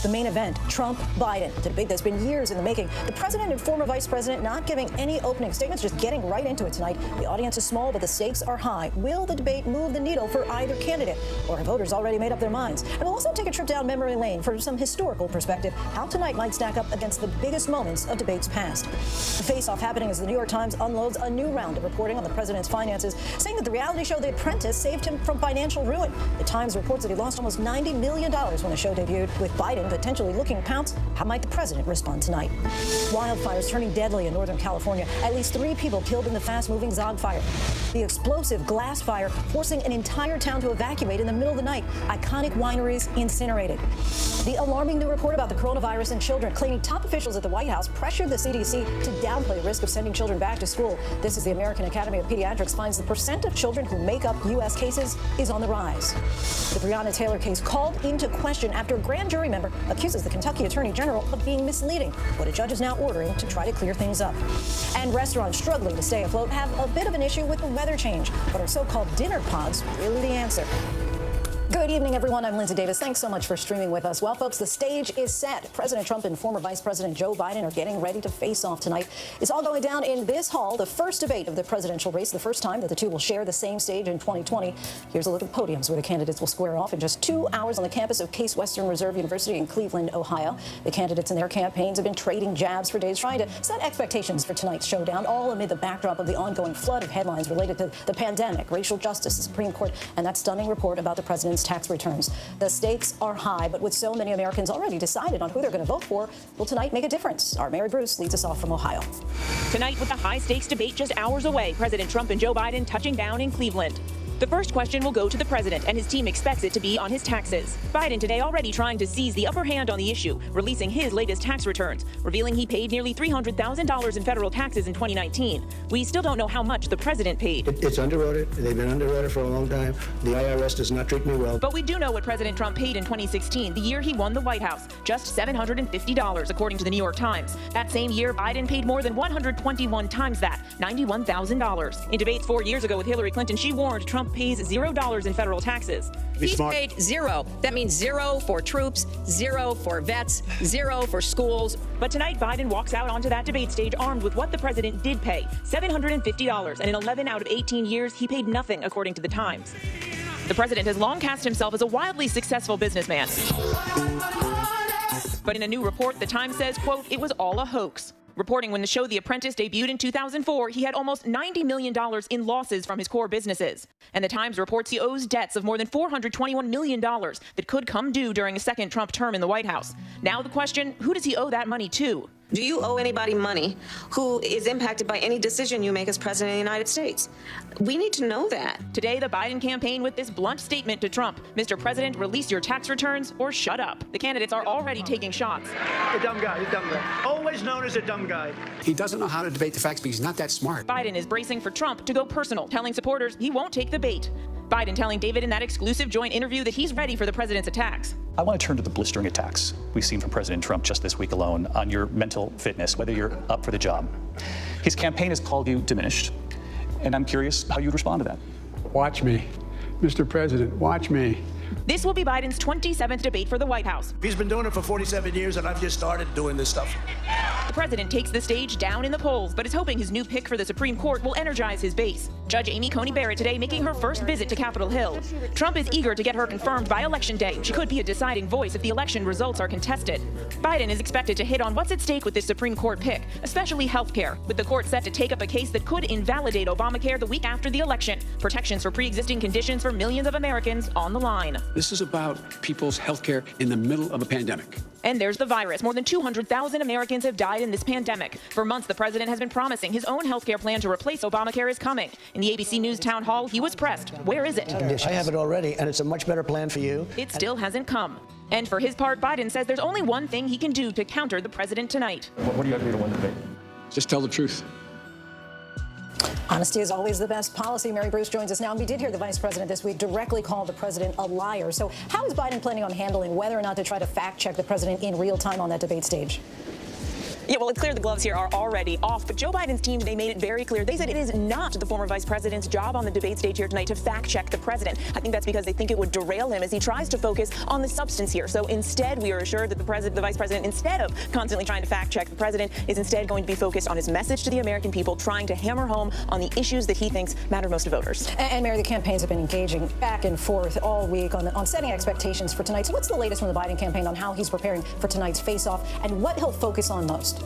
The main event, Trump-Biden, a debate that's been years in the making. The president and former vice president not giving any opening statements, just getting right into it tonight. The audience is small, but the stakes are high. Will the debate move the needle for either candidate, or have voters already made up their minds? And we'll also take a trip down memory lane for some historical perspective, how tonight might stack up against the biggest moments of debates past. The face-off happening as the New York Times unloads a new round of reporting on the president's finances, saying that the reality show The Apprentice saved him from financial ruin. The Times reports that he lost almost $90 million when the show debuted. With Biden potentially looking to pounce, how might the president respond tonight? Wildfires turning deadly in Northern California. At least 3 people killed in the fast-moving Zog fire. The explosive glass fire forcing an entire town to evacuate in the middle of the night. Iconic wineries incinerated. The alarming new report about the coronavirus in children, claiming top officials at the White House pressured the CDC to downplay the risk of sending children back to school. This is the American Academy of Pediatrics finds the percent of children who make up U.S. cases is on the rise. The Breonna Taylor case called into question after a grand jury member accuses the Kentucky Attorney General of being misleading, what a judge is now ordering to try to clear things up. And restaurants struggling to stay afloat have a bit of an issue with the weather change, but are so-called dinner pods really the answer? Good evening, everyone. I'm Lindsay Davis. Thanks so much for streaming with us. Well, folks, the stage is set. President Trump and former Vice President Joe Biden are getting ready to face off tonight. It's all going down in this hall, the first debate of the presidential race, the first time that the two will share the same stage in 2020. Here's a look at the podiums where the candidates will square off in just 2 hours on the campus of Case Western Reserve University in Cleveland, Ohio. The candidates and their campaigns have been trading jabs for days, trying to set expectations for tonight's showdown, all amid the backdrop of the ongoing flood of headlines related to the pandemic, racial justice, the Supreme Court, and that stunning report about the president's tax returns. The stakes are high, but with so many Americans already decided on who they're going to vote for, will tonight make a difference? Our Mary Bruce leads us off from Ohio. Tonight, with the high-stakes debate just hours away, President Trump and Joe Biden touching down in Cleveland. The first question will go to the president, and his team expects it to be on his taxes. Biden today already trying to seize the upper hand on the issue, releasing his latest tax returns, revealing he paid nearly $300,000 in federal taxes in 2019. We still don't know how much the president paid. It's underwritten. They've been underwritten for a long time. The IRS does not treat me well. But we do know what President Trump paid in 2016, the year he won the White House, just $750, according to the New York Times. That same year, Biden paid more than 121 times that, $91,000. In debates 4 years ago with Hillary Clinton, she warned Trump pays $0 in federal taxes. He's paid zero. That means zero for troops, zero for vets, zero for schools. But tonight, Biden walks out onto that debate stage armed with what the president did pay, $750. And in 11 out of 18 years, he paid nothing, according to the Times. The president has long cast himself as a wildly successful businessman. But in a new report, the Times says, quote, it was all a hoax. Reporting when the show The Apprentice debuted in 2004, he had almost $90 million in losses from his core businesses. And the Times reports he owes debts of more than $421 million that could come due during a second Trump term in the White House. Now the question, who does he owe that money to? Do you owe anybody money who is impacted by any decision you make as president of the United States? We need to know that. Today, the Biden campaign with this blunt statement to Trump. Mr. President, release your tax returns or shut up. The candidates are already taking shots. A dumb guy, a dumb guy. Always known as a dumb guy. He doesn't know how to debate the facts, but he's not that smart. Biden is bracing for Trump to go personal, telling supporters he won't take the bait. Biden telling David in that exclusive joint interview that he's ready for the president's attacks. I want to turn to the blistering attacks we've seen from President Trump just this week alone on your mental fitness, whether you're up for the job. His campaign has called you diminished, and I'm curious how you'd respond to that. Watch me, Mr. President, watch me. This will be Biden's 27th debate for the White House. He's been doing it for 47 years, and I've just started doing this stuff. The president takes the stage down in the polls, but is hoping his new pick for the Supreme Court will energize his base. Judge Amy Coney Barrett today making her first visit to Capitol Hill. Trump is eager to get her confirmed by Election Day. She could be a deciding voice if the election results are contested. Biden is expected to hit on what's at stake with this Supreme Court pick, especially health care, with the court set to take up a case that could invalidate Obamacare the week after the election. Protections for pre-existing conditions for millions of Americans on the line. This is about people's health care in the middle of a pandemic. And there's the virus. More than 200,000 Americans have died in this pandemic. For months, the president has been promising his own health care plan to replace Obamacare is coming. In the ABC News town hall, he was pressed. Where is it? I have it already, and it's a much better plan for you. It still hasn't come. And for his part, Biden says there's only one thing he can do to counter the president tonight. What do you have to do to win the debate? Just tell the truth. Honesty is always the best policy. Mary Bruce joins us now. And we did hear the vice president this week directly call the president a liar. So how is Biden planning on handling whether or not to try to fact check the president in real time on that debate stage? Yeah, well, it's clear the gloves here are already off, but Joe Biden's team, they made it very clear. They said it is not the former vice president's job on the debate stage here tonight to fact-check the president. I think that's because they think it would derail him as he tries to focus on the substance here. So instead, we are assured that the vice president, instead of constantly trying to fact-check the president, is instead going to be focused on his message to the American people, trying to hammer home on the issues that he thinks matter most to voters. And Mary, the campaigns have been engaging back and forth all week on setting expectations for tonight. So what's the latest from the Biden campaign on how he's preparing for tonight's face-off and what he'll focus on most?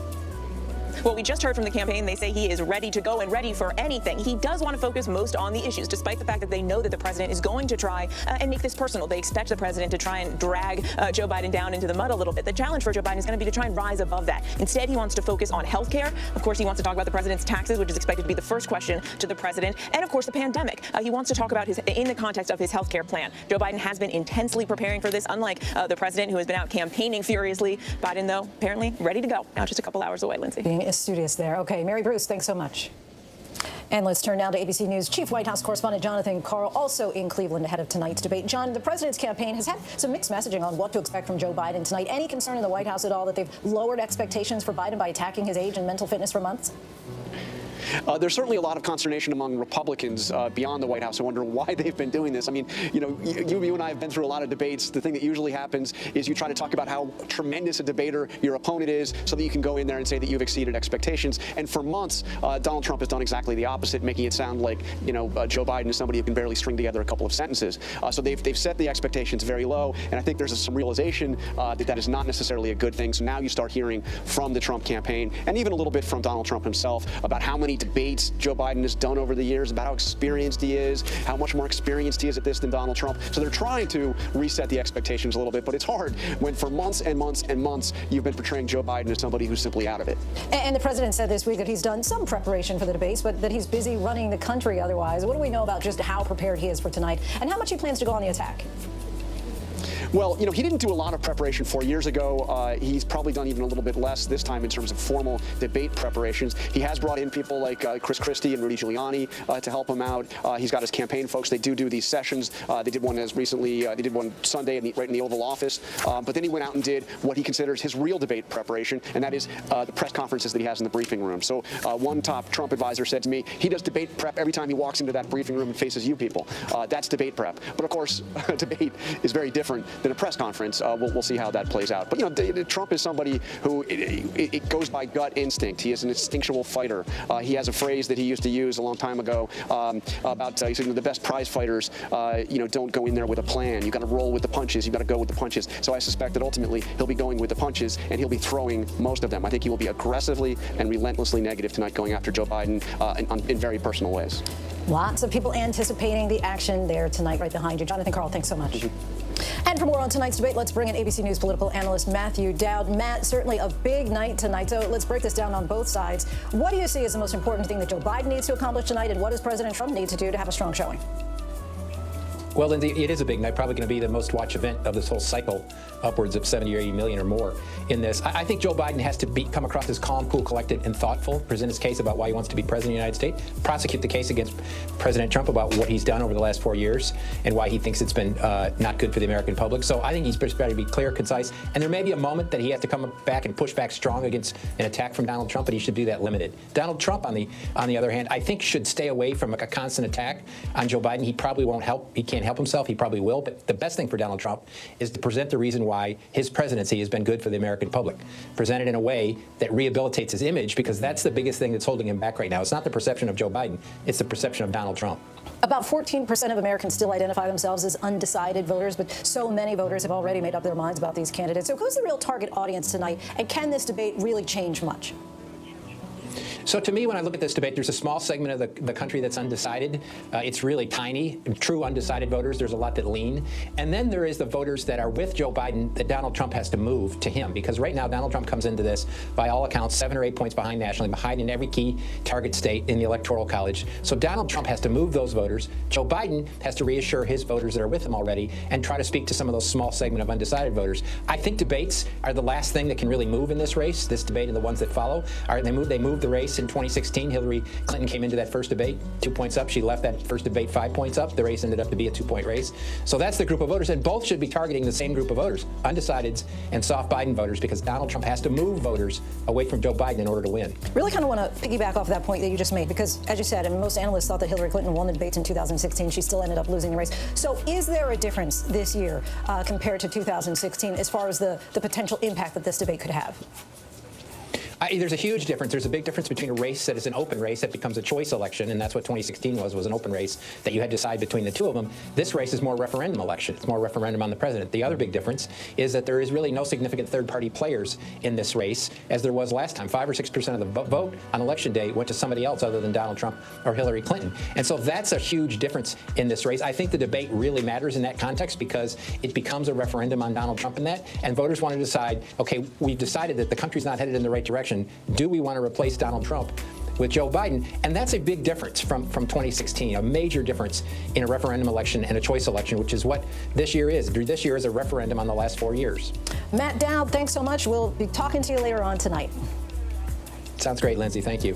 Well, we just heard from the campaign. They say he is ready to go and ready for anything. He does want to focus most on the issues, despite the fact that they know that the president is going to try and make this personal. They expect the president to try and drag Joe Biden down into the mud a little bit. The challenge for Joe Biden is going to be to try and rise above that. Instead, he wants to focus on health care. Of course, he wants to talk about the president's taxes, which is expected to be the first question to the president. And, of course, the pandemic. He wants to talk about in the context of his health care plan. Joe Biden has been intensely preparing for this, unlike the president, who has been out campaigning furiously. Biden, though, apparently ready to go. Now just a couple hours away, Lindsay. Being studious there. Okay, Mary Bruce, thanks so much. And let's turn now to ABC News Chief White House correspondent Jonathan Karl, also in Cleveland ahead of tonight's debate. John, the president's campaign has had some mixed messaging on what to expect from Joe Biden tonight. Any concern in the White House at all that they've lowered expectations for Biden by attacking his age and mental fitness for months? There's certainly a lot of consternation among Republicans beyond the White House. I wonder why they've been doing this. I mean, you and I have been through a lot of debates. The thing that usually happens is you try to talk about how tremendous a debater your opponent is so that you can go in there and say that you've exceeded expectations. And for months, Donald Trump has done exactly the opposite, making it sound like, Joe Biden is somebody who can barely string together a couple of sentences. So they've set the expectations very low. And I think there's some realization that is not necessarily a good thing. So now you start hearing from the Trump campaign and even a little bit from Donald Trump himself about how many debates Joe Biden has done over the years, about how experienced he is, how much more experienced he is at this than Donald Trump. So they're trying to reset the expectations a little bit, but it's hard when for months and months and months you've been portraying Joe Biden as somebody who's simply out of it. And the president said this week that he's done some preparation for the debates, but that he's busy running the country otherwise. What do we know about just how prepared he is for tonight and how much he plans to go on the attack? Well, he didn't do a lot of preparation 4 years ago. He's probably done even a little bit less this time in terms of formal debate preparations. He has brought in people like Chris Christie and Rudy Giuliani to help him out. He's got his campaign folks. They do these sessions. They did one as recently. They did one Sunday right in the Oval Office. But then he went out and did what he considers his real debate preparation, and that is the press conferences that he has in the briefing room. So one top Trump advisor said to me, he does debate prep every time he walks into that briefing room and faces you people. That's debate prep. But of course, debate is very different than a press conference. We'll see how that plays out. But Trump is somebody who it goes by gut instinct. He is an instinctual fighter. He has a phrase that he used to use a long time ago about he said, the best prize fighters don't go in there with a plan. You got to roll with the punches. You got to go with the punches. So I suspect that ultimately he'll be going with the punches and he'll be throwing most of them. I think he will be aggressively and relentlessly negative tonight, going after Joe Biden in very personal ways. Lots of people anticipating the action there tonight right behind you. Jonathan Karl, thanks so much. Mm-hmm. And for more on tonight's debate, let's bring in ABC News political analyst Matthew Dowd. Matt, certainly a big night tonight, so let's break this down on both sides. What do you see as the most important thing that Joe Biden needs to accomplish tonight, and what does President Trump need to do to have a strong showing? Well, Lindsay, it is a big night, probably going to be the most watched event of this whole cycle, upwards of 70 or 80 million or more in this. I think Joe Biden has to come across as calm, cool, collected, and thoughtful, present his case about why he wants to be president of the United States, prosecute the case against President Trump about what he's done over the last 4 years and why he thinks it's been not good for the American public. So I think he's better to be clear, concise, and there may be a moment that he has to come back and push back strong against an attack from Donald Trump, but he should do that limited. Donald Trump, on the other hand, I think should stay away from a constant attack on Joe Biden. He probably won't help. He can't help himself. He probably will. But the best thing for Donald Trump is to present the reason why his presidency has been good for the American public. Present it in a way that rehabilitates his image, because that's the biggest thing that's holding him back right now. It's not the perception of Joe Biden. It's the perception of Donald Trump. About 14% of Americans still identify themselves as undecided voters, but so many voters have already made up their minds about these candidates. So who's the real target audience tonight, and can this debate really change much? So to me, when I look at this debate, there's a small segment of the country that's undecided. It's really tiny. True undecided voters, there's a lot that lean. And then there is the voters that are with Joe Biden that Donald Trump has to move to him, because right now Donald Trump comes into this, by all accounts, 7 or 8 points behind nationally, behind in every key target state in the Electoral College. So Donald Trump has to move those voters. Joe Biden has to reassure his voters that are with him already and try to speak to some of those small segment of undecided voters. I think debates are the last thing that can really move in this race, this debate and the ones that follow. They move the race race in 2016. Hillary Clinton came into that first debate 2 points up. She left that first debate 5 points up. The race ended up to be a 2-point race. So that's the group of voters, and both should be targeting the same group of voters, undecideds and soft Biden voters, because Donald Trump has to move voters away from Joe Biden in order to win. Really kind of want to piggyback off that point that you just made, because as you said, and most analysts thought that Hillary Clinton won the debates in 2016. She still ended up losing the race. So is there a difference this year compared to 2016 as far as the potential impact that this debate could have? There's a huge difference. There's a big difference between a race that is an open race that becomes a choice election, and that's what 2016 was an open race that you had to decide between the two of them. This race is more referendum election. It's more referendum on the president. The other big difference is that there is really no significant third-party players in this race, as there was last time. 5 or 6% of the vote on election day went to somebody else other than Donald Trump or Hillary Clinton. And so that's a huge difference in this race. I think the debate really matters in that context because it becomes a referendum on Donald Trump in that, and voters want to decide, okay, we've decided that the country's not headed in the right direction. Do we want to replace Donald Trump with Joe Biden? And that's a big difference from 2016, a major difference in a referendum election and a choice election, which is what this year is. This year is a referendum on the last 4 years. Matt Dowd, thanks so much. We'll be talking to you later on tonight. Sounds great, Lindsay. Thank you.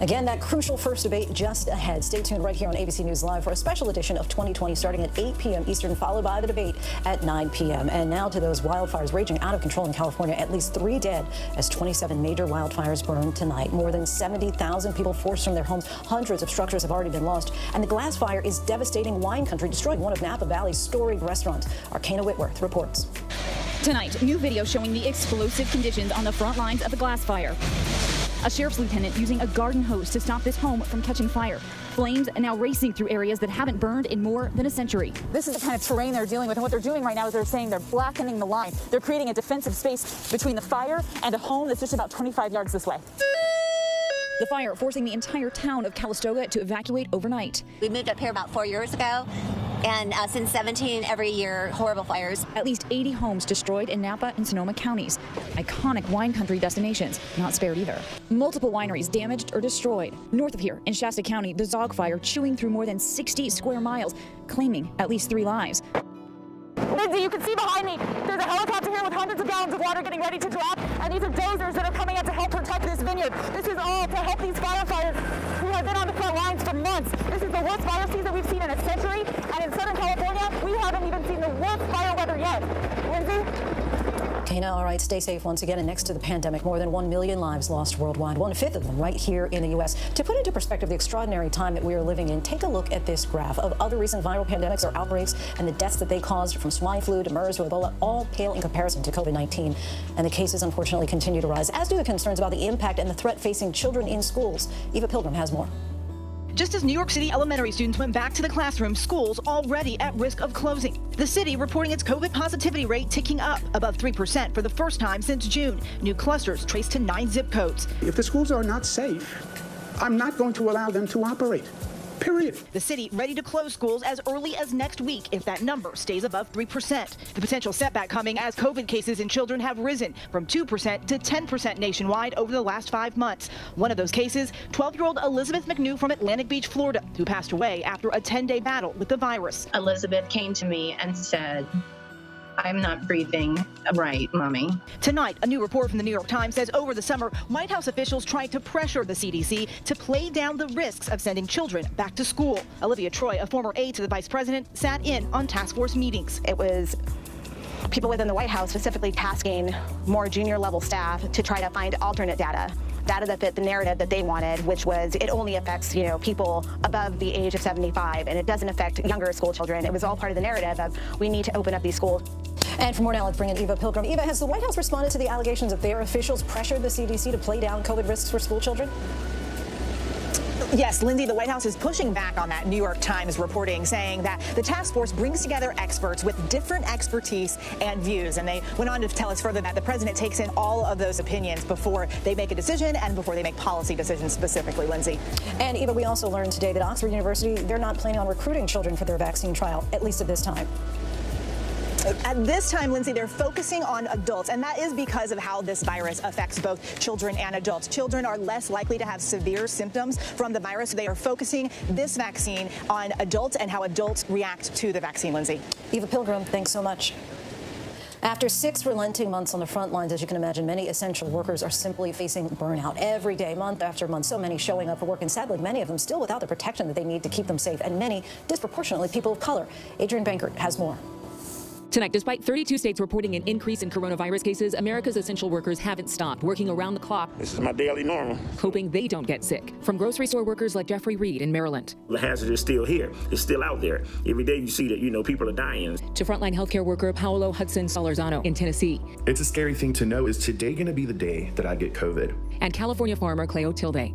Again, that crucial first debate just ahead. Stay tuned right here on ABC News Live for a special edition of 2020 starting at 8 p.m. Eastern, followed by the debate at 9 p.m. And now to those wildfires raging out of control in California. At least 3 dead as 27 major wildfires burned tonight. More than 70,000 people forced from their homes. Hundreds of structures have already been lost. And the glass fire is devastating wine country, destroying one of Napa Valley's storied restaurants. Arkana Whitworth reports. Tonight, new video showing the explosive conditions on the front lines of the glass fire. A sheriff's lieutenant using a garden hose to stop this home from catching fire. Flames now racing through areas that haven't burned in more than a century. This is the kind of terrain they're dealing with, and what they're doing right now is they're saying they're blackening the line. They're creating a defensive space between the fire and a home that's just about 25 yards this way. The fire forcing the entire town of Calistoga to evacuate overnight. We moved up here about 4 years ago, and since 17, every year, horrible fires. At least 80 homes destroyed in Napa and Sonoma counties. Iconic wine country destinations not spared either. Multiple wineries damaged or destroyed. North of here, in Shasta County, the Zog fire chewing through more than 60 square miles, claiming at least 3 lives. Lindsay, you can see behind me, there's a helicopter here with hundreds of gallons of water getting ready to drop, and these are dozers that are coming out to help protect this vineyard. This is all to help these firefighters who have been on the front lines for months. This is the worst fire season we've seen in a century, and in Southern California, we haven't even seen the worst fire weather yet. Lindsay? Kana, all right, stay safe once again. And next to the pandemic, more than 1 million lives lost worldwide, 1/5 of them right here in the U.S. To put into perspective the extraordinary time that we are living in, take a look at this graph of other recent viral pandemics or outbreaks and the deaths that they caused, from swine flu to MERS to Ebola, all pale in comparison to COVID-19. And the cases, unfortunately, continue to rise, as do the concerns about the impact and the threat facing children in schools. Eva Pilgrim has more. Just as New York City elementary students went back to the classroom, schools already at risk of closing. The city reporting its COVID positivity rate ticking up above 3% for the first time since June. New clusters traced to 9 zip codes. If the schools are not safe, I'm not going to allow them to operate. Period. The city ready to close schools as early as next week if that number stays above 3%. The potential setback coming as COVID cases in children have risen from 2% to 10% nationwide over the last 5 months. One of those cases, 12-year-old Elizabeth McNew from Atlantic Beach, Florida, who passed away after a 10-day battle with the virus. Elizabeth came to me and said, "I'm not breathing right, Mommy." Tonight, a new report from the New York Times says over the summer, White House officials tried to pressure the CDC to play down the risks of sending children back to school. Olivia Troy, a former aide to the vice president, sat in on task force meetings. It was people within the White House specifically tasking more junior level staff to try to find alternate data that fit the narrative that they wanted, which was it only affects, people above the age of 75, and it doesn't affect younger school children. It was all part of the narrative of we need to open up these schools. And for more now, let's bring in Eva Pilgrim. Eva, has the White House responded to the allegations that their officials pressured the CDC to play down COVID risks for school children? Yes, Lindsay, the White House is pushing back on that New York Times reporting, saying that the task force brings together experts with different expertise and views. And they went on to tell us further that the president takes in all of those opinions before they make a decision and before they make policy decisions specifically, Lindsay. And Eva, we also learned today that Oxford University, they're not planning on recruiting children for their vaccine trial, at least at this time. At this time, Lindsay, they're focusing on adults, and that is because of how this virus affects both children and adults. Children are less likely to have severe symptoms from the virus, so they are focusing this vaccine on adults and how adults react to the vaccine, Lindsay. Eva Pilgrim, thanks so much. After 6 relenting months on the front lines, as you can imagine, many essential workers are simply facing burnout every day, month after month. So many showing up for work, and sadly, many of them still without the protection that they need to keep them safe, and many disproportionately people of color. Adrian Bankert has more. Tonight, despite 32 states reporting an increase in coronavirus cases, America's essential workers haven't stopped working around the clock. This is my daily normal. Hoping they don't get sick. From grocery store workers like Jeffrey Reed in Maryland. The hazard is still here. It's still out there. Every day you see that, people are dying. To frontline healthcare worker Paolo Hudson Solorzano in Tennessee. It's a scary thing to know. Is today going to be the day that I get COVID? And California farmer Cleo Tilde.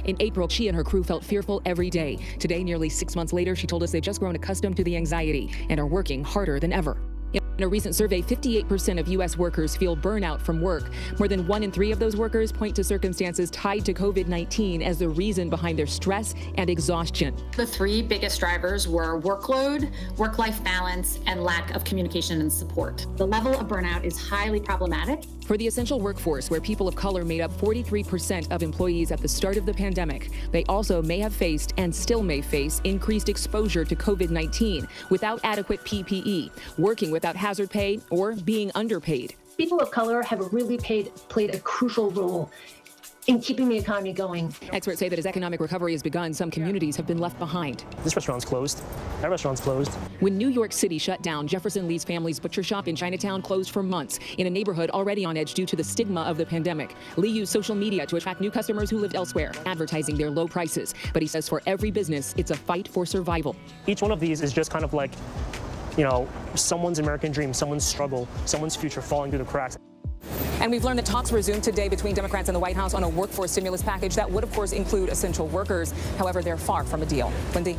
In April, she and her crew felt fearful every day. Today, nearly 6 months later, she told us they've just grown accustomed to the anxiety and are working harder than ever. In a recent survey, 58% of U.S. workers feel burnout from work. More than 1 in 3 of those workers point to circumstances tied to COVID-19 as the reason behind their stress and exhaustion. The 3 biggest drivers were workload, work-life balance, and lack of communication and support. The level of burnout is highly problematic. For the essential workforce, where people of color made up 43% of employees at the start of the pandemic, they also may have faced and still may face increased exposure to COVID-19 without adequate PPE, working without hazard pay, or being underpaid. People of color have really played a crucial role in keeping the economy going. Experts say that as economic recovery has begun, some communities have been left behind. This restaurant's closed. That restaurant's closed. When New York City shut down, Jefferson Lee's family's butcher shop in Chinatown closed for months in a neighborhood already on edge due to the stigma of the pandemic. Lee used social media to attract new customers who lived elsewhere, advertising their low prices. But he says for every business, it's a fight for survival. Each one of these is just kind of like, someone's American dream, someone's struggle, someone's future falling through the cracks. And we've learned that talks resumed today between Democrats and the White House on a workforce stimulus package that would, of course, include essential workers. However, they're far from a deal. Wendy.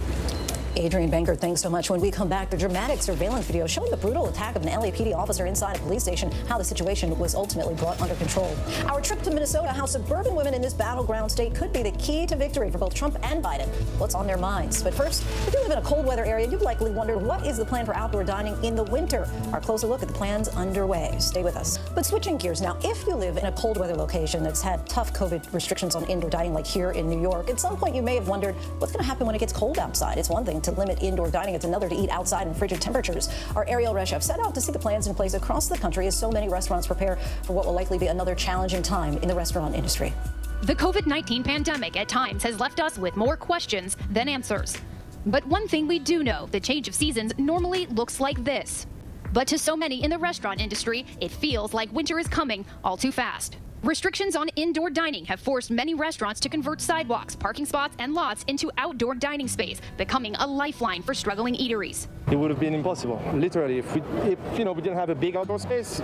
Adrian Bankert, thanks so much. When we come back, the dramatic surveillance video showing the brutal attack of an LAPD officer inside a police station, how the situation was ultimately brought under control. Our trip to Minnesota, how suburban women in this battleground state could be the key to victory for both Trump and Biden. What's on their minds? But first, if you live in a cold weather area, you've likely wondered what is the plan for outdoor dining in the winter. Our closer look at the plans underway. Stay with us. But switching gears now, if you live in a cold weather location that's had tough COVID restrictions on indoor dining like here in New York, at some point you may have wondered what's going to happen when it gets cold outside. It's one thing to limit indoor dining. It's another to eat outside in frigid temperatures. Our Ariel Reshef set out to see the plans in place across the country as so many restaurants prepare for what will likely be another challenging time in the restaurant industry. The COVID-19 pandemic at times has left us with more questions than answers. But one thing we do know, the change of seasons normally looks like this. But to so many in the restaurant industry, it feels like winter is coming all too fast. Restrictions on indoor dining have forced many restaurants to convert sidewalks, parking spots, and lots into outdoor dining space, becoming a lifeline for struggling eateries. It would have been impossible, literally. If we didn't have a big outdoor space,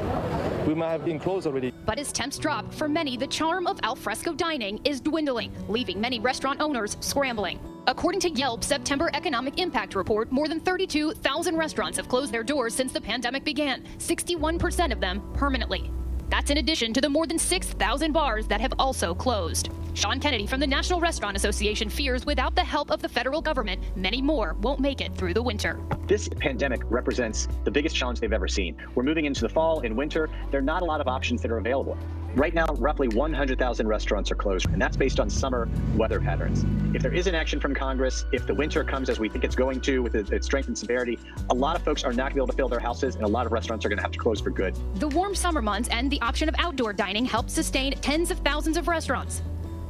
we might have been closed already. But as temps drop, for many, the charm of alfresco dining is dwindling, leaving many restaurant owners scrambling. According to Yelp's September Economic Impact Report, more than 32,000 restaurants have closed their doors since the pandemic began, 61% of them permanently. That's in addition to the more than 6,000 bars that have also closed. Sean Kennedy from the National Restaurant Association fears without the help of the federal government, many more won't make it through the winter. This pandemic represents the biggest challenge they've ever seen. We're moving into the fall and winter. There are not a lot of options that are available. Right now, roughly 100,000 restaurants are closed, and that's based on summer weather patterns. If there isn't action from Congress, if the winter comes as we think it's going to with its strength and severity, a lot of folks are not going to be able to fill their houses, and a lot of restaurants are going to have to close for good. The warm summer months and the option of outdoor dining helped sustain tens of thousands of restaurants.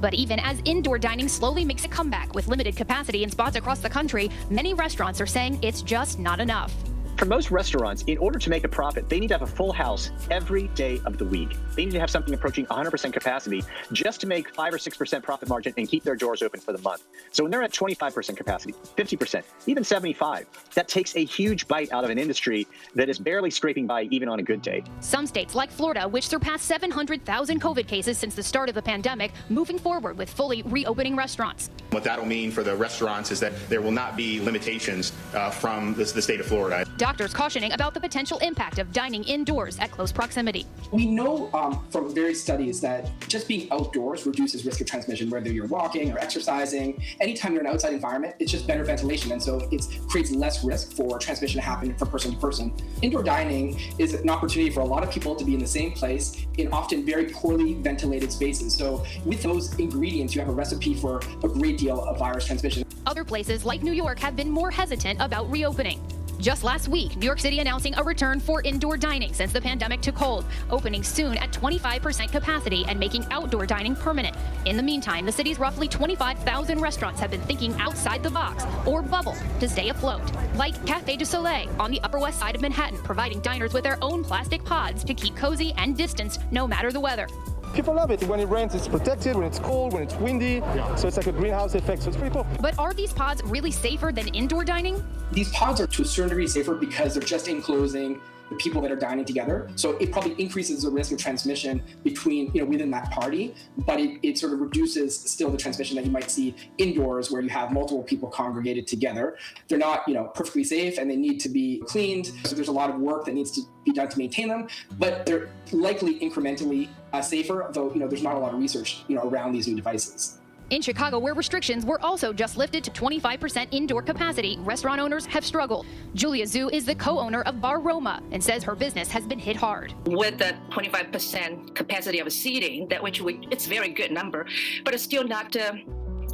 But even as indoor dining slowly makes a comeback with limited capacity in spots across the country, many restaurants are saying it's just not enough. For most restaurants, in order to make a profit, they need to have a full house every day of the week. They need to have something approaching 100% capacity just to make 5 or 6% profit margin and keep their doors open for the month. So when they're at 25% capacity, 50%, even 75%, that takes a huge bite out of an industry that is barely scraping by even on a good day. Some states like Florida, which surpassed 700,000 COVID cases since the start of the pandemic, moving forward with fully reopening restaurants. What that'll mean for the restaurants is that there will not be limitations from the state of Florida. Doctors cautioning about the potential impact of dining indoors at close proximity. We know from various studies that just being outdoors reduces risk of transmission, whether you're walking or exercising. Anytime you're in an outside environment, it's just better ventilation, and so it creates less risk for transmission to happen from person to person. Indoor dining is an opportunity for a lot of people to be in the same place in often very poorly ventilated spaces. So with those ingredients, you have a recipe for a great deal of virus transmission. Other places like New York have been more hesitant about reopening. Just last week, New York City announcing a return for indoor dining since the pandemic took hold, opening soon at 25% capacity and making outdoor dining permanent. In the meantime, the city's roughly 25,000 restaurants have been thinking outside the box or bubble to stay afloat, like Café du Soleil on the Upper West Side of Manhattan, providing diners with their own plastic pods to keep cozy and distanced no matter the weather. People love it. When it rains, it's protected. When it's cold, when it's windy. So it's like a greenhouse effect. So it's pretty cool. But are these pods really safer than indoor dining? These pods are to a certain degree safer because they're just enclosing the people that are dining together. So it probably increases the risk of transmission between, within that party, but it sort of reduces still the transmission that you might see indoors where you have multiple people congregated together. They're not, perfectly safe and they need to be cleaned. So there's a lot of work that needs to be done to maintain them, but they're likely incrementally safer, though, there's not a lot of research, around these new devices. In Chicago, where restrictions were also just lifted to 25% indoor capacity, restaurant owners have struggled. Julia Zhu is the co-owner of Bar Roma and says her business has been hit hard. With the 25% capacity of seating, it's a very good number, but it's still not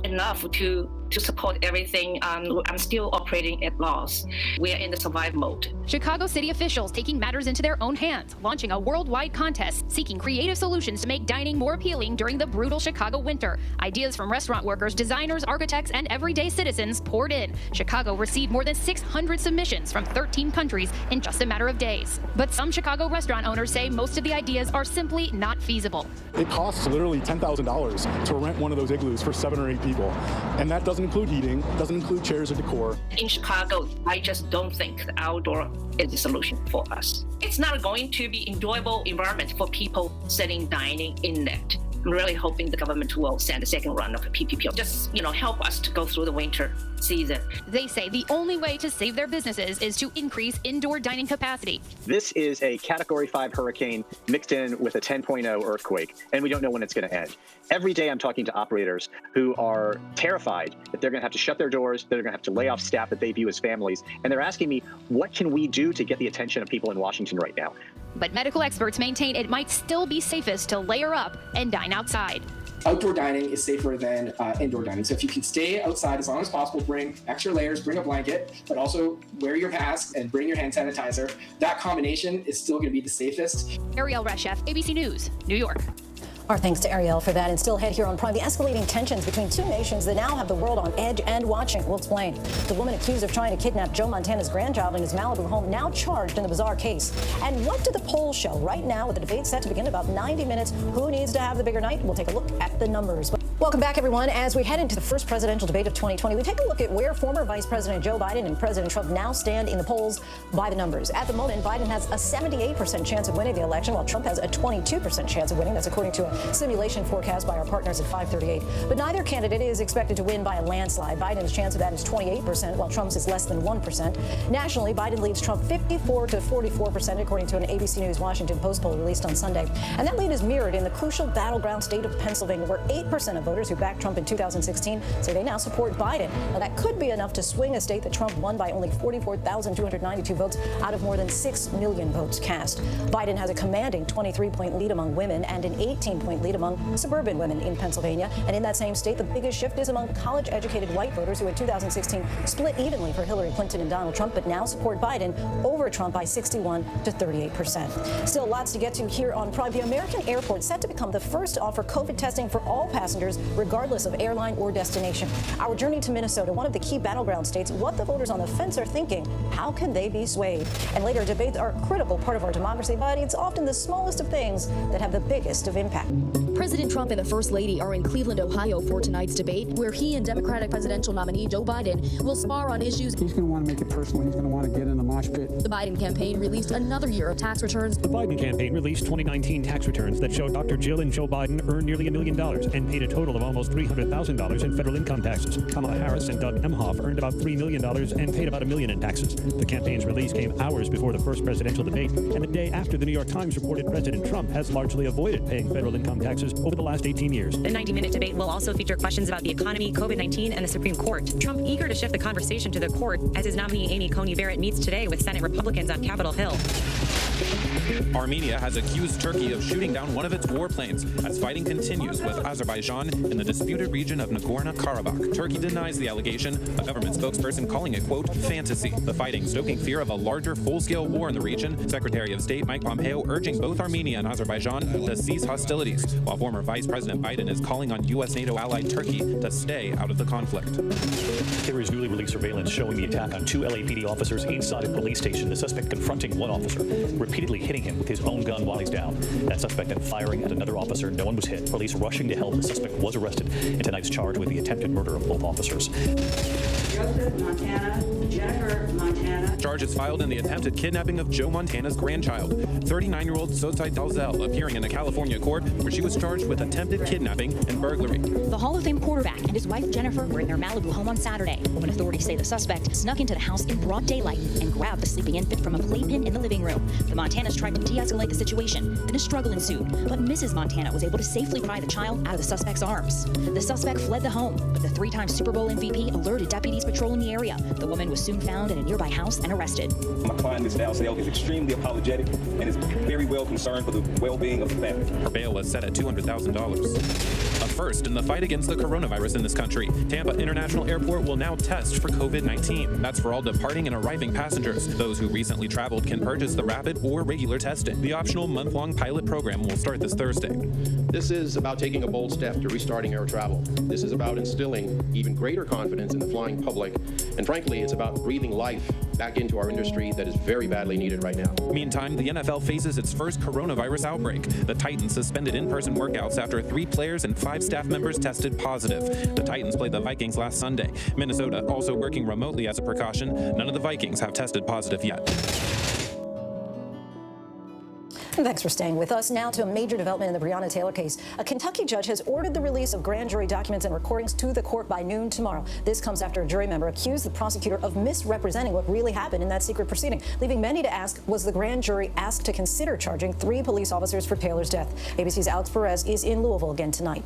enough to support everything. I'm still operating at loss. We are in the survive mode. Chicago city officials taking matters into their own hands, launching a worldwide contest seeking creative solutions to make dining more appealing during the brutal Chicago winter. Ideas from restaurant workers, designers, architects, and everyday citizens poured in. Chicago received more than 600 submissions from 13 countries in just a matter of days. But some Chicago restaurant owners say most of the ideas are simply not feasible. It costs literally $10,000 to rent one of those igloos for 7 or 8 people. And that doesn't include heating, doesn't include chairs or decor. In Chicago, I just don't think the outdoor is the solution for us. It's not going to be enjoyable environment for people sitting, dining in that. I'm really hoping the government will send a second round of PPP. Just, help us to go through the winter season. They say the only way to save their businesses is to increase indoor dining capacity. This is a Category 5 hurricane mixed in with a 10.0 earthquake, and we don't know when it's going to end. Every day I'm talking to operators who are terrified that they're going to have to shut their doors, they're going to have to lay off staff that they view as families, and they're asking me, what can we do to get the attention of people in Washington right now? But medical experts maintain it might still be safest to layer up and dine outside. Outdoor dining is safer than indoor dining. So if you can stay outside as long as possible, bring extra layers, bring a blanket, but also wear your mask and bring your hand sanitizer. That combination is still going to be the safest. Ariel Reshef, ABC News, New York. Our thanks to Ariel for that. And still ahead here on Prime, the escalating tensions between two nations that now have the world on edge and watching. We'll explain. The woman accused of trying to kidnap Joe Montana's grandchild in his Malibu home now charged in the bizarre case. And what do the polls show? Right now, with the debate set to begin in about 90 minutes, who needs to have the bigger night? We'll take a look at the numbers. Welcome back, everyone. As we head into the first presidential debate of 2020, we take a look at where former Vice President Joe Biden and President Trump now stand in the polls by the numbers. At the moment, Biden has a 78% chance of winning the election, while Trump has a 22% chance of winning. That's according to a simulation forecast by our partners at 538. But neither candidate is expected to win by a landslide. Biden's chance of that is 28%, while Trump's is less than 1%. Nationally, Biden leads Trump 54 to 44%, according to an ABC News Washington Post poll released on Sunday. And that lead is mirrored in the crucial battleground state of Pennsylvania, where 8% of voters who backed Trump in 2016 say they now support Biden. Now, that could be enough to swing a state that Trump won by only 44,292 votes out of more than 6 million votes cast. Biden has a commanding 23-point lead among women and an 18-point lead among suburban women in Pennsylvania. And in that same state, the biggest shift is among college-educated white voters who in 2016 split evenly for Hillary Clinton and Donald Trump, but now support Biden over Trump by 61 to 38%. Still lots to get to here on Prime. The American airport set to become the first to offer COVID testing for all passengers, regardless of airline or destination. Our journey to Minnesota, one of the key battleground states, what the voters on the fence are thinking, how can they be swayed? And later, debates are a critical part of our democracy, but it's often the smallest of things that have the biggest of impact. President Trump and the First Lady are in Cleveland, Ohio for tonight's debate, where he and Democratic presidential nominee Joe Biden will spar on issues. He's going to want to make it personal. He's going to want to get in the mosh pit. The Biden campaign released another year of tax returns. The Biden campaign released 2019 tax returns that showed Dr. Jill and Joe Biden earned nearly $1 million and paid a total of almost $300,000 in federal income taxes. Kamala Harris and Doug Emhoff earned about $3 million and paid about $1 million in taxes. The campaign's release came hours before the first presidential debate and the day after the New York Times reported President Trump has largely avoided paying federal income taxes over the last 18 years. The 90-minute debate will also feature questions about the economy, COVID-19, and the Supreme Court. Trump eager to shift the conversation to the court as his nominee Amy Coney Barrett meets today with Senate Republicans on Capitol Hill. Armenia has accused Turkey of shooting down one of its warplanes as fighting continues with Azerbaijan in the disputed region of Nagorno-Karabakh. Turkey denies the allegation, a government spokesperson calling it, quote, fantasy. The fighting stoking fear of a larger full-scale war in the region. Secretary of State Mike Pompeo urging both Armenia and Azerbaijan to cease hostilities, while former Vice President Biden is calling on U.S. NATO ally Turkey to stay out of the conflict. There is newly released surveillance showing the attack on 2 LAPD officers inside a police station. The suspect confronting one officer, repeatedly hitting him with his own gun while he's down. That suspect then firing at another officer. No one was hit. Police rushing to help. The suspect was arrested and tonight's charged with the attempted murder of both officers. Joseph Montana, Jennifer Montana. Charges filed in the attempted kidnapping of Joe Montana's grandchild, 39-year-old Sozai Dalzell, appearing in a California court where she was charged with attempted kidnapping and burglary. The Hall of Fame quarterback and his wife Jennifer were in their Malibu home on Saturday when authorities say the suspect snuck into the house in broad daylight and grabbed the sleeping infant from a playpen in the living room. The Montanas tried to de-escalate the situation, then a struggle ensued, but Mrs. Montana was able to safely pry the child out of the suspect's arms. The suspect fled the home, but the 3-time Super Bowl MVP alerted deputies patrolling the area. The woman was soon found in a nearby house and arrested. My client, Ms. Dalzell, is extremely apologetic and is very well concerned for the well-being of the family. Her bail was set at $200,000. A first in the fight against the coronavirus in this country. Tampa International Airport will now test for COVID-19. That's for all departing and arriving passengers. Those who recently traveled can purchase the rapid or regular testing. The optional month-long pilot program will start this Thursday. This is about taking a bold step to restarting air travel. This is about instilling even greater confidence in the flying public. And frankly, it's about breathing life back into our industry that is very badly needed right now. Meantime, the NFL faces its first coronavirus outbreak. The Titans suspended in-person workouts after 3 players and 5 staff members tested positive. The Titans played the Vikings last Sunday. Minnesota also working remotely as a precaution. None of the Vikings have tested positive yet. Thanks for staying with us. Now to a major development in the Breonna Taylor case. A Kentucky judge has ordered the release of grand jury documents and recordings to the court by noon tomorrow. This comes after a jury member accused the prosecutor of misrepresenting what really happened in that secret proceeding, leaving many to ask, was the grand jury asked to consider charging 3 police officers for Taylor's death? ABC's Alex Perez is in Louisville again tonight.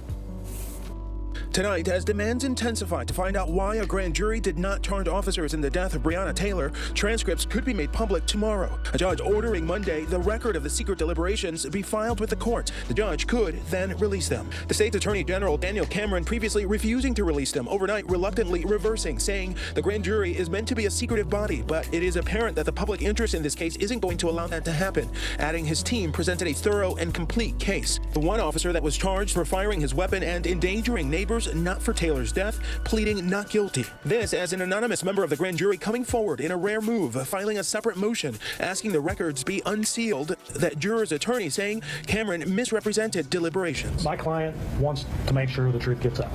Tonight, as demands intensify to find out why a grand jury did not charge officers in the death of Breonna Taylor, transcripts could be made public tomorrow. A judge ordering Monday the record of the secret deliberations be filed with the court. The judge could then release them. The state's attorney general, Daniel Cameron, previously refusing to release them, overnight reluctantly reversing, saying the grand jury is meant to be a secretive body, but it is apparent that the public interest in this case isn't going to allow that to happen, adding his team presented a thorough and complete case. The one officer that was charged for firing his weapon and endangering neighbors not for Taylor's death, pleading not guilty. This as an anonymous member of the grand jury coming forward in a rare move, filing a separate motion, asking the records be unsealed, that juror's attorney saying Cameron misrepresented deliberations. My client wants to make sure the truth gets out.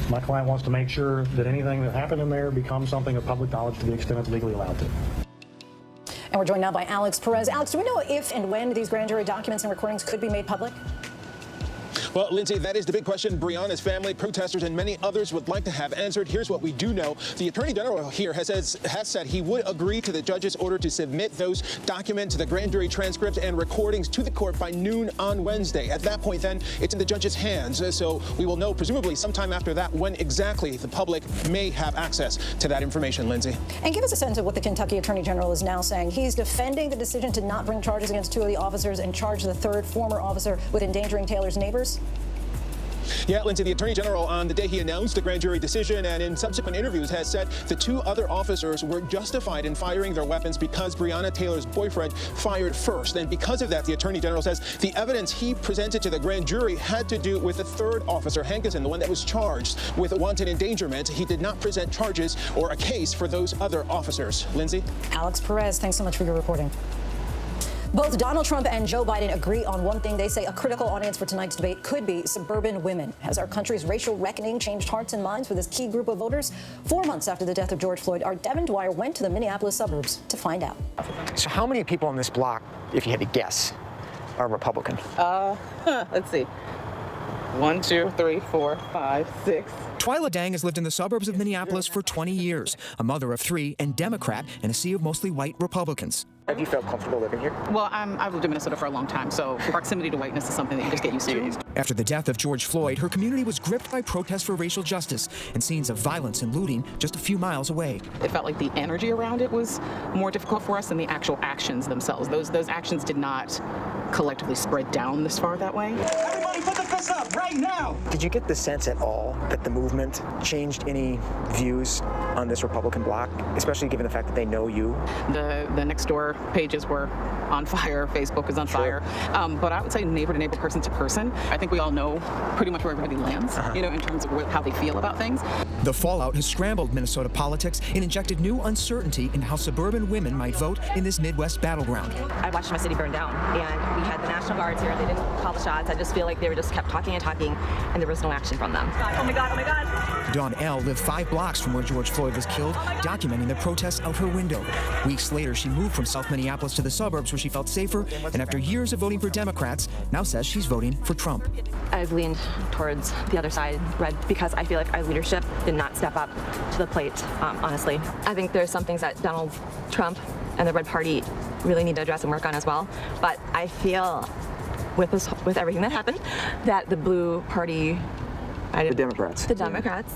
My client wants to make sure that anything that happened in there becomes something of public knowledge to the extent it's legally allowed to. And we're joined now by Alex Perez. Alex, do we know if and when these grand jury documents and recordings could be made public? Well, Lindsay, that is the big question Breonna's family, protesters, and many others would like to have answered. Here's what we do know. The Attorney General here has said he would agree to the judge's order to submit those documents, the grand jury transcripts and recordings to the court by noon on Wednesday. At that point, then, it's in the judge's hands. So we will know, presumably sometime after that, when exactly the public may have access to that information, Lindsay. And give us a sense of what the Kentucky Attorney General is now saying. He's defending the decision to not bring charges against 2 of the officers and charge the 3rd former officer with endangering Taylor's neighbors. Yeah, Lindsay, the Attorney General on the day he announced the grand jury decision and in subsequent interviews has said the 2 other officers were justified in firing their weapons because Breonna Taylor's boyfriend fired first. And because of that, the Attorney General says the evidence he presented to the grand jury had to do with the 3rd officer, Hankinson, the one that was charged with wanton endangerment. He did not present charges or a case for those other officers. Lindsay? Alex Perez, thanks so much for your reporting. Both Donald Trump and Joe Biden agree on one thing. They say a critical audience for tonight's debate could be suburban women. Has our country's racial reckoning changed hearts and minds for this key group of voters? 4 months after the death of George Floyd, our Devin Dwyer went to the Minneapolis suburbs to find out. So how many people on this block, if you had to guess, are Republican? Let's see. 1, 2, 3, 4, 5, 6. Twyla Dang has lived in the suburbs of Minneapolis for 20 years, a mother of 3 and Democrat in a sea of mostly white Republicans. Have you felt comfortable living here? Well, I've lived in Minnesota for a long time, so proximity to whiteness is something that you just get used to. After the death of George Floyd, her community was gripped by protests for racial justice and scenes of violence and looting just a few miles away. It felt like the energy around it was more difficult for us than the actual actions themselves. Those actions did not collectively spread down this far that way. Everybody put the fists up right now! Did you get the sense at all that the movement changed any views on this Republican bloc, especially given the fact that they know you? The next door pages were on fire, Facebook is on fire. But I would say neighbor to neighbor, person to person. I think we all know pretty much where everybody lands, in terms of how they feel about things. The fallout has scrambled Minnesota politics and injected new uncertainty in how suburban women might vote in this Midwest battleground. I watched my city burn down, and we had the National Guards here. They didn't call the shots. I just feel like they were just kept talking and talking, and there was no action from them. Oh my God, oh my God. Dawn L. lived 5 blocks from where George Floyd was killed, documenting the protests out her window. Weeks later, she moved from South Minneapolis to the suburbs where she felt safer, and after years of voting for Democrats, now says she's voting for Trump. I've leaned towards the other side, Red, because I feel like our leadership did not step up to the plate, honestly. I think there's some things that Donald Trump and the Red Party really need to address and work on as well, but I feel with everything that happened, that the Blue Party, The Democrats,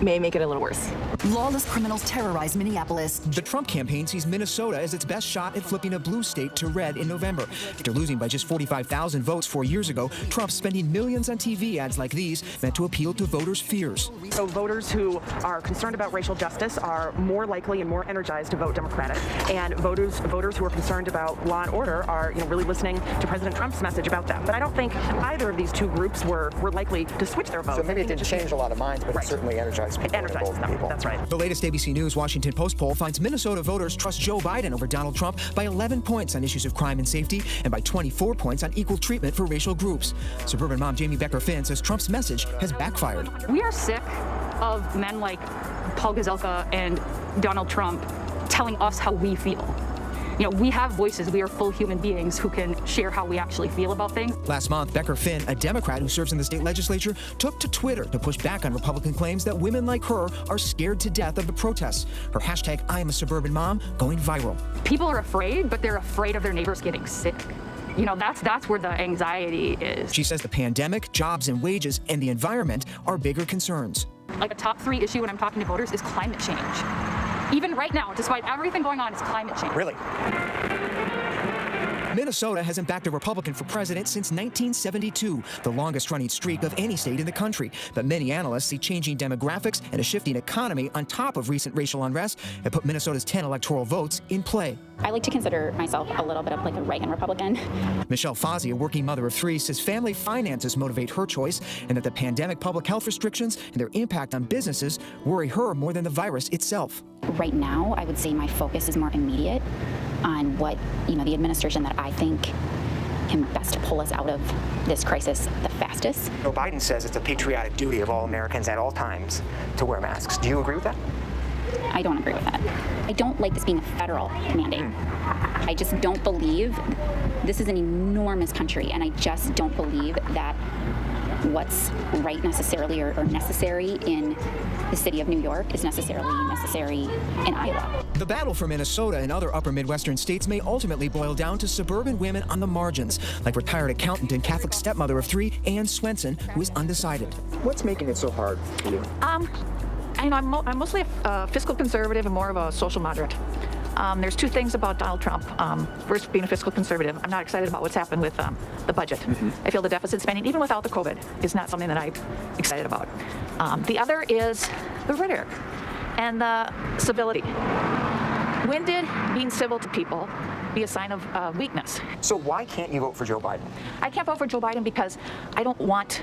may make it a little worse. Lawless criminals terrorize Minneapolis. The Trump campaign sees Minnesota as its best shot at flipping a blue state to red in November. After losing by just 45,000 votes 4 years ago, Trump spending millions on TV ads like these meant to appeal to voters' fears. So voters who are concerned about racial justice are more likely and more energized to vote Democratic. And voters who are concerned about law and order are really listening to President Trump's message about that. But I don't think either of these two groups were likely to switch their votes. So maybe it didn't change a lot of minds, but it certainly energized people. That's right. The latest ABC News Washington Post poll finds Minnesota voters trust Joe Biden over Donald Trump by 11 points on issues of crime and safety and by 24 points on equal treatment for racial groups. Suburban mom Jamie Becker-Finn says Trump's message has backfired. We are sick of men like Paul Gazelka and Donald Trump telling us how we feel. We have voices. We are full human beings who can share how we actually feel about things. Last month, Becker-Finn, a Democrat who serves in the state legislature, took to Twitter to push back on Republican claims that women like her are scared to death of the protests. Her hashtag #IamASuburbanMom going viral. People are afraid, but they're afraid of their neighbors getting sick. That's where the anxiety is. She says the pandemic, jobs and wages, and the environment are bigger concerns. Like a top 3 issue when I'm talking to voters is climate change. Even right now, despite everything going on, it's climate change. Really? Minnesota hasn't backed a Republican for president since 1972, the longest-running streak of any state in the country. But many analysts see changing demographics and a shifting economy on top of recent racial unrest and put Minnesota's 10 electoral votes in play. I like to consider myself a little bit of like a Reagan Republican. Michelle Fozzie, a working mother of 3, says family finances motivate her choice and that the pandemic public health restrictions and their impact on businesses worry her more than the virus itself. Right now, I would say my focus is more immediate on what, the administration that I think can best pull us out of this crisis the fastest. Joe Biden says it's a patriotic duty of all Americans at all times to wear masks. Do you agree with that? I don't agree with that. I don't like this being a federal mandate. I just don't believe this is an enormous country, and I just don't believe that what's right necessarily or necessary in the city of New York is necessarily necessary in Iowa. The battle for Minnesota and other upper Midwestern states may ultimately boil down to suburban women on the margins, like retired accountant and Catholic stepmother of 3, Ann Swenson, who is undecided. What's making it so hard for you? I'm mostly a fiscal conservative and more of a social moderate. There's 2 things about Donald Trump. First, being a fiscal conservative, I'm not excited about what's happened with the budget. I feel the deficit spending, even without the COVID, is not something that I'm excited about. The other is the rhetoric and the civility. When did being civil to people be a sign of weakness? So why can't you vote for Joe Biden? I can't vote for Joe Biden because I don't want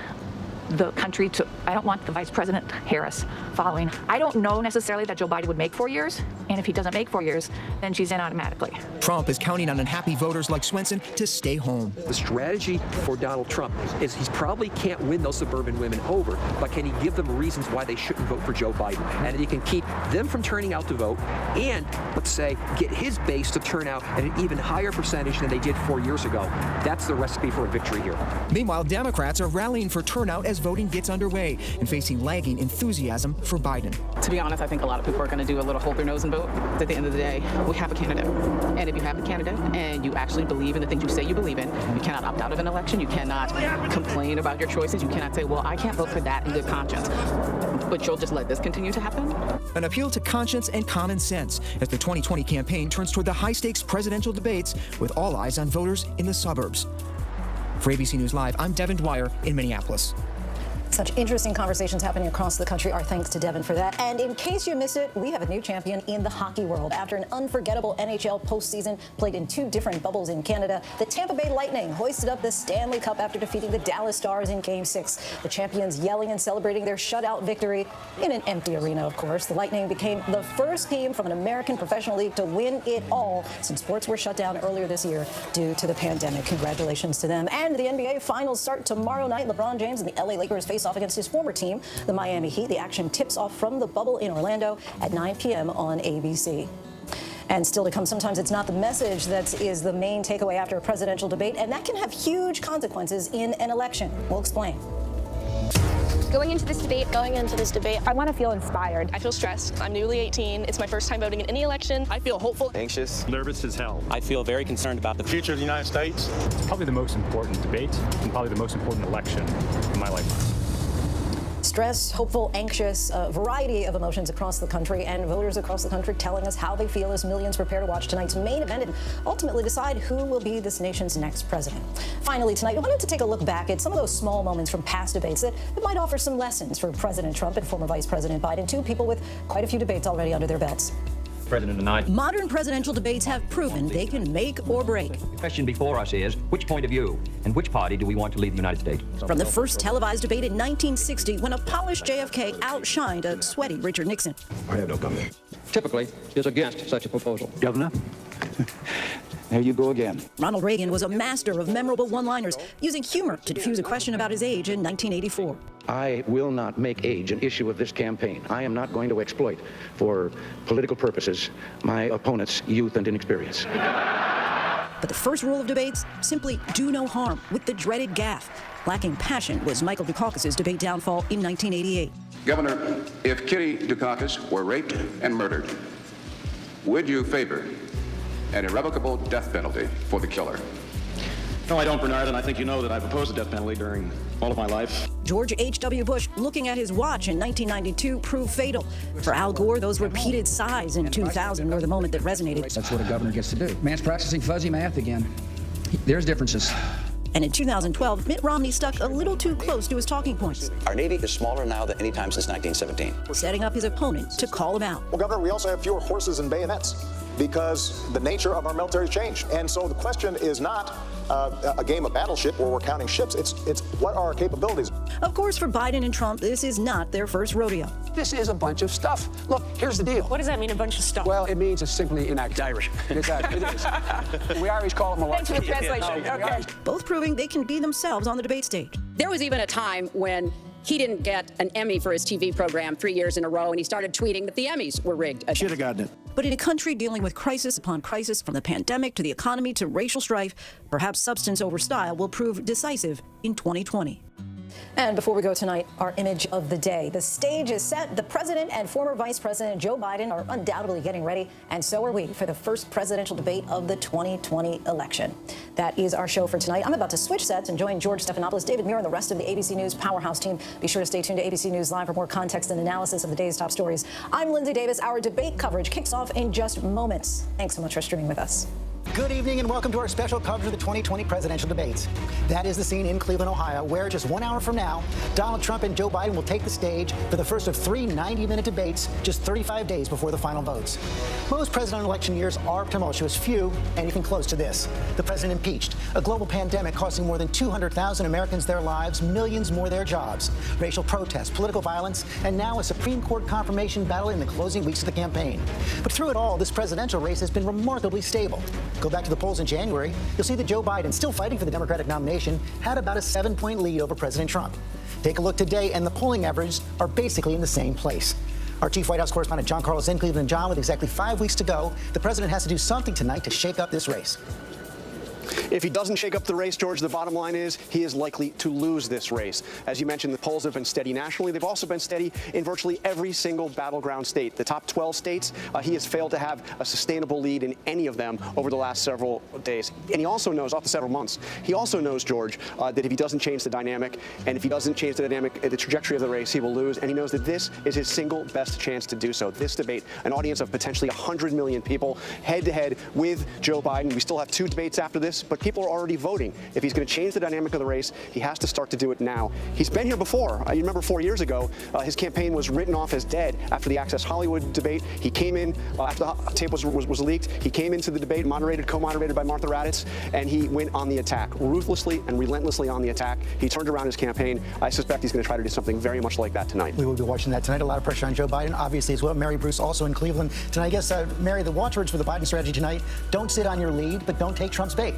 the country to, I don't want the Vice President Harris following. I don't know necessarily that Joe Biden would make 4 years, and if he doesn't make 4 years, then she's in automatically. Trump is counting on unhappy voters like Swenson to stay home. The strategy for Donald Trump is he probably can't win those suburban women over, but can he give them reasons why they shouldn't vote for Joe Biden? And he can keep them from turning out to vote and, let's say, get his base to turn out at an even higher percentage than they did 4 years ago. That's the recipe for a victory here. Meanwhile, Democrats are rallying for turnout as voting gets underway and facing lagging enthusiasm for Biden. To be honest, I think a lot of people are going to do a little hold their nose and vote. At the end of the day, we have a candidate. And if you have a candidate and you actually believe in the things you say you believe in, you cannot opt out of an election. You cannot complain about your choices. You cannot say, well, I can't vote for that in good conscience. But you'll just let this continue to happen? An appeal to conscience and common sense as the 2020 campaign turns toward the high-stakes presidential debates with all eyes on voters in the suburbs. For ABC News Live, I'm Devin Dwyer in Minneapolis. Such interesting conversations happening across the country. Our thanks to Devin for that. And in case you missed it, we have a new champion in the hockey world. After an unforgettable NHL postseason played in 2 different bubbles in Canada, the Tampa Bay Lightning hoisted up the Stanley Cup after defeating the Dallas Stars in Game 6. The champions yelling and celebrating their shutout victory in an empty arena, of course. The Lightning became the first team from an American professional league to win it all since sports were shut down earlier this year due to the pandemic. Congratulations to them. And the NBA Finals start tomorrow night. LeBron James and the LA Lakers face off against his former team, the Miami Heat. The action tips off from the bubble in Orlando at 9 p.m. on ABC. And still to come, sometimes it's not the message that is the main takeaway after a presidential debate, and that can have huge consequences in an election. We'll explain. Going into this debate, I want to feel inspired. I feel stressed. I'm newly 18. It's my first time voting in any election. I feel hopeful. Anxious. Nervous as hell. I feel very concerned about the future of the United States. It's probably the most important debate and probably the most important election in my lifetime. Stress, hopeful, anxious, a variety of emotions across the country, and voters across the country telling us how they feel as millions prepare to watch tonight's main event and ultimately decide who will be this nation's next president. Finally, tonight, we wanted to take a look back at some of those small moments from past debates that might offer some lessons for President Trump and former Vice President Biden, 2 people with quite a few debates already under their belts. President tonight. Modern presidential debates have proven they can make or break. The question before us is, which point of view and which party do we want to lead the United States? From the first televised debate in 1960, when a polished JFK outshined a sweaty Richard Nixon. I have no comment. Typically is against such a proposal. Governor, there you go again. Ronald Reagan was a master of memorable one-liners, using humor to defuse a question about his age in 1984. I will not make age an issue of this campaign. I am not going to exploit, for political purposes, my opponent's youth and inexperience. But the first rule of debates, simply do no harm, with the dreaded gaffe. Lacking passion was Michael Dukakis' debate downfall in 1988. Governor, if Kitty Dukakis were raped and murdered, would you favor an irrevocable death penalty for the killer? No, I don't, Bernard, and I think you know that I've opposed the death penalty during all of my life. George H.W. Bush, looking at his watch in 1992, proved fatal. For Al Gore, those repeated sighs in 2000 were the moment that resonated. That's what a governor gets to do. Man's practicing fuzzy math again. There's differences. And in 2012, Mitt Romney stuck a little too close to his talking points. Our Navy is smaller now than any time since 1917. Setting up his opponent to call him out. Well, Governor, we also have fewer horses and bayonets because the nature of our military changed. And so the question is not a game of battleship where we're counting ships. It's what are our capabilities? Of course, for Biden and Trump, this is not their first rodeo. This is a bunch of stuff. Look, here's the deal. What does that mean, a bunch of stuff? Well, it means it's simply inaccurate. Irish. It is. We Irish call them a lot. Thanks for the translation. Okay. Both proving they can be themselves on the debate stage. There was even a time when he didn't get an Emmy for his TV program 3 years in a row, and he started tweeting that the Emmys were rigged. Should have gotten it. But in a country dealing with crisis upon crisis, from the pandemic to the economy to racial strife, perhaps substance over style will prove decisive in 2020. And before we go tonight, our image of the day. The stage is set. The president and former Vice President Joe Biden are undoubtedly getting ready, and so are we, for the first presidential debate of the 2020 election. That is our show for tonight. I'm about to switch sets and join George Stephanopoulos, David Muir, and the rest of the ABC News Powerhouse team. Be sure to stay tuned to ABC News Live for more context and analysis of the day's top stories. I'm Lindsay Davis. Our debate coverage kicks off in just moments. Thanks so much for streaming with us. Good evening and welcome to our special coverage of the 2020 presidential debates. That is the scene in Cleveland, Ohio, where just 1 hour from now, Donald Trump and Joe Biden will take the stage for the first of 3 90-minute debates just 35 days before the final votes. Most presidential election years are tumultuous, few anything close to this. The president impeached, a global pandemic costing more than 200,000 Americans their lives, millions more their jobs, racial protests, political violence, and now a Supreme Court confirmation battle in the closing weeks of the campaign. But through it all, this presidential race has been remarkably stable. Go back to the polls in January, you'll see that Joe Biden, still fighting for the Democratic nomination, had about a 7-point lead over President Trump. Take a look today, and the polling averages are basically in the same place. Our chief White House correspondent, John Carlos, in Cleveland. John, with exactly 5 weeks to go, the president has to do something tonight to shake up this race. If he doesn't shake up the race, George, the bottom line is he is likely to lose this race. As you mentioned, the polls have been steady nationally. They've also been steady in virtually every single battleground state. The top 12 states, he has failed to have a sustainable lead in any of them over the last several days. And he also knows, off the several months, he also knows, George, that if he doesn't change the dynamic, and if he doesn't change the dynamic, the trajectory of the race, he will lose. And he knows that this is his single best chance to do so. This debate, an audience of potentially 100 million people, head-to-head with Joe Biden. We still have 2 debates after this, but people are already voting. If he's going to change the dynamic of the race, he has to start to do it now. He's been here before. You remember 4 years ago, his campaign was written off as dead after the Access Hollywood debate. He came in, after the tape was leaked, he came into the debate, co-moderated by Martha Raddatz, and he went on the attack, ruthlessly and relentlessly on the attack. He turned around his campaign. I suspect he's going to try to do something very much like that tonight. We will be watching that tonight. A lot of pressure on Joe Biden, obviously, as well. Mary Bruce also in Cleveland tonight. I guess, Mary, the watchwords for the Biden strategy tonight: don't sit on your lead, but don't take Trump's bait.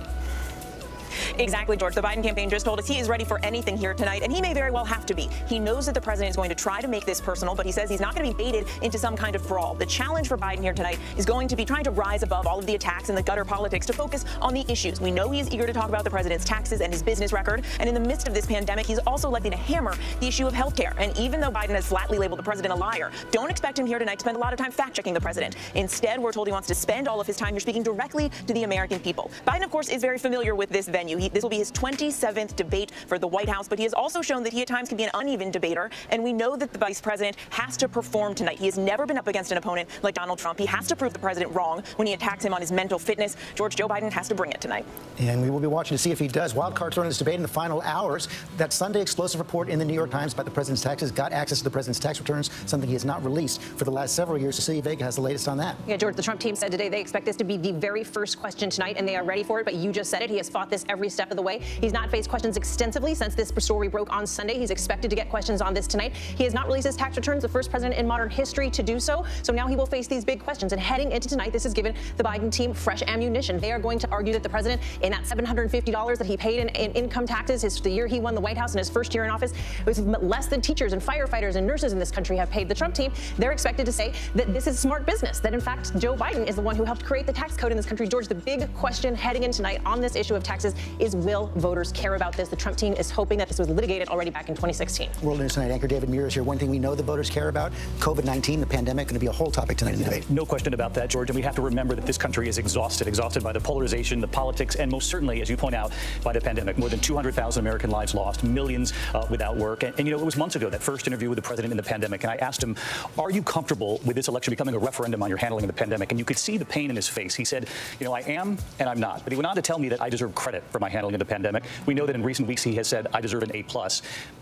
Exactly, George. The Biden campaign just told us he is ready for anything here tonight, and he may very well have to be. He knows that the president is going to try to make this personal, but he says he's not going to be baited into some kind of brawl. The challenge for Biden here tonight is going to be trying to rise above all of the attacks and the gutter politics to focus on the issues. We know he is eager to talk about the president's taxes and his business record, and in the midst of this pandemic, he's also likely to hammer the issue of health care. And even though Biden has flatly labeled the president a liar, don't expect him here tonight to spend a lot of time fact-checking the president. Instead, we're told he wants to spend all of his time here speaking directly to the American people. Biden, of course, is very familiar with this venue. This will be his 27th debate for the White House, but he has also shown that he at times can be an uneven debater, and we know that the vice president has to perform tonight. He has never been up against an opponent like Donald Trump. He has to prove the president wrong when he attacks him on his mental fitness. George, Joe Biden has to bring it tonight. And we will be watching to see if he does. Wild cards are in this debate in the final hours. That Sunday explosive report in the New York Times about the president's taxes got access to the president's tax returns, something he has not released for the last several years. Cecilia Vega has the latest on that. Yeah, George, the Trump team said today they expect this to be the very first question tonight, and they are ready for it. But you just said it. He has fought this every step of the way. He's not faced questions extensively since this story broke on Sunday. He's expected to get questions on this tonight. He has not released his tax returns, the first president in modern history to do so. So now he will face these big questions. And heading into tonight, this has given the Biden team fresh ammunition. They are going to argue that the president, in that $750 that he paid in income taxes the year he won the White House in his first year in office, it was less than teachers and firefighters and nurses in this country have paid. The Trump team, they're expected to say that this is smart business, that in fact Joe Biden is the one who helped create the tax code in this country. George, the big question heading in tonight on this issue of taxes is, will voters care about this? The Trump team is hoping that this was litigated already back in 2016. World News Tonight anchor David Muir is here. One thing we know the voters care about, COVID-19, the pandemic, going to be a whole topic tonight in the debate. No question about that, George. And we have to remember that this country is exhausted by the polarization, the politics, and most certainly, as you point out, by the pandemic. More than 200,000 American lives lost, millions without work. And you know, it was months ago, that first interview with the president in the pandemic, and I asked him, are you comfortable with this election becoming a referendum on your handling of the pandemic? And you could see the pain in his face. He said, you know, I am and I'm not. But he went on to tell me that I deserve credit for my handling of the pandemic. We know that in recent weeks he has said, I deserve an A+.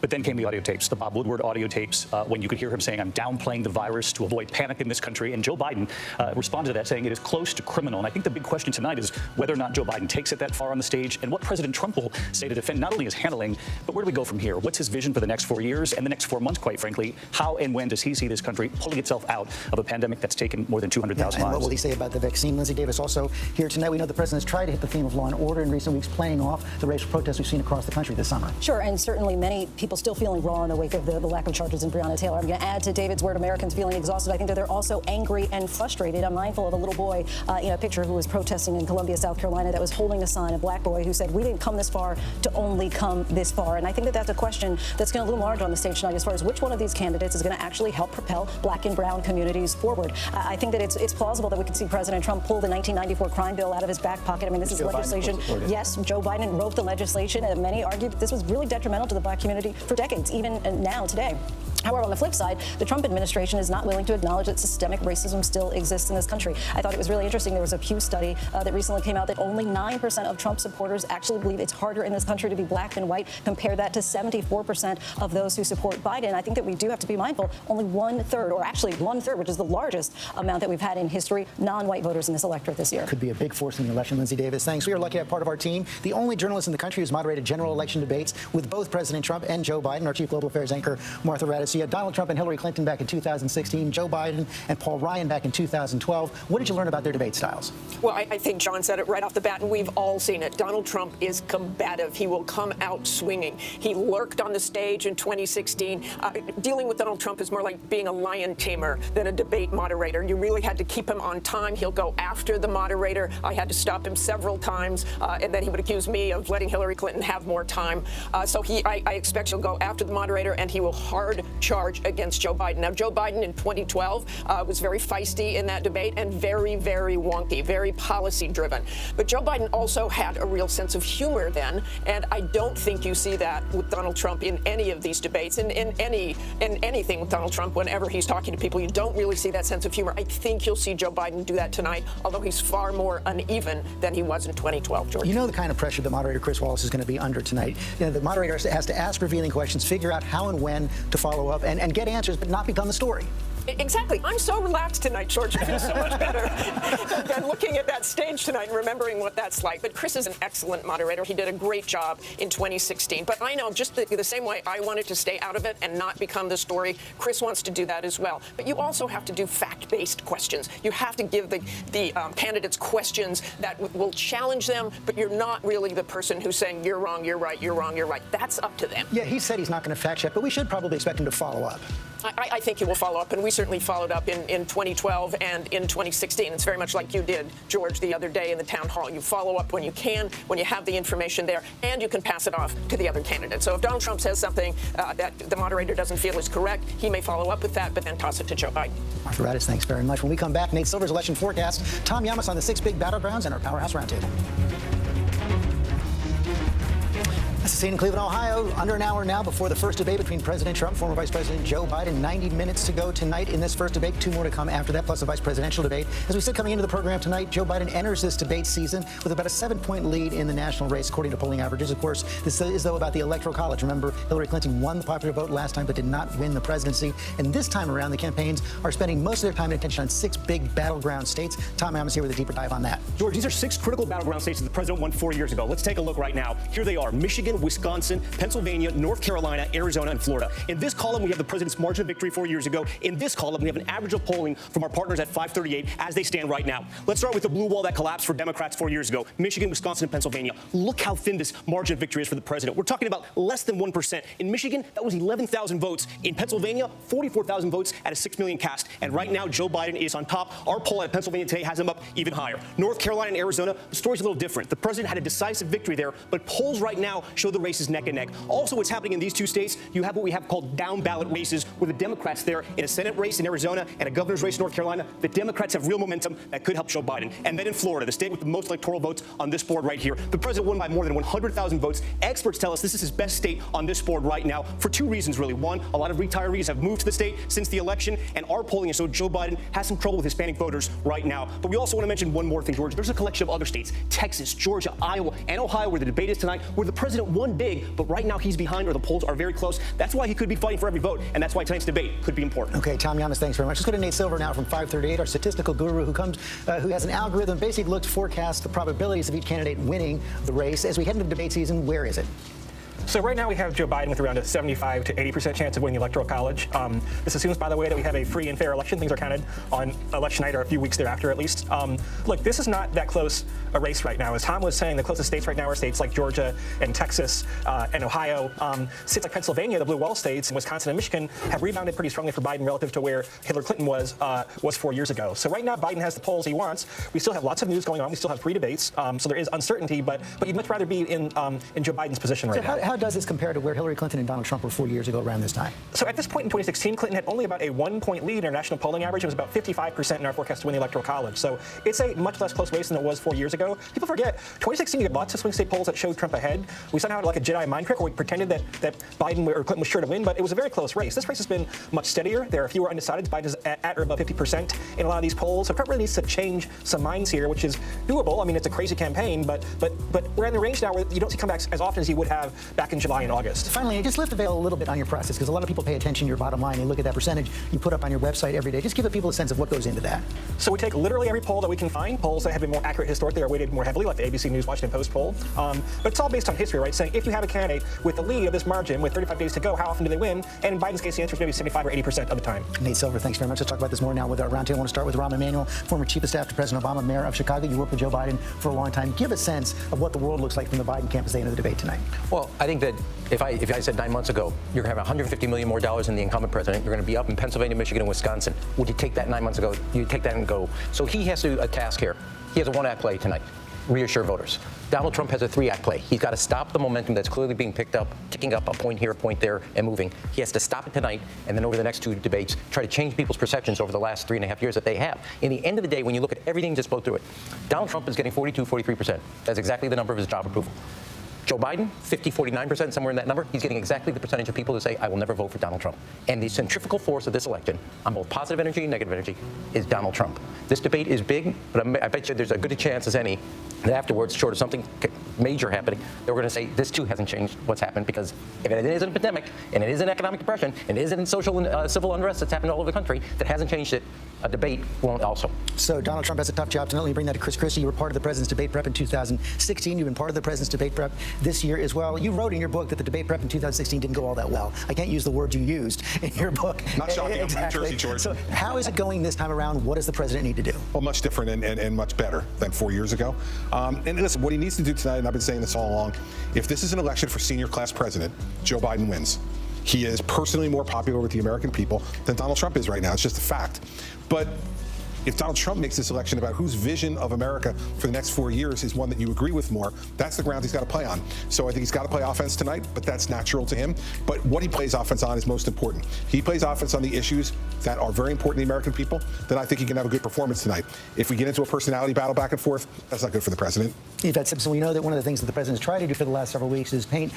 But then came the audio tapes, the Bob Woodward audio tapes, when you could hear him saying, I'm downplaying the virus to avoid panic in this country. And Joe Biden responded to that, saying it is close to criminal. And I think the big question tonight is whether or not Joe Biden takes it that far on the stage, and what President Trump will say to defend not only his handling, but where do we go from here? What's his vision for the next 4 years and the next 4 months, quite frankly? How and when does he see this country pulling itself out of a pandemic that's taken more than 200,000 lives? And what will he say about the vaccine? Lindsay Davis also here tonight. We know the president has tried to hit the theme of law and order in recent weeks, playing off the racial protests we've seen across the country this summer. Sure, and certainly many people still feeling raw in the wake of the lack of charges in Breonna Taylor. I'm going to add to David's word, Americans feeling exhausted. I think that they're also angry and frustrated. I'm mindful of a little boy in a picture who was protesting in Columbia, South Carolina, that was holding a sign, a black boy who said, we didn't come this far to only come this far. And I think that that's a question that's going to loom large on the stage tonight as far as which one of these candidates is going to actually help propel black and brown communities forward. I think that it's plausible that we could see President Trump pull the 1994 crime bill out of his back pocket. I mean, this is legislation. Yes, Joe Biden wrote the legislation, and many argue that this was really detrimental to the black community for decades, even now today. However, on the flip side, the Trump administration is not willing to acknowledge that systemic racism still exists in this country. I thought it was really interesting. There was a Pew study that recently came out that only 9% of Trump supporters actually believe it's harder in this country to be black than white. Compare that to 74% of those who support Biden. I think that we do have to be mindful. Only 1/3, or actually 1/3, which is the largest amount that we've had in history, non-white voters in this electorate this year. Could be a big force in the election. Lindsay Davis, thanks. We are lucky to have part of our team, the only journalist in the country who's moderated general election debates with both President Trump and Joe Biden. Our chief global affairs anchor, Martha Raddatz. You had Donald Trump and Hillary Clinton back in 2016, Joe Biden and Paul Ryan back in 2012. What did you learn about their debate styles? Well, I think John said it right off the bat, and we've all seen it. Donald Trump is combative. He will come out swinging. He lurked on the stage in 2016. Dealing with Donald Trump is more like being a lion tamer than a debate moderator. You really had to keep him on time. He'll go after the moderator. I had to stop him several times, and then he would accuse me of letting Hillary Clinton have more time. So I expect he'll go after the moderator, and he will hard charge against Joe Biden. Now, Joe Biden in 2012 was very feisty in that debate and very, very wonky, very policy-driven. But Joe Biden also had a real sense of humor then, and I don't think you see that with Donald Trump in any of these debates. In anything with Donald Trump, whenever he's talking to people, you don't really see that sense of humor. I think you'll see Joe Biden do that tonight, although he's far more uneven than he was in 2012, George. You know the kind of pressure that moderator Chris Wallace is going to be under tonight. You know, the moderator has to ask revealing questions, figure out how and when to follow up, and get answers, but not become the story. Exactly. I'm so relaxed tonight, George. I feel so much better than looking at that stage tonight and remembering what that's like. But Chris is an excellent moderator. He did a great job in 2016. But I know just the same way I wanted to stay out of it and not become the story, Chris wants to do that as well. But you also have to do fact-based questions. You have to give the candidates questions that will challenge them, but you're not really the person who's saying, you're wrong, you're right, you're wrong, you're right. That's up to them. Yeah, he said he's not going to fact check, but we should probably expect him to follow up. I think he will follow up, and we certainly followed up in 2012 and in 2016. It's very much like you did, George, the other day in the town hall. You follow up when you can, when you have the information there, and you can pass it off to the other candidate. So if Donald Trump says something that the moderator doesn't feel is correct, he may follow up with that, but then toss it to Joe Biden. Martha Raddatz, thanks very much. When we come back, Nate Silver's election forecast, Tom Yamas on the 6 big battlegrounds, and our Powerhouse Roundtable. This is in Cleveland, Ohio. Under an hour now before the first debate between President Trump, former Vice President Joe Biden. 90 minutes to go tonight in this first debate. 2 more to come after that, plus a vice presidential debate. As we said coming into the program tonight, Joe Biden enters this debate season with about a 7-point lead in the national race, according to polling averages. Of course, this is, though, about the Electoral College. Remember, Hillary Clinton won the popular vote last time, but did not win the presidency. And this time around, the campaigns are spending most of their time and attention on 6 big battleground states. Tom Yamas here with a deeper dive on that. George, these are 6 critical battleground states that the president won 4 years ago. Let's take a look right now. Here they are: Michigan, Wisconsin, Pennsylvania, North Carolina, Arizona, and Florida. In this column, we have the president's margin of victory 4 years ago. In this column, we have an average of polling from our partners at 538 as they stand right now. Let's start with the blue wall that collapsed for Democrats 4 years ago: Michigan, Wisconsin, and Pennsylvania. Look how thin this margin of victory is for the president. We're talking about less than 1%. In Michigan, that was 11,000 votes. In Pennsylvania, 44,000 votes at a 6 million cast. And right now, Joe Biden is on top. Our poll at Pennsylvania today has him up even higher. North Carolina and Arizona, the story's a little different. The president had a decisive victory there, but polls right now show the race is neck and neck. Also, what's happening in these 2 states, you have what we have called down ballot races, where the Democrats there in a Senate race in Arizona and a governor's race in North Carolina, the Democrats have real momentum that could help Joe Biden. And then in Florida, the state with the most electoral votes on this board right here, the president won by more than 100,000 votes. Experts tell us this is his best state on this board right now for 2 reasons, really. One, a lot of retirees have moved to the state since the election, and our polling is so Joe Biden has some trouble with Hispanic voters right now. But we also want to mention one more thing, George. There's a collection of other states: Texas, Georgia, Iowa, and Ohio, where the debate is tonight, where the president won big, but right now he's behind, or the polls are very close. That's why he could be fighting for every vote, and that's why tonight's debate could be important. Okay, Tom Yamas, thanks very much. Let's go to Nate Silver now from 538, our statistical guru who has an algorithm basically looked to forecast the probabilities of each candidate winning the race. As we head into debate season, where is it? So right now we have Joe Biden with around a 75 to 80% chance of winning the Electoral College. This assumes, by the way, that we have a free and fair election. Things are counted on election night or a few weeks thereafter, at least. Look, this is not that close a race right now. As Tom was saying, the closest states right now are states like Georgia and Texas and Ohio. States like Pennsylvania, the blue wall states, and Wisconsin and Michigan have rebounded pretty strongly for Biden relative to where Hillary Clinton was 4 years ago. So right now, Biden has the polls he wants. We still have lots of news going on. We still have 3 debates. So there is uncertainty, but you'd much rather be in Joe Biden's position right now. How does this compare to where Hillary Clinton and Donald Trump were 4 years ago around this time? So at this point in 2016, Clinton had only about a 1-point lead in our national polling average. It was about 55% in our forecast to win the Electoral College. So it's a much less close race than it was 4 years ago. People forget, 2016, you had lots of swing state polls that showed Trump ahead. We somehow had like a Jedi mind trick where we pretended that Biden or Clinton was sure to win, but it was a very close race. This race has been much steadier. There are fewer undecideds. Biden's at or above 50% in a lot of these polls. So Trump really needs to change some minds here, which is doable. I mean, it's a crazy campaign, but we're in the range now where you don't see comebacks as often as you would have back in July and August. Finally, just lift the veil a little bit on your process, because a lot of people pay attention to your bottom line. They look at that percentage you put up on your website every day. Just give people a sense of what goes into that. So we take literally every poll that we can find. Polls that have been more accurate historically are weighted more heavily, like the ABC News Washington Post poll. But it's all based on history, right? Saying if you have a candidate with the lead of this margin with 35 days to go, how often do they win? And in Biden's case, the answer is maybe 75 or 80% of the time. Nate Silver, thanks very much. Let's talk about this more now with our roundtable. I want to start with Rahm Emanuel, former chief of staff to President Obama, mayor of Chicago. You worked with Joe Biden for a long time. Give a sense of what the world looks like from the Biden camp as they enter the debate tonight. Well, I think that if I said 9 months ago, you're going to have $150 million more than the incumbent president, you're going to be up in Pennsylvania, Michigan, and Wisconsin. Would you take that 9 months ago? You take that and go. So he has a task here. He has a one-act play tonight. Reassure voters. Donald Trump has a 3-act play. He's got to stop the momentum that's clearly being picked up, ticking up a point here, a point there, and moving. He has to stop it tonight, and then over the next 2 debates, try to change people's perceptions over the last 3.5 years that they have. In the end of the day, when you look at everything, just blow through it, Donald Trump is getting 42, 43%. That's exactly the number of his job approval. Joe Biden, 50, 49%, somewhere in that number. He's getting exactly the percentage of people who say, I will never vote for Donald Trump. And the centrifugal force of this election, on both positive energy and negative energy, is Donald Trump. This debate is big, but I bet you there's a good chance as any that afterwards, short of something major happening, that we're going to say this too hasn't changed what's happened, because if it isn't a pandemic, and it isn't economic depression, and it isn't social and civil unrest that's happened all over the country that hasn't changed it, a debate won't also. So Donald Trump has a tough job tonight. Let me bring that to Chris Christie. You were part of the President's Debate Prep in 2016. You've been part of the President's Debate Prep this year as well. You wrote in your book that the debate prep in 2016 didn't go all that well. I can't use the words you used in your book. Not shocking. Exactly. I'm from New Jersey, George. So how is it going this time around? What does the president need to do? Well, much different and much better than 4 years ago. And listen, what he needs to do tonight, and I've been saying this all along, if this is an election for senior class president, Joe Biden wins. He is personally more popular with the American people than Donald Trump is right now. It's just a fact. But if Donald Trump makes this election about whose vision of America for the next 4 years is one that you agree with more, that's the ground he's got to play on. So I think he's got to play offense tonight, but that's natural to him. But what he plays offense on is most important. He plays offense on the issues that are very important to the American people, then I think he can have a good performance tonight. If we get into a personality battle back and forth, that's not good for the president. Yvette Simpson, we know that one of the things that the president's tried to do for the last several weeks is paint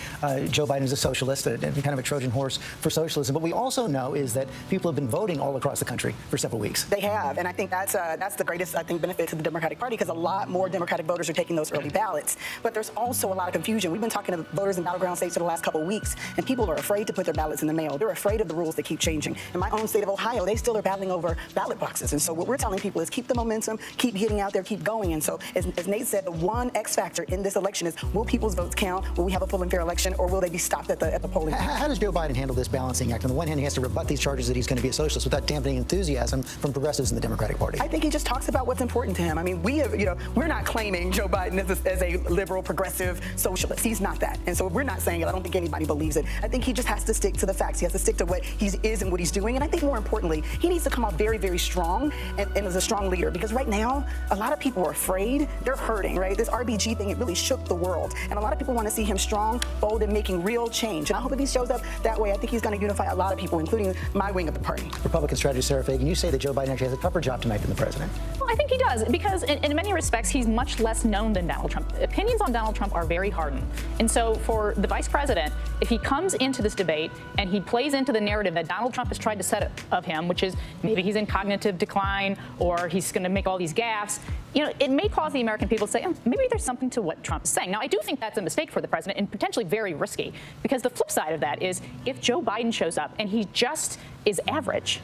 Joe Biden as a socialist, and kind of a Trojan horse for socialism. But we also know is that people have been voting all across the country for several weeks. They have, and I think that's the greatest, benefit to the Democratic Party, because a lot more Democratic voters are taking those early ballots. But there's also a lot of confusion. We've been talking to voters in battleground states for the last couple of weeks, and people are afraid to put their ballots in the mail. They're afraid of the rules that keep changing. In my own state of Ohio, they still are battling over ballot boxes. And so what we're telling people is keep the momentum, keep getting out there, keep going. And so as Nate said, the one X factor in this election is, will people's votes count? Will we have a full and fair election, or will they be stopped at the polling? How does Joe Biden handle this balancing act? On the one hand, he has to rebut these charges that he's going to be a socialist without dampening enthusiasm from progressives in the Democratic Party. I think he just talks about what's important to him. I mean, we have, we're not claiming Joe Biden as a liberal, progressive socialist. He's not that. And so we're not saying it. I don't think anybody believes it. I think he just has to stick to the facts. He has to stick to what he is and what he's doing. And I think more importantly, he needs to come off very, very strong and as a strong leader, because right now, a lot of people are afraid. They're hurting, right? This RBG thing, it really shook the world. And a lot of people want to see him strong, bold, and making real change. And I hope if he shows up that way, I think he's going to unify a lot of people, including my wing of the party. Republican strategist Sarah Fagan, you say that Joe Biden actually has a tougher job tonight than the president. Well, I think he does, because in many respects, he's much less known than Donald Trump. Opinions on Donald Trump are very hardened. And so for the vice president, if he comes into this debate and he plays into the narrative that Donald Trump has tried to set of him, which is maybe he's in cognitive decline or he's going to make all these gaffes, it may cause the American people to say, maybe there's something to what Trump is saying. Now, I do think that's a mistake for the president and potentially very risky, because the flip side of that is if Joe Biden shows up and he just is average,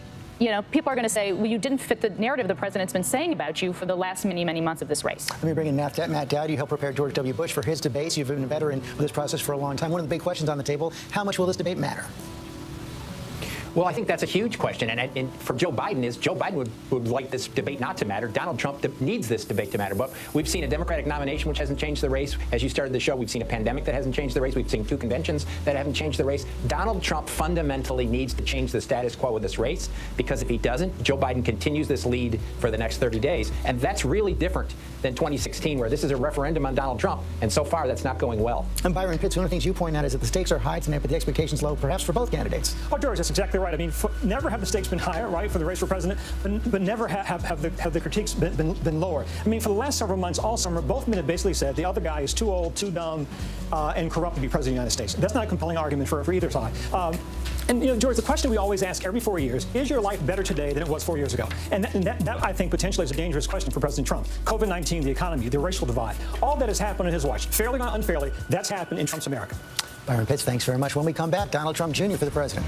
people are going to say, well, you didn't fit the narrative the president's been saying about you for the last many, many months of this race. Let me bring in Matt Dowd. You helped prepare George W. Bush for his debates. You've been a veteran of this process for a long time. One of the big questions on the table, how much will this debate matter? Well, I think that's a huge question. And for Joe Biden is Joe Biden would like this debate not to matter. Donald Trump needs this debate to matter. But we've seen a Democratic nomination which hasn't changed the race. As you started the show, we've seen a pandemic that hasn't changed the race. We've seen 2 conventions that haven't changed the race. Donald Trump fundamentally needs to change the status quo of this race, because if he doesn't, Joe Biden continues this lead for the next 30 days. And that's really different than 2016, where this is a referendum on Donald Trump. And so far, that's not going well. And Byron Pitts, one of the things you point out is that the stakes are high tonight, but the expectations low, perhaps for both candidates. Oh, George, that's exactly right. I mean, never have the stakes been higher, right, for the race for president, but never have the critiques been lower. I mean, for the last several months, all summer, both men have basically said the other guy is too old, too dumb, and corrupt to be president of the United States. That's not a compelling argument for either side. And, you know, George, the question we always ask every 4 years, is your life better today than it was 4 years ago? And that I think, potentially is a dangerous question for President Trump. COVID-19, the economy, the racial divide, all that has happened in his watch, fairly or unfairly, that's happened in Trump's America. Byron Pitts, thanks very much. When we come back, Donald Trump Jr. for the president.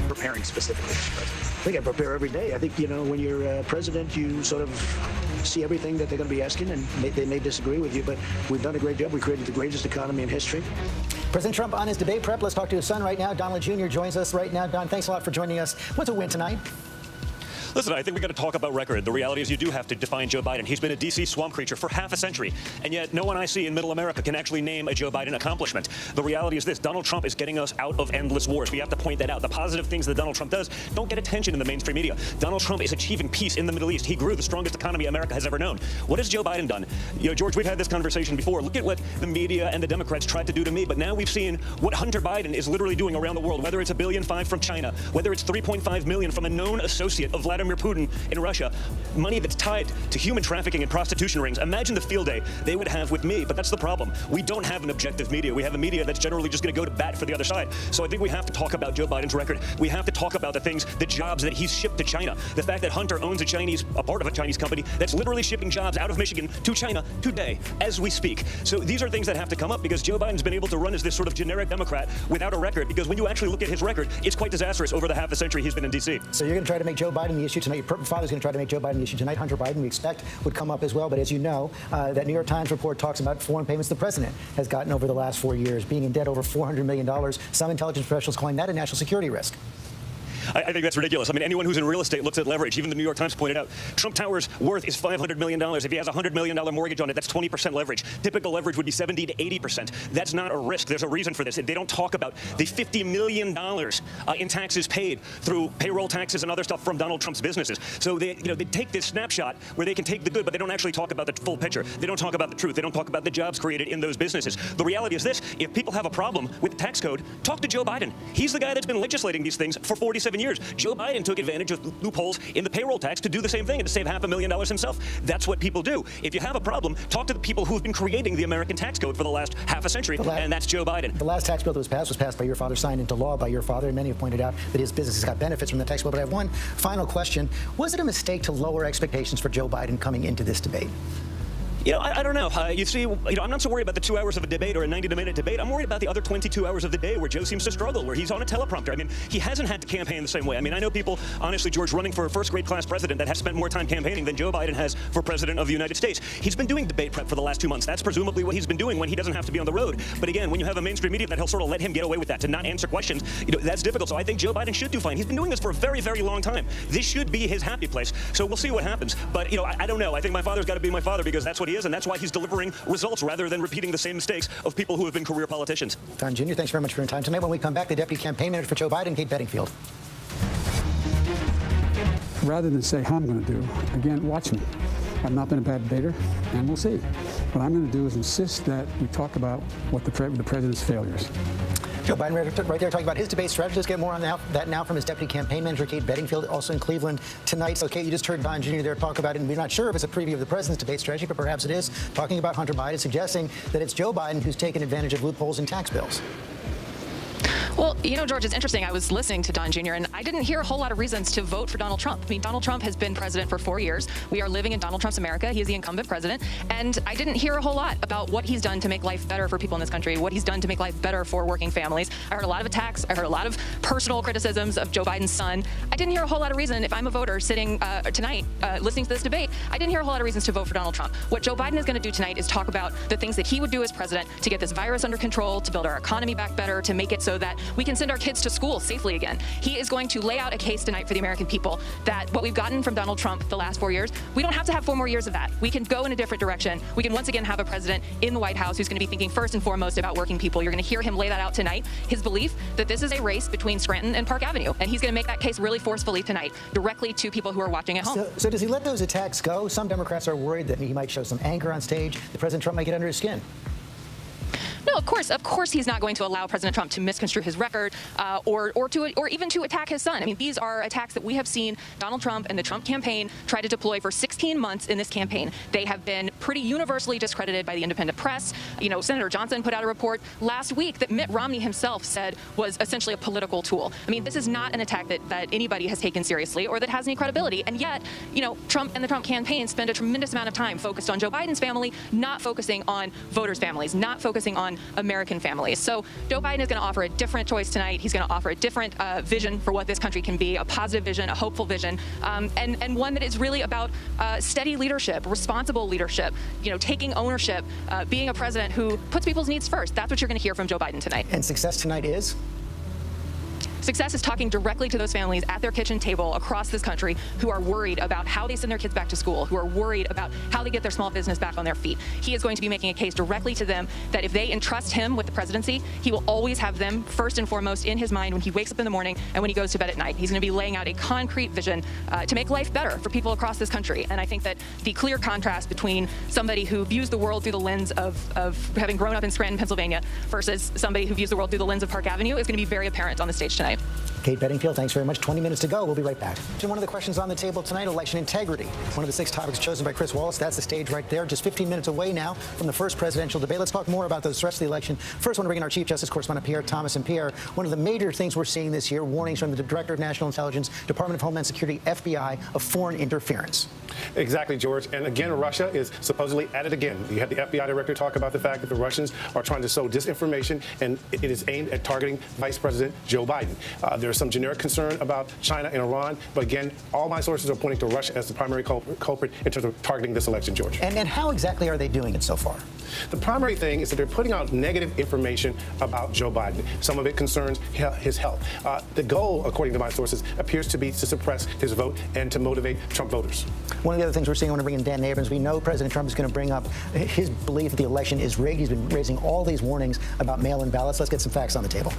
Preparing specifically for president. I think I prepare every day. I think, you know, when you're president, you sort of see everything that they're going to be asking, and they may disagree with you, but we've done a great job. We created the greatest economy in history. President Trump on his debate prep. Let's talk to his son right now. Donald Jr. joins us right now. Don, thanks a lot for joining us. What's a win tonight? Listen, I think we got to talk about record. The reality is you do have to define Joe Biden. He's been a D.C. swamp creature for half a century, and yet no one I see in middle America can actually name a Joe Biden accomplishment. The reality is this: Donald Trump is getting us out of endless wars. We have to point that out. The positive things that Donald Trump does don't get attention in the mainstream media. Donald Trump is achieving peace in the Middle East. He grew the strongest economy America has ever known. What has Joe Biden done? You know, George, we've had this conversation before. Look at what the media and the Democrats tried to do to me, but now we've seen what Hunter Biden is literally doing around the world, whether it's $1.5 billion from China, whether it's $3.5 million from a known associate of Vladimir Putin in Russia, money that's tied to human trafficking and prostitution rings. Imagine the field day they would have with me, but that's the problem. We don't have an objective media. We have a media that's generally just going to go to bat for the other side. So I think we have to talk about Joe Biden's record. We have to talk about the things, the jobs that he's shipped to China. The fact that Hunter owns a part of a Chinese company that's literally shipping jobs out of Michigan to China today as we speak. So these are things that have to come up, because Joe Biden's been able to run as this sort of generic Democrat without a record, because when you actually look at his record, it's quite disastrous over the half a century he's been in D.C. So you're going to try to make Joe Biden the issue tonight. Your father's going to try to make Joe Biden the issue tonight. Hunter Biden, we expect, would come up as well. But as you know, that New York Times report talks about foreign payments the president has gotten over the last 4 years, being in debt over $400 million. Some intelligence professionals calling that a national security risk. I think that's ridiculous. I mean, anyone who's in real estate looks at leverage. Even the New York Times pointed out Trump Tower's worth is $500 million. If he has a $100 million mortgage on it, that's 20% leverage. Typical leverage would be 70 to 80%. That's not a risk. There's a reason for this. They don't talk about the $50 million in taxes paid through payroll taxes and other stuff from Donald Trump's businesses. So they take this snapshot where they can take the good, but they don't actually talk about the full picture. They don't talk about the truth. They don't talk about the jobs created in those businesses. The reality is this: if people have a problem with the tax code, talk to Joe Biden. He's the guy that's been legislating these things for 47 years. Joe Biden took advantage of loopholes in the payroll tax to do the same thing and to save $500,000 himself. That's what people do. If you have a problem, talk to the people who've been creating the American tax code for the last half a century, and that's Joe Biden. The last tax bill that was passed by your father, signed into law by your father, and many have pointed out that his business has got benefits from the tax bill. But I have one final question. Was it a mistake to lower expectations for Joe Biden coming into this debate? You know, I don't know. You see, I'm not so worried about the 2 hours of a debate or a 90-minute debate. I'm worried about the other 22 hours of the day where Joe seems to struggle, where he's on a teleprompter. I mean, he hasn't had to campaign the same way. I mean, I know people, honestly, George, running for a first-grade class president that has spent more time campaigning than Joe Biden has for president of the United States. He's been doing debate prep for the last 2 months. That's presumably what he's been doing when he doesn't have to be on the road. But again, when you have a mainstream media that he'll sort of let him get away with that, to not answer questions, that's difficult. So I think Joe Biden should do fine. He's been doing this for a very, very long time. This should be his happy place. So we'll see what happens. But, I don't know. I think my father's got to be my father, because that's what he is, and that's why he's delivering results rather than repeating the same mistakes of people who have been career politicians. Don Jr., thanks very much for your time tonight. When we come back, the deputy campaign manager for Joe Biden, Kate Bedingfield. Rather than say how I'm going to do, again, watch me. I've not been a bad debater, and we'll see. What I'm going to do is insist that we talk about what the president's failures. Joe Biden right there talking about his debate strategy. Let's get more on that now from his deputy campaign manager, Kate Bedingfield, also in Cleveland tonight. So, Kate, you just heard Don Jr. there talk about it, and we're not sure if it's a preview of the president's debate strategy, but perhaps it is, talking about Hunter Biden, suggesting that it's Joe Biden who's taken advantage of loopholes in tax bills. Well, you know, George, it's interesting. I was listening to Don Jr., and I didn't hear a whole lot of reasons to vote for Donald Trump. I mean, Donald Trump has been president for 4 years. We are living in Donald Trump's America. He is the incumbent president. And I didn't hear a whole lot about what he's done to make life better for people in this country, what he's done to make life better for working families. I heard a lot of attacks. I heard a lot of personal criticisms of Joe Biden's son. I didn't hear a whole lot of reason, if I'm a voter sitting tonight listening to this debate, I didn't hear a whole lot of reasons to vote for Donald Trump. What Joe Biden is going to do tonight is talk about the things that he would do as president to get this virus under control, to build our economy back better, to make it so that we can send our kids to school safely again. He is going to lay out a case tonight for the American people that what we've gotten from Donald Trump the last 4 years, we don't have to have 4 more years of that. We can go in a different direction. We can once again have a president in the White House who's going to be thinking first and foremost about working people. You're going to hear him lay that out tonight, his belief that this is a race between Scranton and Park Avenue. And he's going to make that case really forcefully tonight, directly to people who are watching at home. So does he let those attacks go? Some Democrats are worried that he might show some anger on stage, that President Trump might get under his skin. No, of course, he's not going to allow President Trump to misconstrue his record or even to attack his son. I mean, these are attacks that we have seen Donald Trump and the Trump campaign try to deploy for 16 months in this campaign. They have been pretty universally discredited by the independent press. You know, Senator Johnson put out a report last week that Mitt Romney himself said was essentially a political tool. I mean, this is not an attack that anybody has taken seriously or that has any credibility. And yet, you know, Trump and the Trump campaign spend a tremendous amount of time focused on Joe Biden's family, not focusing on voters' families, not focusing on American families. So Joe Biden is going to offer a different choice tonight. He's going to offer a different vision for what this country can be, a positive vision, a hopeful vision, and one that is really about steady leadership, responsible leadership, you know, taking ownership, being a president who puts people's needs first. That's what you're going to hear from Joe Biden tonight. And success tonight is? Success is talking directly to those families at their kitchen table across this country who are worried about how they send their kids back to school, who are worried about how they get their small business back on their feet. He is going to be making a case directly to them that if they entrust him with the presidency, he will always have them first and foremost in his mind when he wakes up in the morning and when he goes to bed at night. He's going to be laying out a concrete vision to make life better for people across this country. And I think that the clear contrast between somebody who views the world through the lens of having grown up in Scranton, Pennsylvania, versus somebody who views the world through the lens of Park Avenue is going to be very apparent on the stage tonight. Kate Bedingfield, thanks very much. 20 minutes to go. We'll be right back. One of the questions on the table tonight, election integrity. One of the 6 topics chosen by Chris Wallace. That's the stage right there. Just 15 minutes away now from the first presidential debate. Let's talk more about those threats to the election. First, I want to bring in our Chief Justice correspondent, Pierre Thomas. And Pierre, one of the major things we're seeing this year, warnings from the Director of National Intelligence, Department of Homeland Security, FBI, of foreign interference. Exactly, George. And again, Russia is supposedly at it again. You had the FBI director talk about the fact that the Russians are trying to sow disinformation, and it is aimed at targeting Vice President Joe Biden. There's some generic concern about China and Iran, but again, all my sources are pointing to Russia as the primary culprit in terms of targeting this election, George. And how exactly are they doing it so far? The primary thing is that they're putting out negative information about Joe Biden. Some of it concerns his health. The goal, according to my sources, appears to be to suppress his vote and to motivate Trump voters. One of the other things we're seeing, I want to bring in Dan Abrams. We know President Trump is going to bring up his belief that the election is rigged. He's been raising all these warnings about mail-in ballots. Let's get some facts on the table.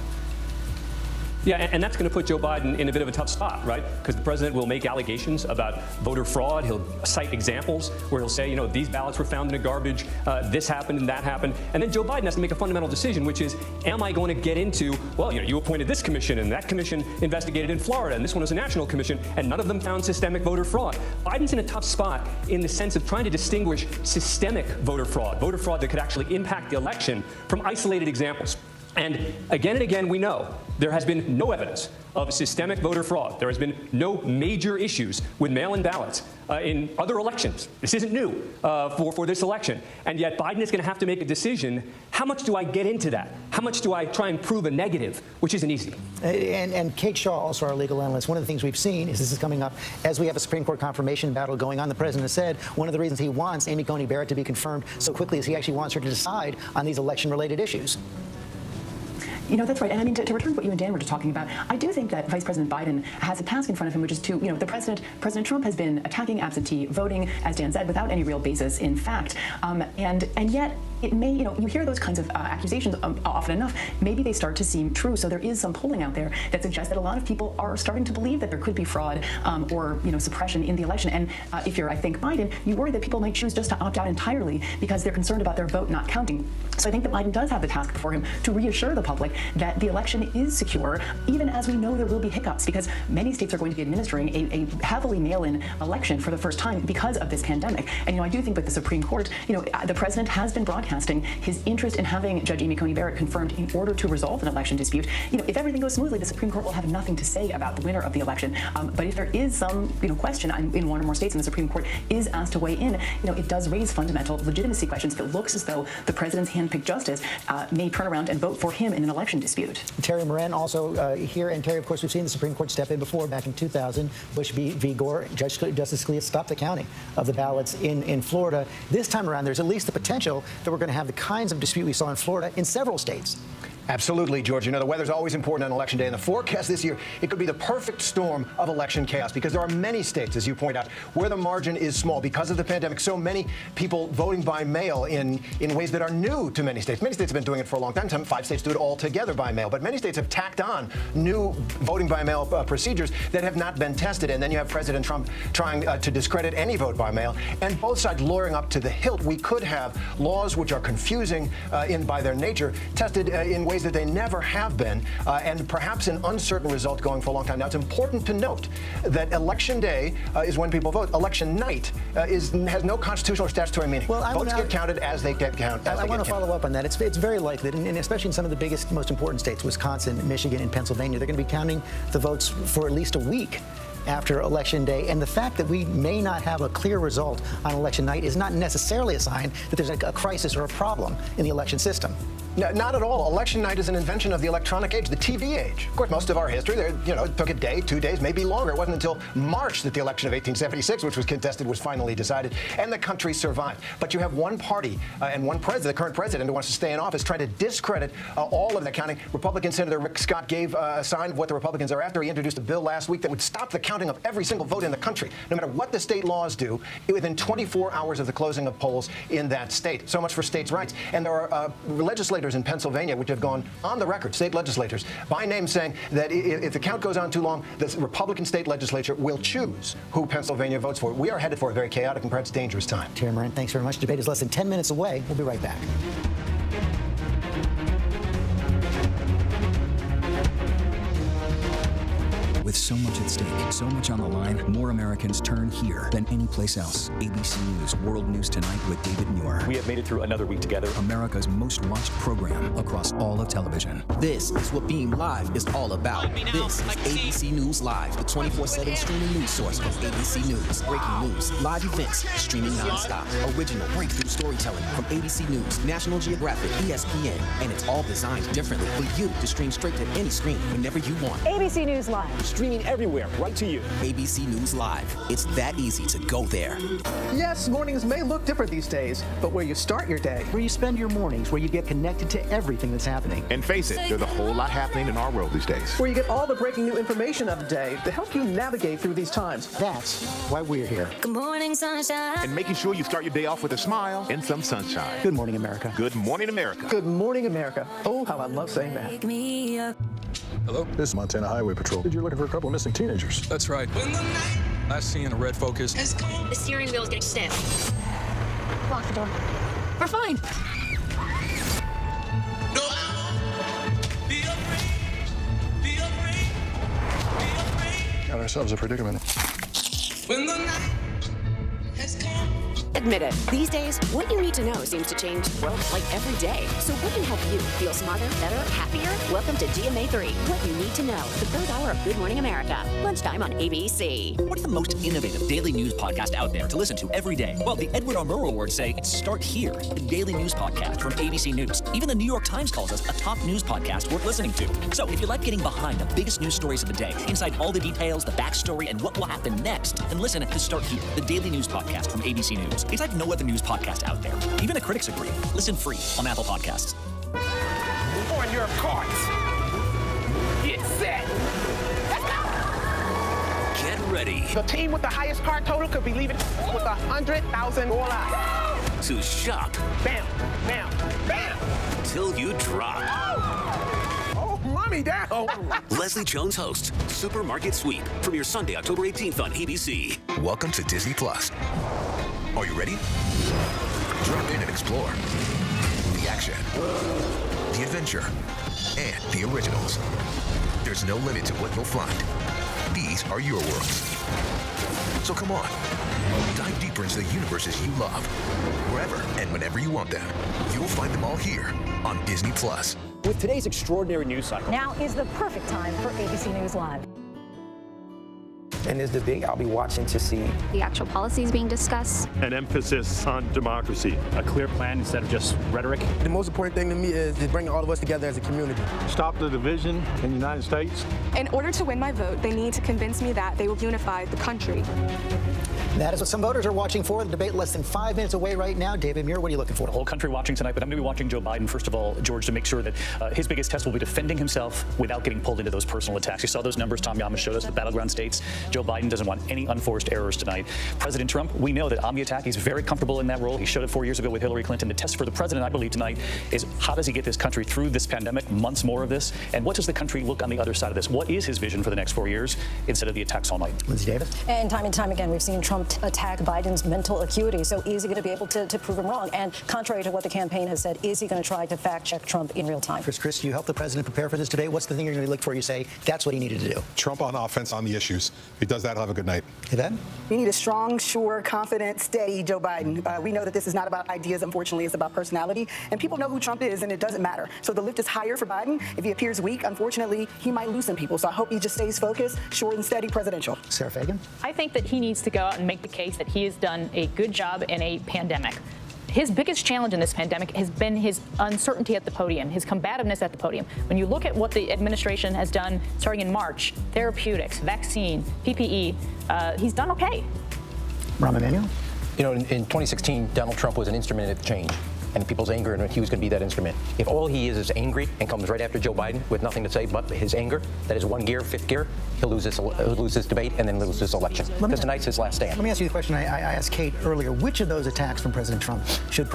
Yeah, and that's going to put Joe Biden in a bit of a tough spot, right? Because the president will make allegations about voter fraud. He'll cite examples where he'll say, you know, these ballots were found in a garbage, this happened and that happened. And then Joe Biden has to make a fundamental decision, which is, am I going to get into, well, you know, you appointed this commission and that commission investigated in Florida and this one was a national commission and none of them found systemic voter fraud. Biden's in a tough spot in the sense of trying to distinguish systemic voter fraud that could actually impact the election, from isolated examples. And again, we know there has been no evidence of systemic voter fraud. There has been no major issues with mail-in ballots in other elections. This isn't new for this election. And yet Biden is going to have to make a decision. How much do I get into that? How much do I try and prove a negative, which isn't easy? And Kate Shaw, also our legal analyst, one of the things we've seen is this is coming up as we have a Supreme Court confirmation battle going on. The president has said one of the reasons he wants Amy Coney Barrett to be confirmed so quickly is he actually wants her to decide on these election-related issues. You know, that's right. And I mean, to return to what you and Dan were just talking about, I do think that Vice President Biden has a task in front of him, which is to, you know, President Trump has been attacking absentee voting, as Dan said, without any real basis in fact. And yet it may, you know, you hear those kinds of accusations often enough, maybe they start to seem true. So there is some polling out there that suggests that a lot of people are starting to believe that there could be fraud or, you know, suppression in the election. And if you're, I think, Biden, you worry that people might choose just to opt out entirely because they're concerned about their vote not counting. So I think that Biden does have the task before him to reassure the public that the election is secure, even as we know there will be hiccups, because many states are going to be administering a heavily mail-in election for the first time because of this pandemic. And, you know, I do think that the Supreme Court, you know, the president has been broadcasting forecasting his interest in having Judge Amy Coney Barrett confirmed in order to resolve an election dispute. If everything goes smoothly, the Supreme Court will have nothing to say about the winner of the election. But if there is some, question in one or more states and the Supreme Court is asked to weigh in, it does raise fundamental legitimacy questions. It looks as though the president's handpicked justice may turn around and vote for him in an election dispute. Terry Moran also here. And Terry, of course, we've seen the Supreme Court step in before. Back in 2000, Bush v. Gore, Justice Scalia stopped the counting of the ballots in Florida. This time around, there's at least the potential that we're going to have the kinds of dispute we saw in Florida in several states. Absolutely, George. The weather's always important on Election Day. And the forecast this year, it could be the perfect storm of election chaos because there are many states, as you point out, where the margin is small because of the pandemic. So many people voting by mail in ways that are new to many states. Many states have been doing it for a long time. 5 states do it all together by mail. But many states have tacked on new voting by mail procedures that have not been tested. And then you have President Trump trying to discredit any vote by mail. And both sides lawyering up to the hilt. We could have laws which are confusing by their nature tested in ways that they never have been, and perhaps an uncertain result going for a long time. Now, it's important to note that Election Day is when people vote. Election night has no constitutional or statutory meaning. Votes get counted as they get counted. I want to follow up on that. It's very likely that, and especially in some of the biggest, most important states, Wisconsin, Michigan, and Pennsylvania, they're going to be counting the votes for at least a week after Election Day. And the fact that we may not have a clear result on election night is not necessarily a sign that there's a crisis or a problem in the election system. No, not at all. Election night is an invention of the electronic age, the TV age. Of course, most of our history, it took a day, 2 days, maybe longer. It wasn't until March that the election of 1876, which was contested, was finally decided, and the country survived. But you have one party and one president, the current president, who wants to stay in office, trying to discredit all of that counting. Republican Senator Rick Scott gave a sign of what the Republicans are after. He introduced a bill last week that would stop the counting of every single vote in the country, no matter what the state laws do, within 24 hours of the closing of polls in that state. So much for states' rights. And there are legislators in Pennsylvania which have gone on the record, state legislators, by name saying that if the count goes on too long, the Republican state legislature will choose who Pennsylvania votes for. We are headed for a very chaotic and perhaps dangerous time. Terry Moran, thanks very much. Debate is less than 10 minutes away. We'll be right back. With so much at stake, so much on the line, more Americans turn here than any place else. ABC News World News Tonight with David Muir. We have made it through another week together. America's most watched program across all of television. This is what being live is all about. This is ABC News Live, the 24/7 streaming news source of ABC News. Breaking news, live events, streaming nonstop. Original breakthrough storytelling from ABC News, National Geographic, ESPN, and it's all designed differently for you to stream straight to any screen whenever you want. ABC News Live. Streaming everywhere, right to you. ABC News Live. It's that easy to go there. Yes, mornings may look different these days, but where you start your day, where you spend your mornings, where you get connected to everything that's happening. And face it, there's a whole lot happening in our world these days. Where you get all the breaking new information of the day to help you navigate through these times. That's why we're here. Good morning, sunshine. And making sure you start your day off with a smile and some sunshine. Good morning, America. Good morning, America. Good morning, America. Oh, how I love saying that. Wake me up. Hello, this is Montana Highway Patrol. You're looking for a couple of missing teenagers. That's right. Last seen a red Focus. The steering wheel's getting stiff. Lock the door. We're fine. Got ourselves a predicament. When the night has come. Admit it. These days, what you need to know seems to change, well, like every day. So what can help you feel smarter, better, happier? Welcome to GMA3, What You Need to Know, the third hour of Good Morning America. Lunchtime on ABC. What's the most innovative daily news podcast out there to listen to every day? Well, the Edward R. Murrow Awards say it's Start Here, the daily news podcast from ABC News. Even the New York Times calls us a top news podcast worth listening to. So if you like getting behind the biggest news stories of the day, inside all the details, the backstory, and what will happen next, then listen to Start Here, the daily news podcast from ABC News. It's like no other news podcast out there. Even the critics agree. Listen free on Apple Podcasts. On your carts. Get set. Let's go. Get ready. The team with the highest car total could be leaving with 100,000 more lives. To shock. Bam, bam, bam. Till you drop. Oh, mommy down. Leslie Jones hosts Supermarket Sweep. Premiere Sunday, October 18th on ABC. Welcome to Disney Plus. Are you ready? Drop in and explore. The action, the adventure, and the originals. There's no limit to what you'll find. These are your worlds. So come on, dive deeper into the universes you love, wherever and whenever you want them. You'll find them all here on Disney+. With today's extraordinary news cycle. Now is the perfect time for ABC News Live. In this debate, I'll be watching to see the actual policies being discussed. An emphasis on democracy. A clear plan instead of just rhetoric. The most important thing to me is bringing all of us together as a community. Stop the division in the United States. In order to win my vote, they need to convince me that they will unify the country. That is what some voters are watching for. The debate less than 5 minutes away right now. David Muir, what are you looking for? The whole country watching tonight, but I'm going to be watching Joe Biden, first of all, George, to make sure that his biggest test will be defending himself without getting pulled into those personal attacks. You saw those numbers Tom Yamas showed us, the battleground states. Joe Biden doesn't want any unforced errors tonight. President Trump, we know that on the attack, he's very comfortable in that role. He showed it 4 years ago with Hillary Clinton. The test for the president, I believe, tonight is how does he get this country through this pandemic, months more of this, and what does the country look on the other side of this? What is his vision for the next 4 years instead of the attacks all night? Lindsay Davis. And time again, we've seen Trump attack Biden's mental acuity. So is he going to be able to prove him wrong? And contrary to what the campaign has said, is he going to try to fact check Trump in real time? Chris, you help the president prepare for this debate. What's the thing you're going to look for? You say that's what he needed to do. Trump on offense on the issues. If he does that, he'll have a good night. Yvette? We need a strong, sure, confident, steady Joe Biden. We know that this is not about ideas, unfortunately. It's about personality. And people know who Trump is, and it doesn't matter. So the lift is higher for Biden. If he appears weak, unfortunately, he might lose some people. So I hope he just stays focused, short and steady, presidential. Sarah Fagan? I think that he needs to go out and make the case that he has done a good job in a pandemic. His biggest challenge in this pandemic has been his uncertainty at the podium, his combativeness at the podium. When you look at what the administration has done starting in March, therapeutics, vaccine, PPE, he's done okay. Rahm Emanuel? You know, in 2016, Donald Trump was an instrument of change and people's anger, and he was going to be that instrument. If all he is angry and comes right after Joe Biden with nothing to say but his anger, that is one gear, fifth gear, he'll lose this debate and then lose this election. Because tonight's his last stand. Let me ask you the question I asked Kate earlier. Which of those attacks from President Trump should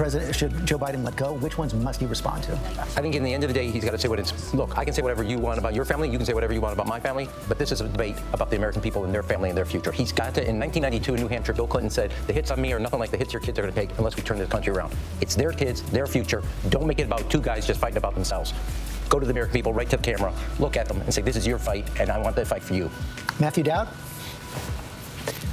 Joe Biden let go? Which ones must he respond to? I think in the end of the day, he's got to say what it's. Look, I can say whatever you want about your family. You can say whatever you want about my family. But this is a debate about the American people and their family and their future. He's got to. In 1992 in New Hampshire, Bill Clinton said, the hits on me are nothing like the hits your kids are going to take unless we turn this country around. It's their kids, their future. Don't make it about two guys just fighting about themselves. Go to the American people, right to the camera, look at them and say, this is your fight, and I want that fight for you. Matthew Dowd?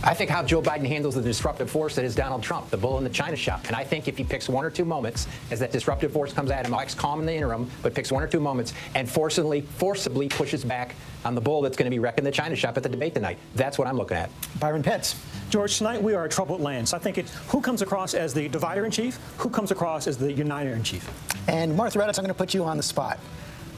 I think how Joe Biden handles the disruptive force that is Donald Trump, the bull in the china shop. And I think if he picks one or two moments as that disruptive force comes at him, acts calm in the interim, but picks one or two moments and forcibly pushes back on the bull that's going to be wrecking the china shop at the debate tonight. That's what I'm looking at. Byron Pitts. George, tonight we are a troubled land. So I think it's who comes across as the divider-in-chief, who comes across as the uniter-in-chief. And Martha Raddatz, I'm going to put you on the spot.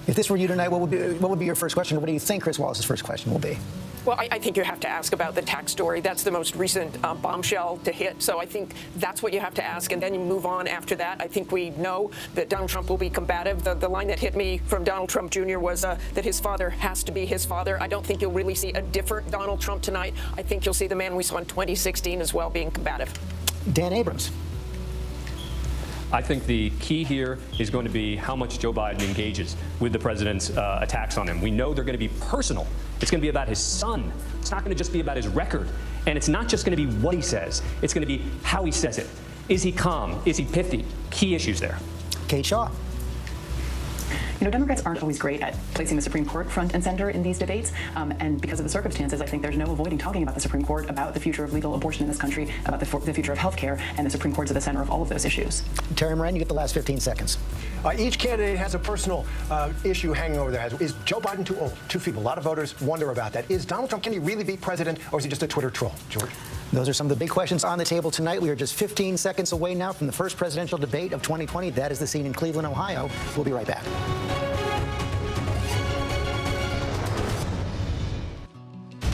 If this were you tonight, what would be your first question? Or what do you think Chris Wallace's first question will be? Well, I think you have to ask about the tax story. That's the most recent bombshell to hit. So I think that's what you have to ask, and then you move on after that. I think we know that Donald Trump will be combative. The line that hit me from Donald Trump Jr. was that his father has to be his father. I don't think you'll really see a different Donald Trump tonight. I think you'll see the man we saw in 2016 as well being combative. Dan Abrams. I think the key here is going to be how much Joe Biden engages with the president's attacks on him. We know they're going to be personal. It's going to be about his son. It's not going to just be about his record. And it's not just going to be what he says. It's going to be how he says it. Is he calm? Is he pithy? Key issues there. Kate Shaw. You know, Democrats aren't always great at placing the Supreme Court front and center in these debates. And because of the circumstances, I think there's no avoiding talking about the Supreme Court, about the future of legal abortion in this country, about the future of health care, and the Supreme Court's at the center of all of those issues. Terry Moran, you get the last 15 seconds. Each candidate has a personal issue hanging over their heads. Is Joe Biden too old, too feeble? A lot of voters wonder about that. Is Donald Trump, can he really be president, or is he just a Twitter troll? George? Those are some of the big questions on the table tonight. We are just 15 seconds away now from the first presidential debate of 2020. That is the scene in Cleveland, Ohio. We'll be right back.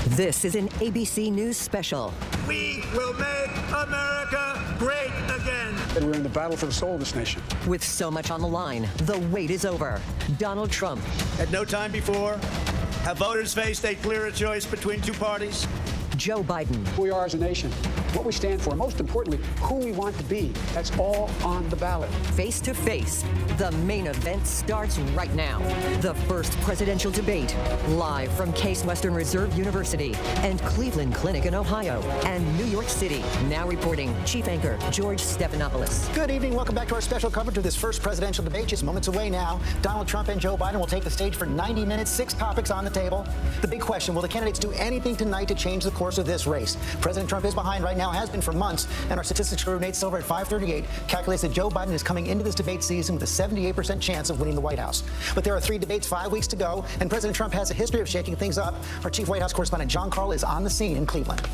This is an ABC News special. We will make America great again. And we're in the battle for the soul of this nation. With so much on the line, the wait is over. Donald Trump. At no time before have voters faced a clearer choice between two parties. Joe Biden. Who we are as a nation, what we stand for, most importantly, who we want to be. That's all on the ballot. Face to face. The main event starts right now. The first presidential debate, live from Case Western Reserve University and Cleveland Clinic in Ohio and New York City. Now reporting, Chief Anchor George Stephanopoulos. Good evening. Welcome back to our special coverage of this first presidential debate. Just moments away now. Donald Trump and Joe Biden will take the stage for 90 minutes, 6 topics on the table. The big question, will the candidates do anything tonight to change the course of this race? President Trump is behind right now now, has been for months, and our statistics crew, Nate Silver at 538, calculates that Joe Biden is coming into this debate season with a 78% chance of winning the White House. But there are 3 debates, 5 weeks to go, and President Trump has a history of shaking things up. Our chief White House correspondent John Carl is on the scene in Cleveland.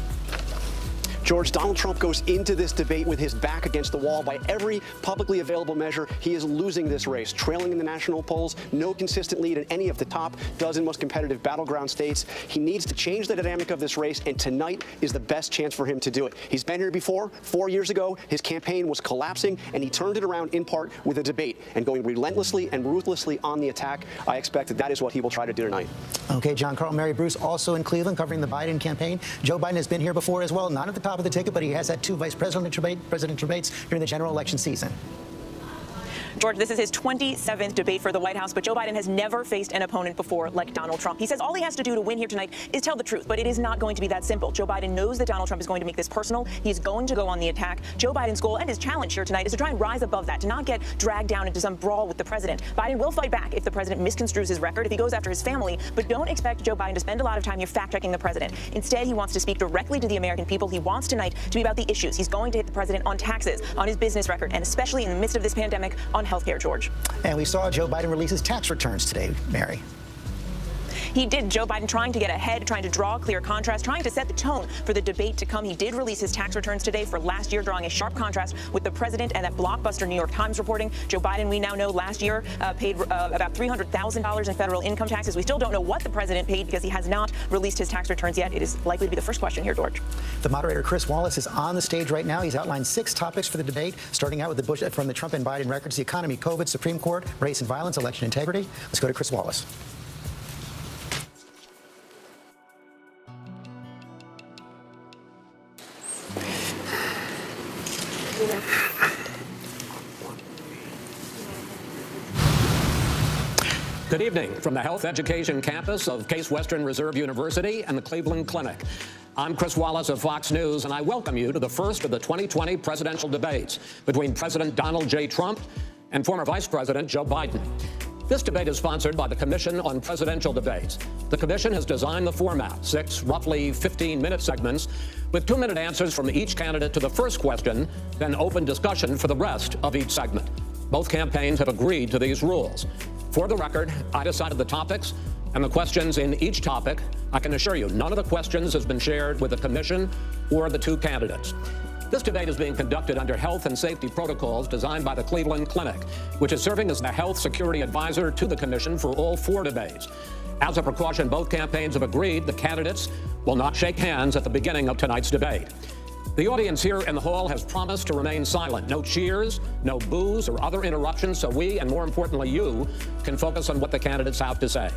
George, Donald Trump goes into this debate with his back against the wall. By every publicly available measure, he is losing this race, trailing in the national polls, no consistent lead in any of the top dozen most competitive battleground states. He needs to change the dynamic of this race, and tonight is the best chance for him to do it. He's been here before. 4 years ago, his campaign was collapsing, and he turned it around in part with a debate and going relentlessly and ruthlessly on the attack. I expect that is what he will try to do tonight. Okay, John Carl. Mary Bruce also in Cleveland covering the Biden campaign. Joe Biden has been here before as well, not at the top of the ticket, but he has had 2 vice presidential debates during the general election season. George, this is his 27th debate for the White House, but Joe Biden has never faced an opponent before like Donald Trump. He says all he has to do to win here tonight is tell the truth, but it is not going to be that simple. Joe Biden knows that Donald Trump is going to make this personal. He's going to go on the attack. Joe Biden's goal and his challenge here tonight is to try and rise above that, to not get dragged down into some brawl with the president. Biden will fight back if the president misconstrues his record, if he goes after his family, but don't expect Joe Biden to spend a lot of time here fact-checking the president. Instead, he wants to speak directly to the American people. He wants tonight to be about the issues. He's going to hit the president on taxes, on his business record, and especially in the midst of this pandemic, on health care, George. And we saw Joe Biden release his tax returns today, Mary. He did. Joe Biden trying to get ahead, trying to draw a clear contrast, trying to set the tone for the debate to come. He did release his tax returns today for last year, drawing a sharp contrast with the president and that blockbuster New York Times reporting. Joe Biden, we now know, last year paid about $300,000 in federal income taxes. We still don't know what the president paid because he has not released his tax returns yet. It is likely to be the first question here, George. The moderator, Chris Wallace, is on the stage right now. He's outlined 6 topics for the debate, starting out with from the Trump and Biden records: the economy, COVID, Supreme Court, race and violence, election integrity. Let's go to Chris Wallace. Good evening from the Health Education campus of Case Western Reserve University and the Cleveland Clinic. I'm Chris Wallace of Fox News, and I welcome you to the first of the 2020 presidential debates between President Donald J. Trump and former Vice President Joe Biden. This debate is sponsored by the Commission on Presidential Debates. The Commission has designed the format, 6 roughly 15-minute segments with 2-minute answers from each candidate to the first question, then open discussion for the rest of each segment. Both campaigns have agreed to these rules. For the record, I decided the topics and the questions in each topic. I can assure you, none of the questions has been shared with the Commission or the 2 candidates. This debate is being conducted under health and safety protocols designed by the Cleveland Clinic, which is serving as the health security advisor to the Commission for all 4 debates. As a precaution, both campaigns have agreed the candidates will not shake hands at the beginning of tonight's debate. The audience here in the hall has promised to remain silent. No cheers, no boos or other interruptions, so we, and more importantly you, can focus on what the candidates have to say.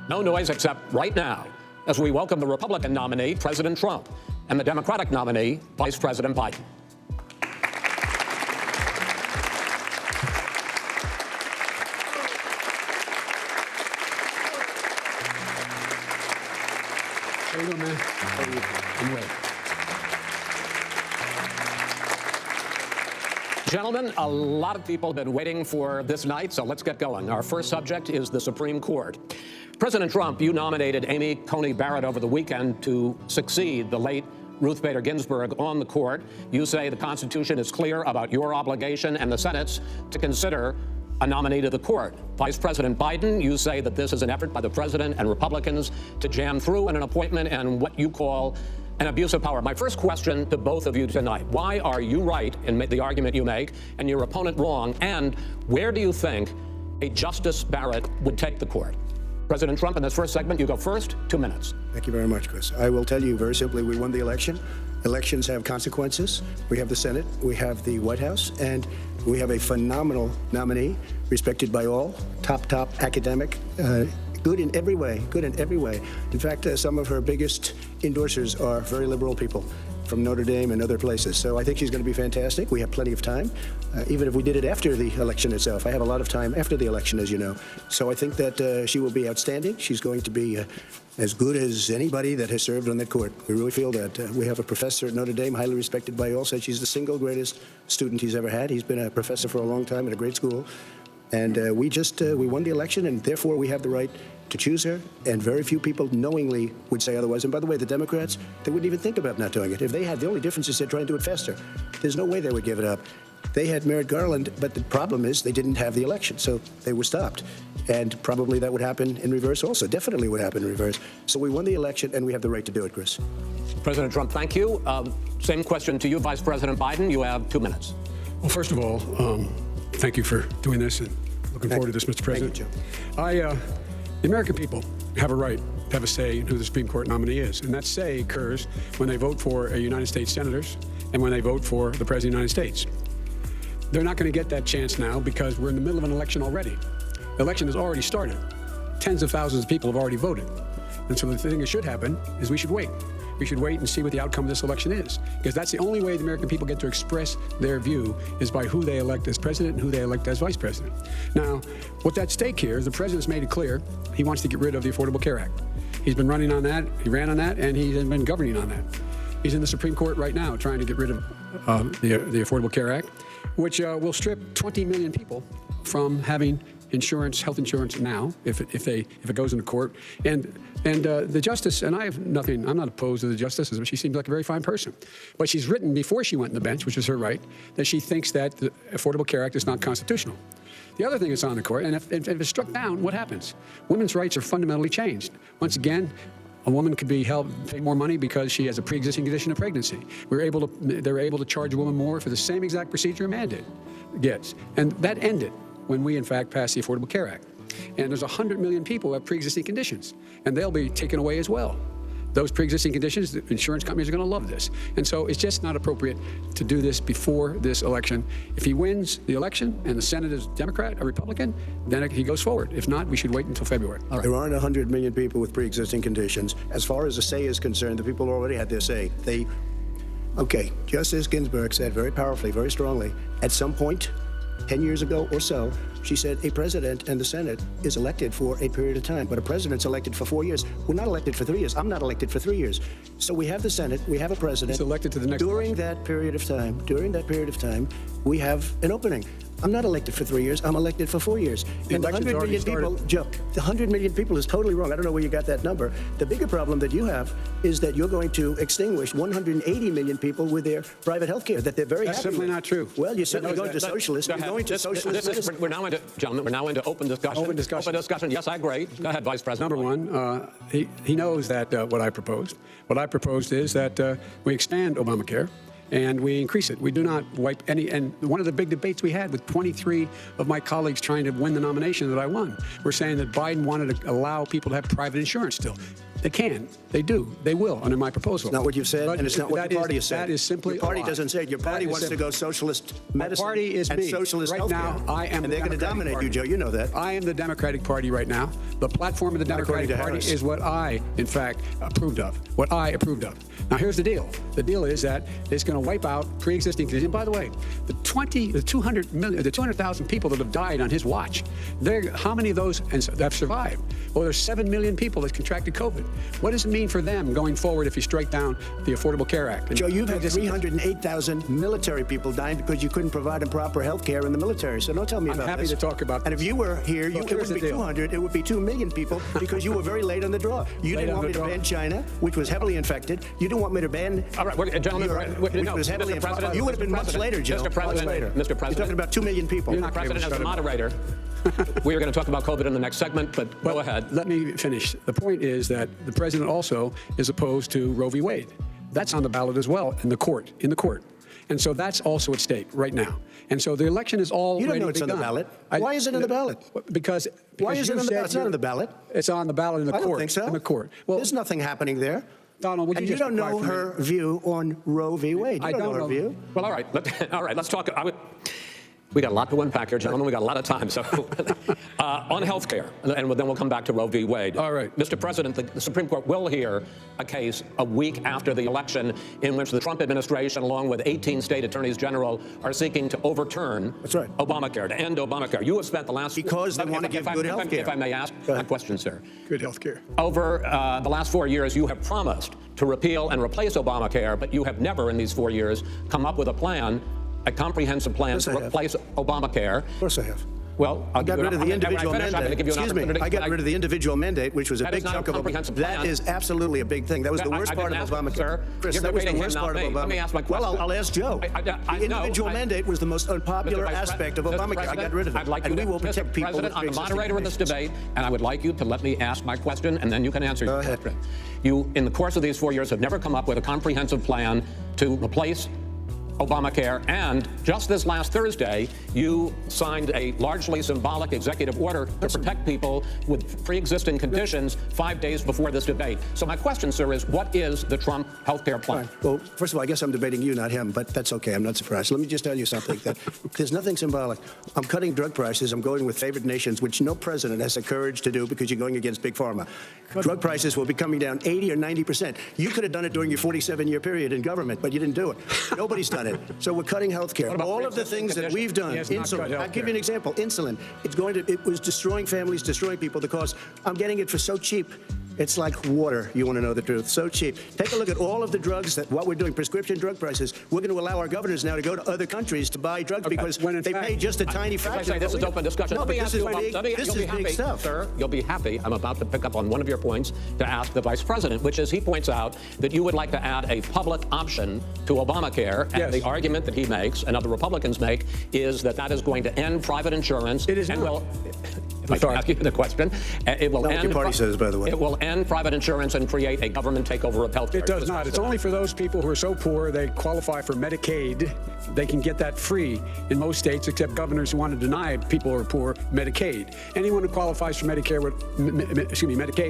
No noise except right now, as we welcome the Republican nominee, President Trump, and the Democratic nominee, Vice President Biden. How you doing, man? How are you? I'm ready. Gentlemen, a lot of people have been waiting for this night, so let's get going. Our first subject is the Supreme Court. President Trump, you nominated Amy Coney Barrett over the weekend to succeed the late Ruth Bader Ginsburg on the court. You say the Constitution is clear about your obligation and the Senate's to consider a nominee to the court. Vice President Biden, you say that this is an effort by the president and Republicans to jam through an appointment and what you call an abuse of power. My first question to both of you tonight: why are you right in the argument you make and your opponent wrong? And where do you think a Justice Barrett would take the court? President Trump, in this first segment, you go first. 2 minutes. Thank you very much, Chris. I will tell you very simply, we won the election. Elections have consequences. We have the Senate, we have the White House, and we have a phenomenal nominee, respected by all, top academic, good in every way, In fact, some of her biggest endorsers are very liberal people from Notre Dame and other places. So I think she's going to be fantastic. We have plenty of time, even if we did it after the election itself. I have a lot of time after the election, as you know. So I think that she will be outstanding. She's going to be as good as anybody that has served on that court. We really feel that. We have a professor at Notre Dame, highly respected by all, said she's the single greatest student he's ever had. He's been a professor for a long time at a great school. And we won the election, and therefore we have the right to choose her. And very few people knowingly would say otherwise. And by the way, the Democrats, they wouldn't even think about not doing it. If they had, the only difference is they're trying to do it faster. There's no way they would give it up. They had Merrick Garland, but the problem is they didn't have the election, so they were stopped. And probably that would happen in reverse also. Definitely would happen in reverse. So we won the election, and we have the right to do it, Chris. President Trump, thank you. Same question to you, Vice President Biden. You have 2 minutes. Well, first of all, thank you for doing this, and looking forward to this, Mr. President. Thank you, Joe. The American people have a right to have a say in who the Supreme Court nominee is, and that say occurs when they vote for United States senators and when they vote for the President of the United States. They're not going to get that chance now because we're in the middle of an election already. The election has already started. Tens of thousands of people have already voted. And so the thing that should happen is we should wait. We should wait and see what the outcome of this election is, because that's the only way the American people get to express their view is by who they elect as president and who they elect as vice president. Now, what's at stake here is the president's made it clear he wants to get rid of the Affordable Care Act. He's been running on that, he ran on that, and he's been governing on that. He's in the Supreme Court right now trying to get rid of the Affordable Care Act, which will strip 20 million people from having insurance, health insurance now, if it goes into court. And the justice, and I'm not opposed to the justice, she seems like a very fine person. But she's written before she went on the bench, which is her right, that she thinks that the Affordable Care Act is not constitutional. The other thing that's on the court, and if it's struck down, what happens? Women's rights are fundamentally changed. Once again, a woman could be pay more money because she has a pre-existing condition of pregnancy. They're able to charge a woman more for the same exact procedure a man gets. And that ended when we, in fact, passed the Affordable Care Act. And there's 100 million people who have pre-existing conditions, and they'll be taken away as well. Those pre-existing conditions, the insurance companies are going to love this. And so it's just not appropriate to do this before this election. If he wins the election and the Senate is Democrat or Republican, then he goes forward. If not, we should wait until February. All right. There aren't 100 million people with pre-existing conditions. As far as the say is concerned, the people already had their say. Okay, Justice Ginsburg said very powerfully, very strongly, at some point, 10 years ago or so, she said a president and the Senate is elected for a period of time, but a president's elected for 4 years. We're not elected for 3 years. I'm not elected for 3 years. So we have the Senate, we have a president. He's elected to the next During that period of time, we have an opening. I'm not elected for 3 years. I'm elected for 4 years. And the 100 million people, Joe, the 100 million people is totally wrong. I don't know where you got that number. The bigger problem that you have is that you're going to extinguish 180 million people with their private health care that they're very happy with. That's simply not true. Well, you're certainly going to socialists. You're going to socialists. We're now into open discussion. Open discussion. Yes, I agree. Go ahead, Vice President. Number one, he knows that what I proposed. What I proposed is that we expand Obamacare and we increase it. We do not wipe any. And one of the big debates we had with 23 of my colleagues trying to win the nomination that I won, we're saying that Biden wanted to allow people to have private insurance still. They can. They do. They will under my proposal. It's not what you've said, and it's not what your party has said. That is simply your party doesn't say it. Your party wants to go socialist medicine party is and me. socialist right healthcare. now. I am. And they're going to dominate you, Joe. You know that. I am the Democratic Party right now. The platform of the Democratic Party is what I, in fact, approved of. What I approved of. Now, here's the deal. The deal is that it's going to wipe out pre-existing conditions. By the way, the 200,000 people that have died on his watch, how many of those have survived? Well, there's 7 million people that contracted COVID. What does it mean for them going forward if you strike down the Affordable Care Act? Joe, you've had 308,000 military people dying because you couldn't provide them proper health care in the military. So don't tell me about this. I'm happy to talk about And if you were here, it wouldn't be 200, it would be 2 million people because you were very late on the draw. You didn't want me to ban China, which was heavily infected. You didn't want me to ban gentlemen, which was heavily infected. You would have been much later, Joe. Mr. President, You're talking about 2 million people. Mr. President, as a moderator, we are going to talk about COVID in the next segment, but go ahead. Let me finish. The point is that the president also is opposed to Roe v. Wade. That's on the ballot as well in the court. And so that's also at stake right now. And so the election is all You don't ready know it's to be on the done. ballot. Why is it on the ballot? Because Why is it on the ballot? you It's not on the ballot. It's on the ballot in the I court. don't think so. In the court. Well, there's nothing happening there. Donald, and you don't know her view on Roe v. Wade. You don't know her view. Well, all right. Let's talk. We got a lot to unpack here, gentlemen. We got a lot of time. So, on health care, and then we'll come back to Roe v. Wade. All right. Mr. President, the Supreme Court will hear a case a week after the election in which the Trump administration, along with 18 state attorneys general, are seeking to overturn Obamacare, to end Obamacare. You have spent the last... Because they want to give good health care. If I may ask a question, sir. Good health care. Over the last 4 years, you have promised to repeal and replace Obamacare, but you have never in these 4 years come up with a comprehensive plan to replace Obamacare. Of course I have. Well, I got rid of the individual mandate. Excuse me. I got rid of the individual mandate, which was a That big is not chunk a of comprehensive That plan. is absolutely a big thing. That was the worst part of Obamacare. Sir, Chris, you're that was the debating worst him, part not of me. Obamacare. Let me ask my question. Well, I'll ask Joe. The individual mandate was the most unpopular aspect of Obamacare. I got rid of it. I'd like and you we to, will protect Mr. people with President, I'm the pre-existing moderator of this conditions. debate, and I would like you to let me ask my question, and then you can answer your ahead. question. You, in the course of these 4 years, have never come up with a comprehensive plan to replace Obamacare, and just this last Thursday, you signed a largely symbolic executive order to protect people with pre-existing conditions 5 days before this debate. So my question, sir, is what is the Trump health care plan? Right. Well, first of all, I guess I'm debating you, not him, but that's okay. I'm not surprised. Let me just tell you something. That there's nothing symbolic. I'm cutting drug prices. I'm going with favored nations, which no president has the courage to do because you're going against Big Pharma. Drug prices will be coming down 80 or 90%. You could have done it during your 47-year period in government, but you didn't do it. Nobody's done it. So we're cutting health care. All of the things that we've done, insulin. I'll give you an example. Insulin. It was destroying families, destroying people because I'm getting it for so cheap. It's like water, you want to know the truth. So cheap. Take a look at all of the drugs what we're doing, prescription drug prices. We're going to allow our governors now to go to other countries to buy drugs because they pay just a tiny fraction. This is open discussion. No, but this is big stuff. Sir, you'll be happy. I'm about to pick up on one of your points to ask the Vice President, which is he points out that you would like to add a public option to Obamacare. And the argument that he makes and other Republicans make is that is going to end private insurance. It is and not. will, if I can ask you the question, it will end. Your party says, by the way. It will end private insurance and create a government takeover of health care. It does not. It's only for those people who are so poor they qualify for Medicaid. They can get that free in most states, except governors who want to deny people who are poor Medicaid. Anyone who qualifies for Medicaid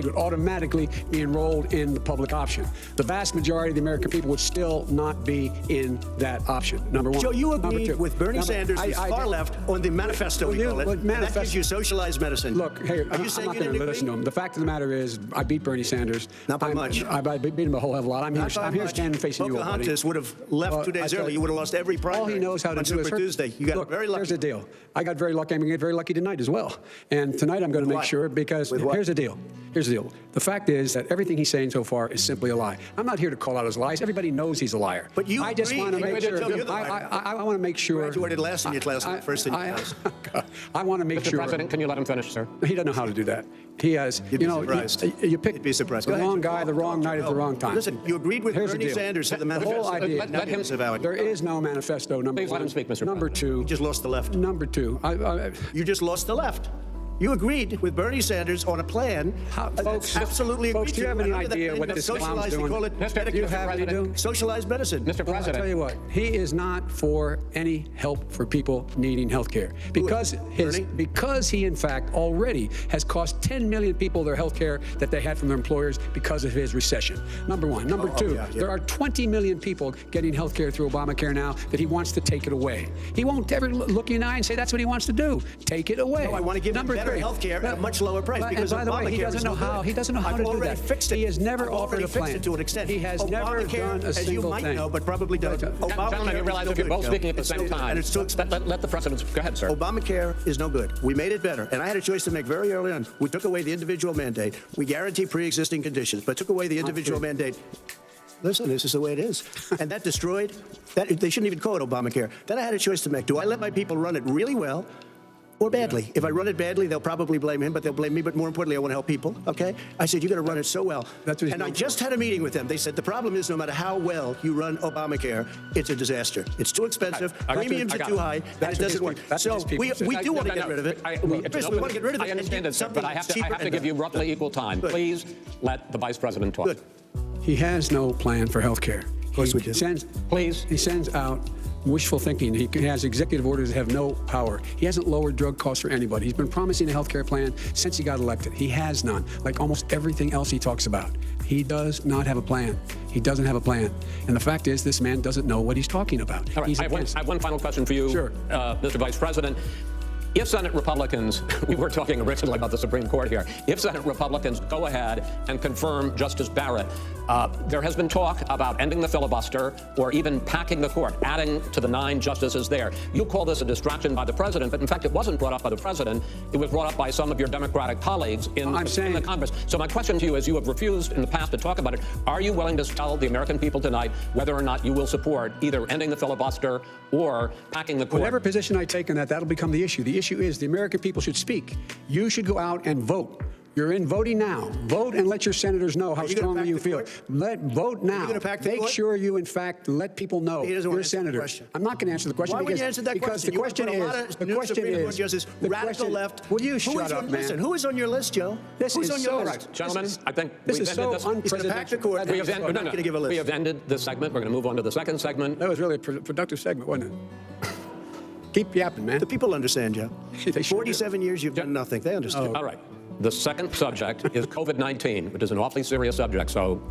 would automatically be enrolled in the public option. The vast majority of the American people would still not be in that option. Number one. Joe, you Number agreed two. with Bernie Sanders, who's far left, on the manifesto, we call it. And that gives you socialized medicine. Look, hey, I'm not going to listen to him. The fact of the matter is, I beat Bernie Sanders. Not by much. I beat him a whole hell of a lot. I'm here standing facing you, buddy. Pocahontas would have left 2 days early. You would have lost every primary. All he knows how to do is Super Tuesday. You got very lucky. Here's the deal. I got very lucky. I'm going to get very lucky tonight as well. And tonight I'm going to make sure because here's the deal. Here's the deal. The fact is that everything he's saying so far is simply a lie. I'm not here to call out his lies. Everybody knows he's a liar. But you I just want to make sure. I want to make sure. Graduated last in your class, first in your class. I want to make Mr. sure. President, can you let him finish, sir? He doesn't know how to do that. He has. You'd be surprised. You picked You'd be surprised. the wrong guy, the wrong night at the wrong time. Listen, you agreed with Here's the Bernie deal. Sanders to the The manifesto. whole idea. Let him disavow. There is no manifesto. Number Please one. let him speak, Mr. Number two. You just lost the left. Number two. You just lost the left. You agreed with Bernie Sanders on a plan. Folks, absolutely folks, agreed do you to. have any Under that idea thing what of this clown's socialized, doing? they call it Do you have any idea? socialized medicine. Mr. Well, I'll President. tell you what, he is not for any help for people needing health care. Because he, in fact, already has cost 10 million people their health care that they had from their employers because of his recession. Number one. Number two, there are 20 million people getting health care through Obamacare now that he wants to take it away. He won't ever look you in the eye and say that's what he wants to do. Take it away. No, I want to give you better health care at a much lower price because by the way, he doesn't know how. He doesn't know how to do that. Fixed it. He has never offered a plan. Fixed it to an extent. He has never done a single thing. As you might know, but probably doesn't. Gentlemen, you realize if you're both speaking at the same time. And it's too expensive. Let the President. Go ahead, sir. Obamacare is no good. We made it better. And I had a choice to make very early on. We took away the individual mandate. We guarantee pre-existing conditions, but took away the individual mandate. Listen, this is the way it is. And that destroyed, they shouldn't even call it Obamacare. Then I had a choice to make. Do I let my people run it really well or badly? If I run it badly, they'll probably blame him, but they'll blame me. But more importantly, I want to help people, okay? I said, you got to run it so well. And I just had a meeting with them. They said, the problem is no matter how well you run Obamacare, it's a disaster. It's too expensive, premiums are too high, and it doesn't work. So we do want to get rid of it. Chris, we want to get rid of it. I understand that, sir, but I have to give you roughly equal time. Please let the Vice President talk. Good. He has no plan for health care. Of course we do. He sends out wishful thinking. He has executive orders that have no power. He hasn't lowered drug costs for anybody. He's been promising a health care plan since he got elected. He has none, like almost everything else he talks about. He does not have a plan. He doesn't have a plan. And the fact is, this man doesn't know what he's talking about. All right, I have one final question for you, sure. Mr. Vice President. If Senate Republicans, we were talking originally about the Supreme Court here, if Senate Republicans go ahead and confirm Justice Barrett, there has been talk about ending the filibuster or even packing the court, adding to the 9 justices there. You call this a distraction by the president, but in fact it wasn't brought up by the president. It was brought up by some of your Democratic colleagues in the Congress. So my question to you is, you have refused in the past to talk about it. Are you willing to tell the American people tonight whether or not you will support either ending the filibuster or packing the court? Whatever position I take on that, that'll become the issue. The issue issue is the American people should speak. You should go out and vote. You're in voting now. Vote and let your senators know how strongly you feel. Vote now. Make sure you, in fact, let people know you're a senator. I'm not going to answer the question. Why would you answer that question? The question is, radical left. Will you shut up, man? Listen, who is on your list, Joe? This Who's is on your so list? Gentlemen, I think this is so unprecedented. We have ended this segment. We're going to move on to the second segment. That was really a productive segment, wasn't it? Keep yapping, man. The people understand, Joe. 47 years, you've done nothing. They understand. All right. The second subject is COVID-19, which is an awfully serious subject, so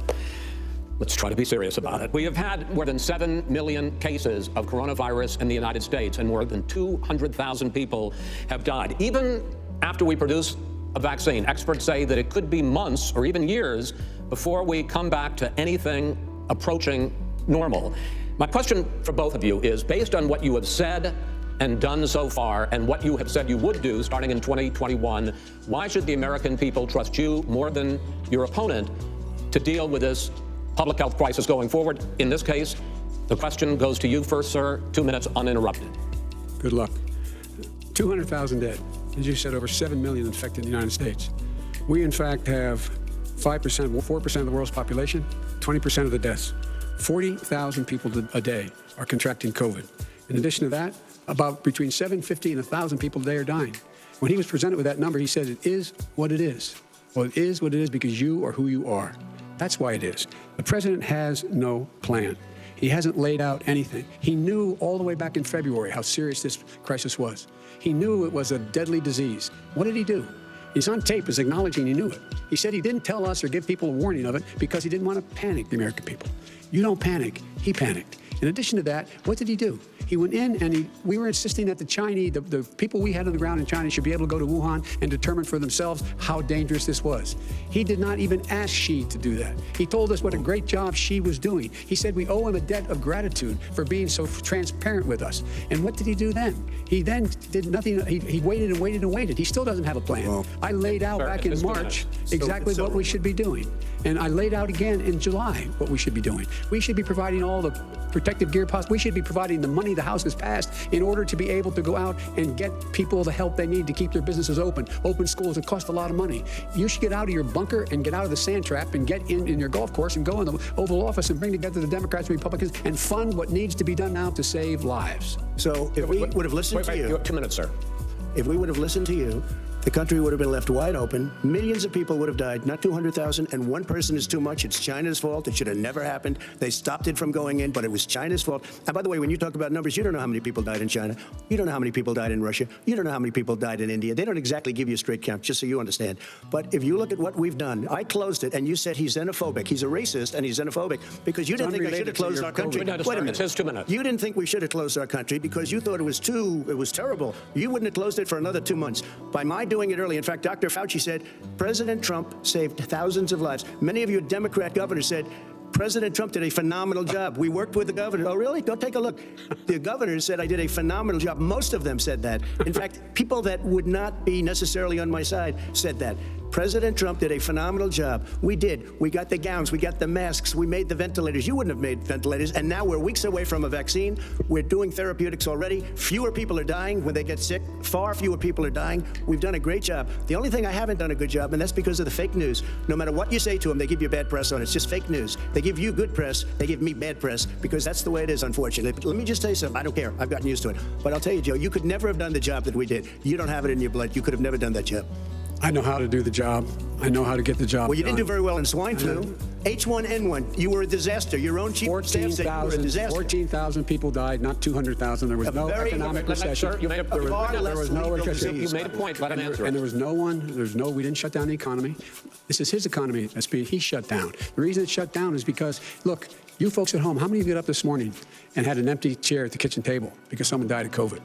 let's try to be serious about it. We have had more than 7 million cases of coronavirus in the United States, and more than 200,000 people have died. Even after we produce a vaccine, experts say that it could be months or even years before we come back to anything approaching normal. My question for both of you is, based on what you have said and done so far, and what you have said you would do starting in 2021, why should the American people trust you more than your opponent to deal with this public health crisis going forward? In this case, the question goes to you first, sir. 2 minutes uninterrupted. Good luck. 200,000 dead. As you said, over 7 million infected in the United States. We, in fact, have 5%, 4% of the world's population, 20% of the deaths. 40,000 people a day are contracting COVID. In addition to that, about between 750 and 1,000 people a day are dying. When he was presented with that number, he said, it is what it is. Well, it is what it is because you are who you are. That's why it is. The president has no plan. He hasn't laid out anything. He knew all the way back in February how serious this crisis was. He knew it was a deadly disease. What did he do? He's on tape as acknowledging he knew it. He said he didn't tell us or give people a warning of it because he didn't want to panic the American people. You don't panic. He panicked. In addition to that, what did he do? He went in and we were insisting that the Chinese, the people we had on the ground in China should be able to go to Wuhan and determine for themselves how dangerous this was. He did not even ask Xi to do that. He told us what a great job Xi was doing. He said we owe him a debt of gratitude for being so transparent with us. And what did he do then? He then did nothing. He waited and waited and waited. He still doesn't have a plan. Well, I laid out back in March exactly what we should be doing. And I laid out again in July what we should be doing. We should be providing all the protective gear possible. We should be providing the money the House has passed in order to be able to go out and get people the help they need to keep their businesses open. Open schools, it costs a lot of money. You should get out of your bunker and get out of the sand trap and get in your golf course and go in the Oval Office and bring together the Democrats and Republicans and fund what needs to be done now to save lives. So if we would have listened to you... You have 2 minutes, sir. If we would have listened to you, the country would have been left wide open. Millions of people would have died, not 200,000, and one person is too much. It's China's fault. It should have never happened. They stopped it from going in, but it was China's fault. And by the way, when you talk about numbers, you don't know how many people died in China. You don't know how many people died in Russia. You don't know how many people died in India. They don't exactly give you a straight count, just so you understand. But if you look at what we've done, I closed it, and you said he's xenophobic. He's a racist, and he's xenophobic because you didn't think I should have closed our country. Wait a minute. It's 2 minutes. You didn't think we should have closed our country because you thought it was terrible. You wouldn't have closed it for another 2 months. By my doing it early, in fact, Dr. Fauci said President Trump saved thousands of lives. Many of you Democrat governors said President Trump did a phenomenal job. We worked with the governor. Oh, really? Go take a look. The governors said I did a phenomenal job. Most of them said that. In fact, people that would not be necessarily on my side said that. President Trump did a phenomenal job. We did. We got the gowns. We got the masks. We made the ventilators. You wouldn't have made ventilators. And now we're weeks away from a vaccine. We're doing therapeutics already. Fewer people are dying when they get sick. Far fewer people are dying. We've done a great job. The only thing I haven't done a good job, and that's because of the fake news. No matter what you say to them, they give you bad press on it. It's just fake news. They give you good press. They give me bad press because that's the way it is, unfortunately. But let me just tell you something. I don't care. I've gotten used to it. But I'll tell you, Joe, you could never have done the job that we did. You don't have it in your blood. You could have never done that job. I know how to do the job. I know how to get the job Well, you didn't done. do very well in swine flu. H1N1, you were a disaster. Your own chief of staff said you were a disaster. 14,000 people died, not 200,000. There was no economic recession. Sir, you made There was no recession. You made a point. Let him answer. And there was no one, we didn't shut down the economy. This is his economy that's being, he shut down. The reason it shut down is because, look, you folks at home, how many of you got up this morning and had an empty chair at the kitchen table because someone died of COVID?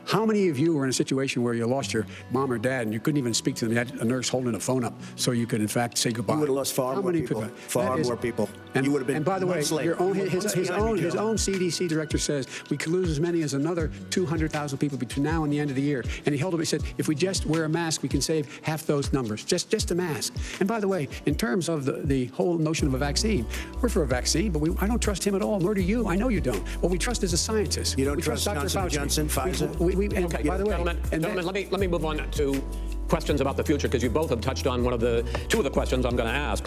How many of you were in a situation where you lost your mom or dad and you couldn't even speak to them? You had a nurse holding a phone up so you could, in fact, say goodbye. You would have lost far more people. Far more people. you would have been And by the way, months later. your own, his Months behind me, own Joe. CDC director says we could lose as many as another 200,000 people between now and the end of the year. And he held up, he said, if we just wear a mask, we can save half those numbers. Just a mask. And by the way, in terms of the whole notion of a vaccine, we're for a vaccine, but I don't trust him at all, nor do you. I know you don't. What we trust is a scientist. You don't we trust Dr. Johnson, Fauci. Pfizer? And Okay, by the way, gentlemen, let me move on to questions about the future, because you both have touched on two of the questions I'm going to ask.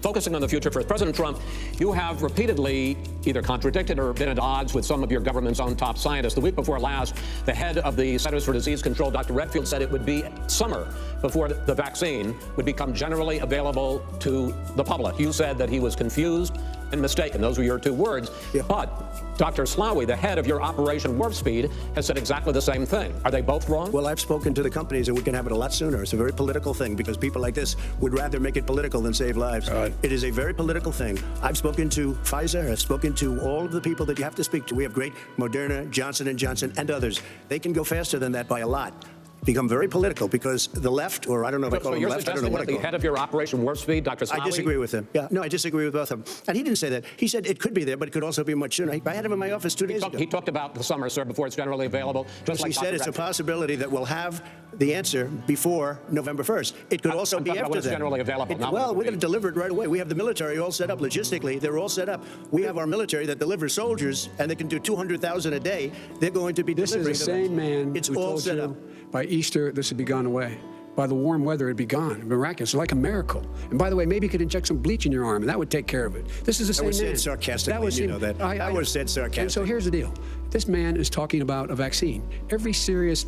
Focusing on the future first, President Trump, you have repeatedly either contradicted or been at odds with some of your government's own top scientists. The week before last, the head of the Centers for Disease Control, Dr. Redfield, said it would be summer before the vaccine would become generally available to the public. You said that he was confused and mistaken. Those were your two words. Yeah. But Dr. Slaoui, the head of your Operation Warp Speed, has said exactly the same thing. Are they both wrong? Well, I've spoken to the companies, and we can have it a lot sooner. It's a very political thing because people like this would rather make it political than save lives. It is a very political thing. I've spoken to Pfizer. I've spoken to all of the people that you have to speak to. We have great Moderna, Johnson & Johnson, and others. They can go faster than that by a lot. Become very political because the left, or I don't know if I call them left, I don't know what I call the head of your Operation Warp Speed, Dr. Slaoui? I disagree with him. Yeah, no, I disagree with both of them. And he didn't say that. He said it could be there, but it could also be much sooner. I had him in my office 2 days ago. He talked about the summer, sir, before it's generally available. Just like he said it's a possibility that we'll have the answer before November 1st. It could also be after that. It's generally available. Well, we're going to deliver it right away. We have the military all set up logistically. They're all set up. We have our military that delivers soldiers, and they can do 200,000 a day. They're going to be delivering. This is the same man It's who all told set you up. by Easter this would be gone away. By the warm weather, it'd be gone. Miraculous, like a miracle. And by the way, maybe you could inject some bleach in your arm, and that would take care of it. This is the same man. That was said sarcastically, you know that. That was said sarcastically. And so here's the deal. This man is talking about a vaccine. Every serious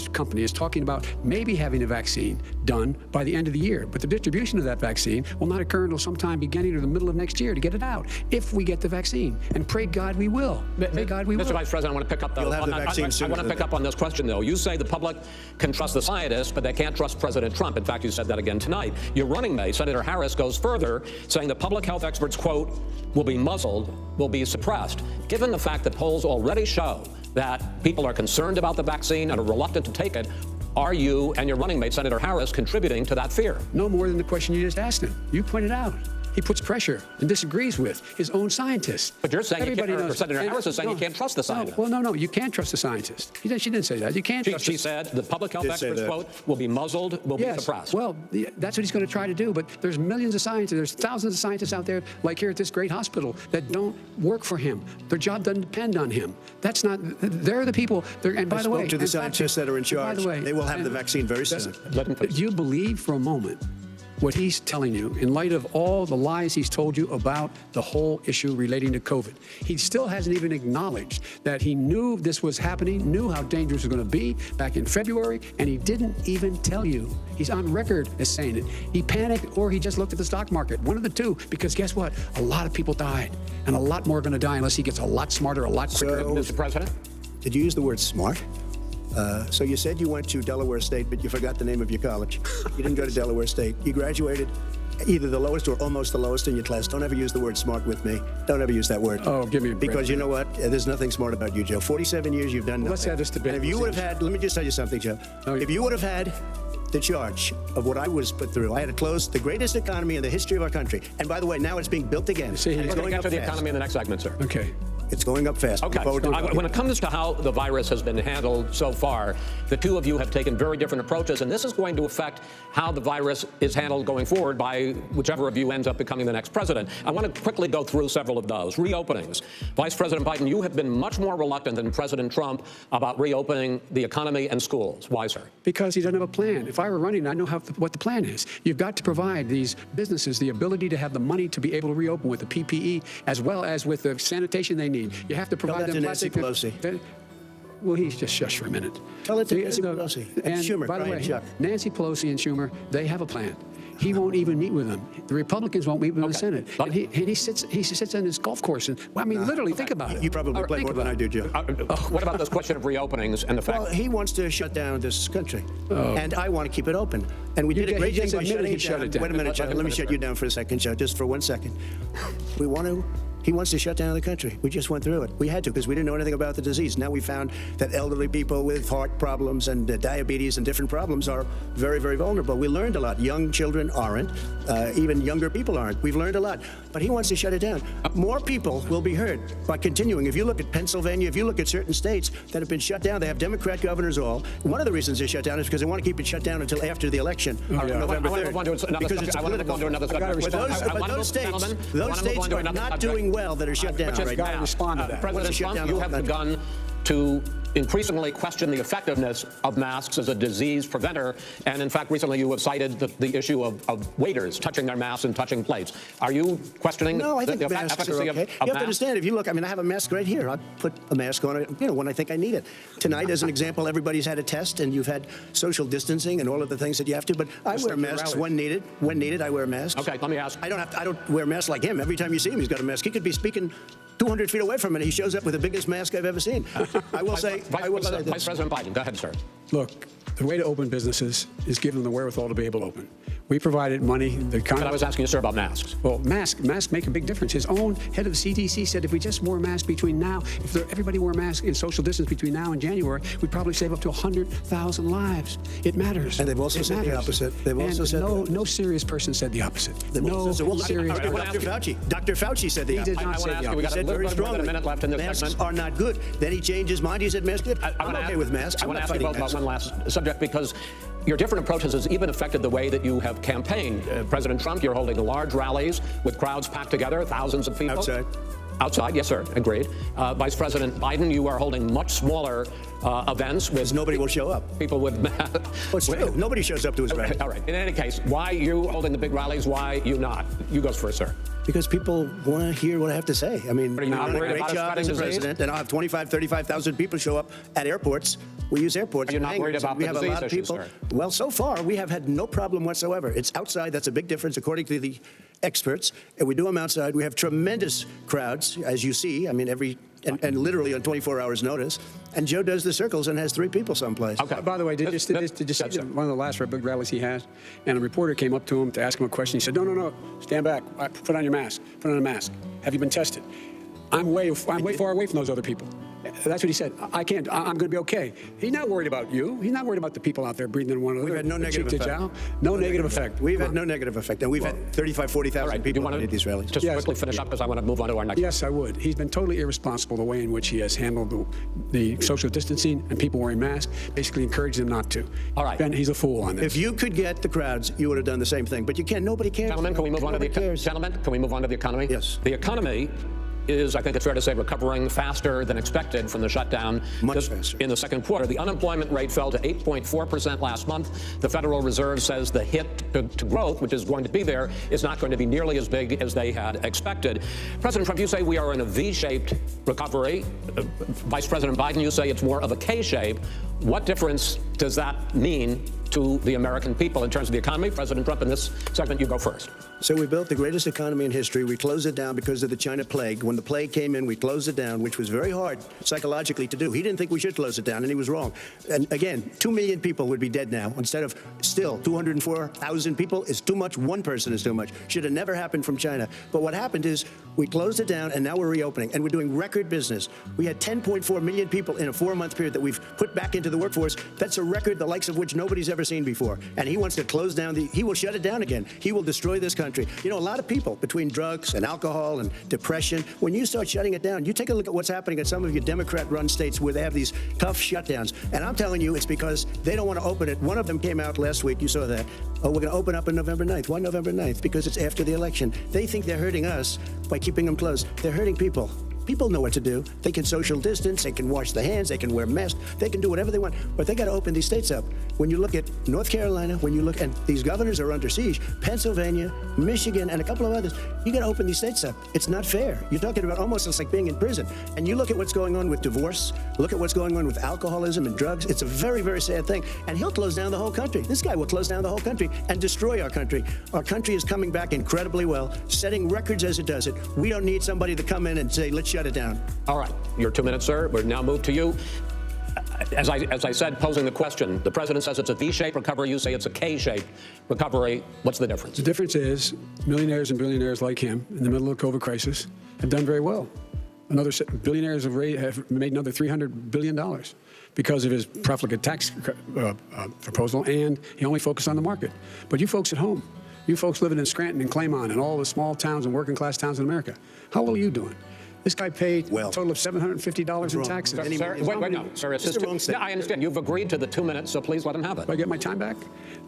company is talking about maybe having a vaccine done by the end of the year. But the distribution of that vaccine will not occur until sometime beginning or the middle of next year to get it out, if we get the vaccine. And pray God we will. Pray God we will. Mr. Vice President, I want to pick up You'll have the vaccine I sooner want to than pick that. up on this question, though. You say the public can trust the scientists, but they can't trust President Trump. In fact, you said that again tonight. Your running mate, Senator Harris, goes further, saying the public health experts, quote, will be muzzled, will be suppressed. Given the fact that polls already show that people are concerned about the vaccine and are reluctant to take it, are you and your running mate, Senator Harris, contributing to that fear? No more than the question you just asked him. You pointed out. He puts pressure and disagrees with his own scientists. But you're saying Everybody you can't, or knows. Senator Harris is saying you can't trust the scientists. No, you can't trust the scientists. She didn't say that. You can't trust She said the public health experts, quote, will be muzzled, will be suppressed. Well, that's what he's going to try to do. But there's millions of scientists, there's thousands of scientists out there, like here at this great hospital, that don't work for him. Their job doesn't depend on him. That's not, they're the people. And by the way, I spoke to the scientists that are in charge. By the way, they will have the vaccine very soon. Do you believe for a moment what he's telling you in light of all the lies he's told you about the whole issue relating to COVID? He still hasn't even acknowledged that he knew this was happening, knew how dangerous it was going to be back in February, and he didn't even tell you. He's on record as saying it. He panicked or he just looked at the stock market. One of the two, because guess what? A lot of people died, and a lot more are going to die unless he gets a lot smarter, a lot quicker. Mr. President? Did you use the word smart? So you said you went to Delaware State, but you forgot the name of your college. You didn't go to Delaware State. You graduated either the lowest or almost the lowest in your class. Don't ever use the word smart with me. Don't ever use that word. Oh, give me a break. Because you know what? There's nothing smart about you, Joe. 47 years you've done nothing. Let's have this debate. And if you would have had, let me just tell you something, Joe. If you would have had the charge of what I was put through, I had to close the greatest economy in the history of our country. And by the way, now it's being built again. We're going to get to the economy in the next segment, sir. Okay. It's going up fast. Okay. When it comes to how the virus has been handled so far, the two of you have taken very different approaches, and this is going to affect how the virus is handled going forward by whichever of you ends up becoming the next president. I want to quickly go through several of those. Reopenings. Vice President Biden, you have been much more reluctant than President Trump about reopening the economy and schools. Why, sir? Because he doesn't have a plan. If I were running, I know what the plan is. You've got to provide these businesses the ability to have the money to be able to reopen with the PPE as well as with the sanitation they need. You have to provide Tell that them to Nancy plastic. Pelosi. Well, he's just shush for a minute. Tell it to Nancy Pelosi. And Schumer, by the Brian way, Chuck. Nancy Pelosi and Schumer, they have a plan. He won't even meet with them. The Republicans won't meet with him in the Senate. And he sits on his golf course. And, well, I mean, literally, think about it. You probably play more than I do, Joe. What about this question of reopenings and the fact? Well, he wants to shut down this country, and I want to keep it open. And we did a great thing by shutting it down. Wait a minute, Joe. Let me shut you down for a second, Joe, just for 1 second. We want to He wants to shut down the country. We just went through it. We had to because we didn't know anything about the disease. Now we found that elderly people with heart problems and diabetes and different problems are very, very vulnerable. We learned a lot. Young children aren't. Even younger people aren't. We've learned a lot. But he wants to shut it down. More people will be hurt by continuing. If you look at Pennsylvania, if you look at certain states that have been shut down, they have Democrat governors all. One of the reasons they shut down is because they want to keep it shut down until after the election on November 3rd. Because it's political. But those states are not doing well that are shut down right now. Respond to that. President Trump, you have begun to increasingly question the effectiveness of masks as a disease preventer. And in fact, recently you have cited the issue of waiters touching their masks and touching plates. Are you questioning I think the masks efficacy are okay. of You have to masks? understand, if you look, I have a mask right here. I'll put a mask on it, when I think I need it. Tonight, as an example, everybody's had a test and you've had social distancing and all of the things that you have to, but I wear masks when needed. When needed, I wear masks. Okay, let me ask. I don't wear masks like him. Every time you see him, he's got a mask. He could be speaking 200 feet away from it. He shows up with the biggest mask I've ever seen. I will say this. Vice President Biden, go ahead, sir. Look, the way to open businesses is give them the wherewithal to be able to open. We provided money. But I was asking you, sir, about masks. Well, masks make a big difference. His own head of the CDC said if we just wore masks between now, if everybody wore masks in social distance between now and January, we'd probably save up to 100,000 lives. It matters. And they've also said the opposite. They've also said no serious person said the opposite. No serious person. Dr. Fauci said the opposite. He did not say the opposite. He said very strongly. A minute left in this masks segment. are not good. Then he changed his mind. He said masks good. I'm okay with masks. I want to ask you both about one last subject because your different approaches has even affected the way that you have campaigned. President Trump, you're holding large rallies with crowds packed together, thousands of people. Outside, yes, sir, agreed. Vice President Biden, you are holding much smaller events with nobody will show up. People with it's true. Nobody shows up to his rally. All right. In any case, why you holding the big rallies? Why you not? You go first, sir. Because people want to hear what I have to say. I mean, you've done a great job as a president, and I'll have 35,000 people show up at airports. We use airports. You're not worried about the disease issues, sir? Well, so far, we have had no problem whatsoever. It's outside. That's a big difference, according to the experts. And we do them outside. We have tremendous crowds, as you see. I mean, and literally on 24 hours notice. And Joe does the circles and has 3 people someplace. Okay. By the way, did you see one of the last big rallies he had? And a reporter came up to him to ask him a question. He said, no, stand back. Put on your mask. Put on a mask. Have you been tested? I'm way far away from those other people. That's what he said. I'm going to be okay. He's not worried about you. He's not worried about the people out there breathing in one another. We've had no negative effect. No negative effect. We've had no negative effect. And we've had 40,000 people at these rallies. Just quickly finish up because I want to move on to our next. Yes, I would. He's been totally irresponsible the way in which he has handled the social distancing and people wearing masks, basically encouraged them not to. All right. Ben, he's a fool on this. If you could get the crowds, you would have done the same thing. But you can't. Nobody cares. Gentlemen, can we move on to the economy? Yes. The economy is, I think it's fair to say, recovering faster than expected from the shutdown. Much faster. In the second quarter. The unemployment rate fell to 8.4% last month. The Federal Reserve says the hit to growth, which is going to be there, is not going to be nearly as big as they had expected. President Trump, you say we are in a V-shaped recovery. Vice President Biden, you say it's more of a K-shape. What difference does that mean to the American people in terms of the economy? President Trump, in this segment, you go first. So we built the greatest economy in history. We closed it down because of the China plague. When the plague came in, we closed it down, which was very hard psychologically to do. He didn't think we should close it down, and he was wrong. And again, 2 million people would be dead now instead of still 204,000 people is too much. One person is too much. Should have never happened from China. But what happened is we closed it down, and now we're reopening, and we're doing record business. We had 10.4 million people in a 4-month period that we've put back into the workforce. That's a record the likes of which nobody's ever seen before. And he wants to close down he will shut it down again. He will destroy this country. You know, a lot of people, between drugs and alcohol and depression, when you start shutting it down, you take a look at what's happening in some of your Democrat-run states where they have these tough shutdowns. And I'm telling you, it's because they don't want to open it. One of them came out last week. You saw that. Oh, we're going to open up on November 9th. Why November 9th? Because it's after the election. They think they're hurting us by keeping them closed. They're hurting people. People know what to do. They can social distance, they can wash their hands, they can wear masks, they can do whatever they want. But they got to open these states up. When you look at North Carolina, and these governors are under siege, Pennsylvania, Michigan, and a couple of others, you got to open these states up. It's not fair. You're talking about almost it's like being in prison. And you look at what's going on with divorce, look at what's going on with alcoholism and drugs. It's a very, very sad thing. And he'll close down the whole country. This guy will close down the whole country and destroy our country. Our country is coming back incredibly well, setting records as it does it. We don't need somebody to come in and say, let's shut it down. All right. Your 2 minutes, sir. We'll now move to you. as I said, posing the question, the president says it's a V-shaped recovery. You say it's a K-shaped recovery. What's the difference? The difference is millionaires and billionaires like him in the middle of the COVID crisis have done very well. Another billionaires have made another $300 billion because of his profligate tax proposal, and he only focused on the market. But you folks at home, you folks living in Scranton and Claymont and all the small towns and working class towns in America, how well are you doing? This guy paid a total of $750 in taxes. Sir, wait, no, sir. I understand. You've agreed to the 2 minutes, so please let him have it. Do I get my time back?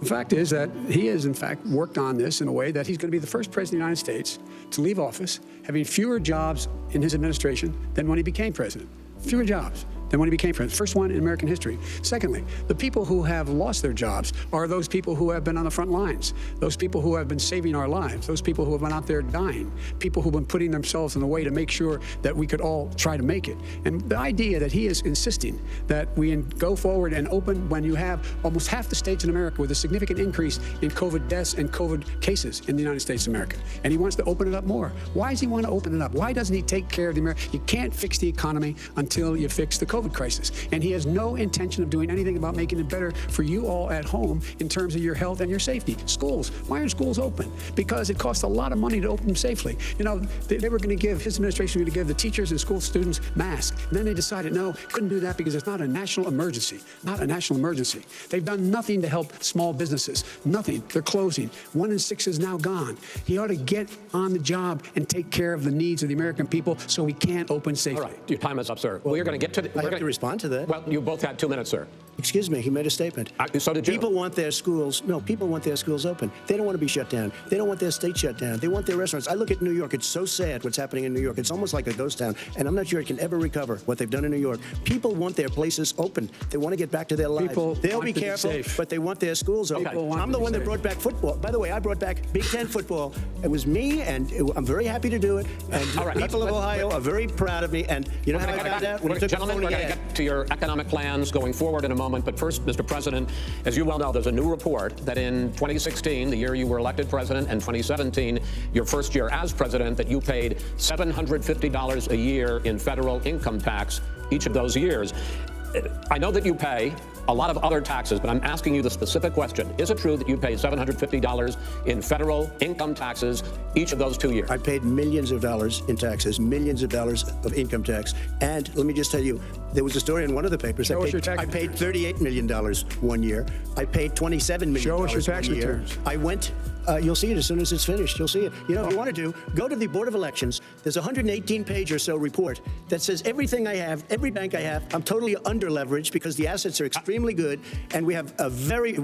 The fact is that he has, in fact, worked on this in a way that he's going to be the first president of the United States to leave office having fewer jobs in his administration than when he became president. Fewer jobs than when he became president. First one in American history. Secondly, the people who have lost their jobs are those people who have been on the front lines, those people who have been saving our lives, those people who have been out there dying, people who've been putting themselves in the way to make sure that we could all try to make it. And the idea that he is insisting that we go forward and open when you have almost half the states in America with a significant increase in COVID deaths and COVID cases in the United States of America. And he wants to open it up more. Why does he want to open it up? Why doesn't he take care of the America? You can't fix the economy until you fix the COVID crisis. And he has no intention of doing anything about making it better for you all at home in terms of your health and your safety. Schools. Why aren't schools open? Because it costs a lot of money to open them safely. You know, they were going to give, his administration was going to give the teachers and school students masks. And then they decided, no, couldn't do that because it's not a national emergency. Not a national emergency. They've done nothing to help small businesses. Nothing. They're closing. 1 in 6 is now gone. He ought to get on the job and take care of the needs of the American people so we can open safely. All right. Your time is up, sir. We're going to get to the... I have to respond to that. Well, you both had 2 minutes, sir. Excuse me, he made a statement. So did you. People want their schools, people want their schools open. They don't want to be shut down. They don't want their state shut down. They want their restaurants. I look at New York. It's so sad what's happening in New York. It's almost like a ghost town, and I'm not sure it can ever recover what they've done in New York. People want their places open. They want to get back to their lives. They'll be careful, but they want their schools open. I'm the one that brought back football. By the way, I brought back Big Ten football. It was me, and I'm very happy to do it. And people of Ohio are very proud of me. And you know how I got that? Gentlemen, we're going to get to your economic plans going forward in a moment. But first, Mr. President, as you well know, there's a new report that in 2016, the year you were elected president, and 2017, your first year as president, that you paid $750 a year in federal income tax each of those years. I know that you pay a lot of other taxes, but I'm asking you the specific question. Is it true that you paid $750 in federal income taxes each of those 2 years? I paid millions of dollars in taxes, millions of dollars of income tax. And let me just tell you, there was a story in one of the papers. I paid $38 million 1 year. I paid $27 million Show us your tax 1 year. returns. I went. You'll see it as soon as it's finished. You'll see it. You know, if you want to go to the Board of Elections. There's a 118-page or so report that says everything I have, every bank I have, I'm totally under-leveraged because the assets are extremely good, and we have a very,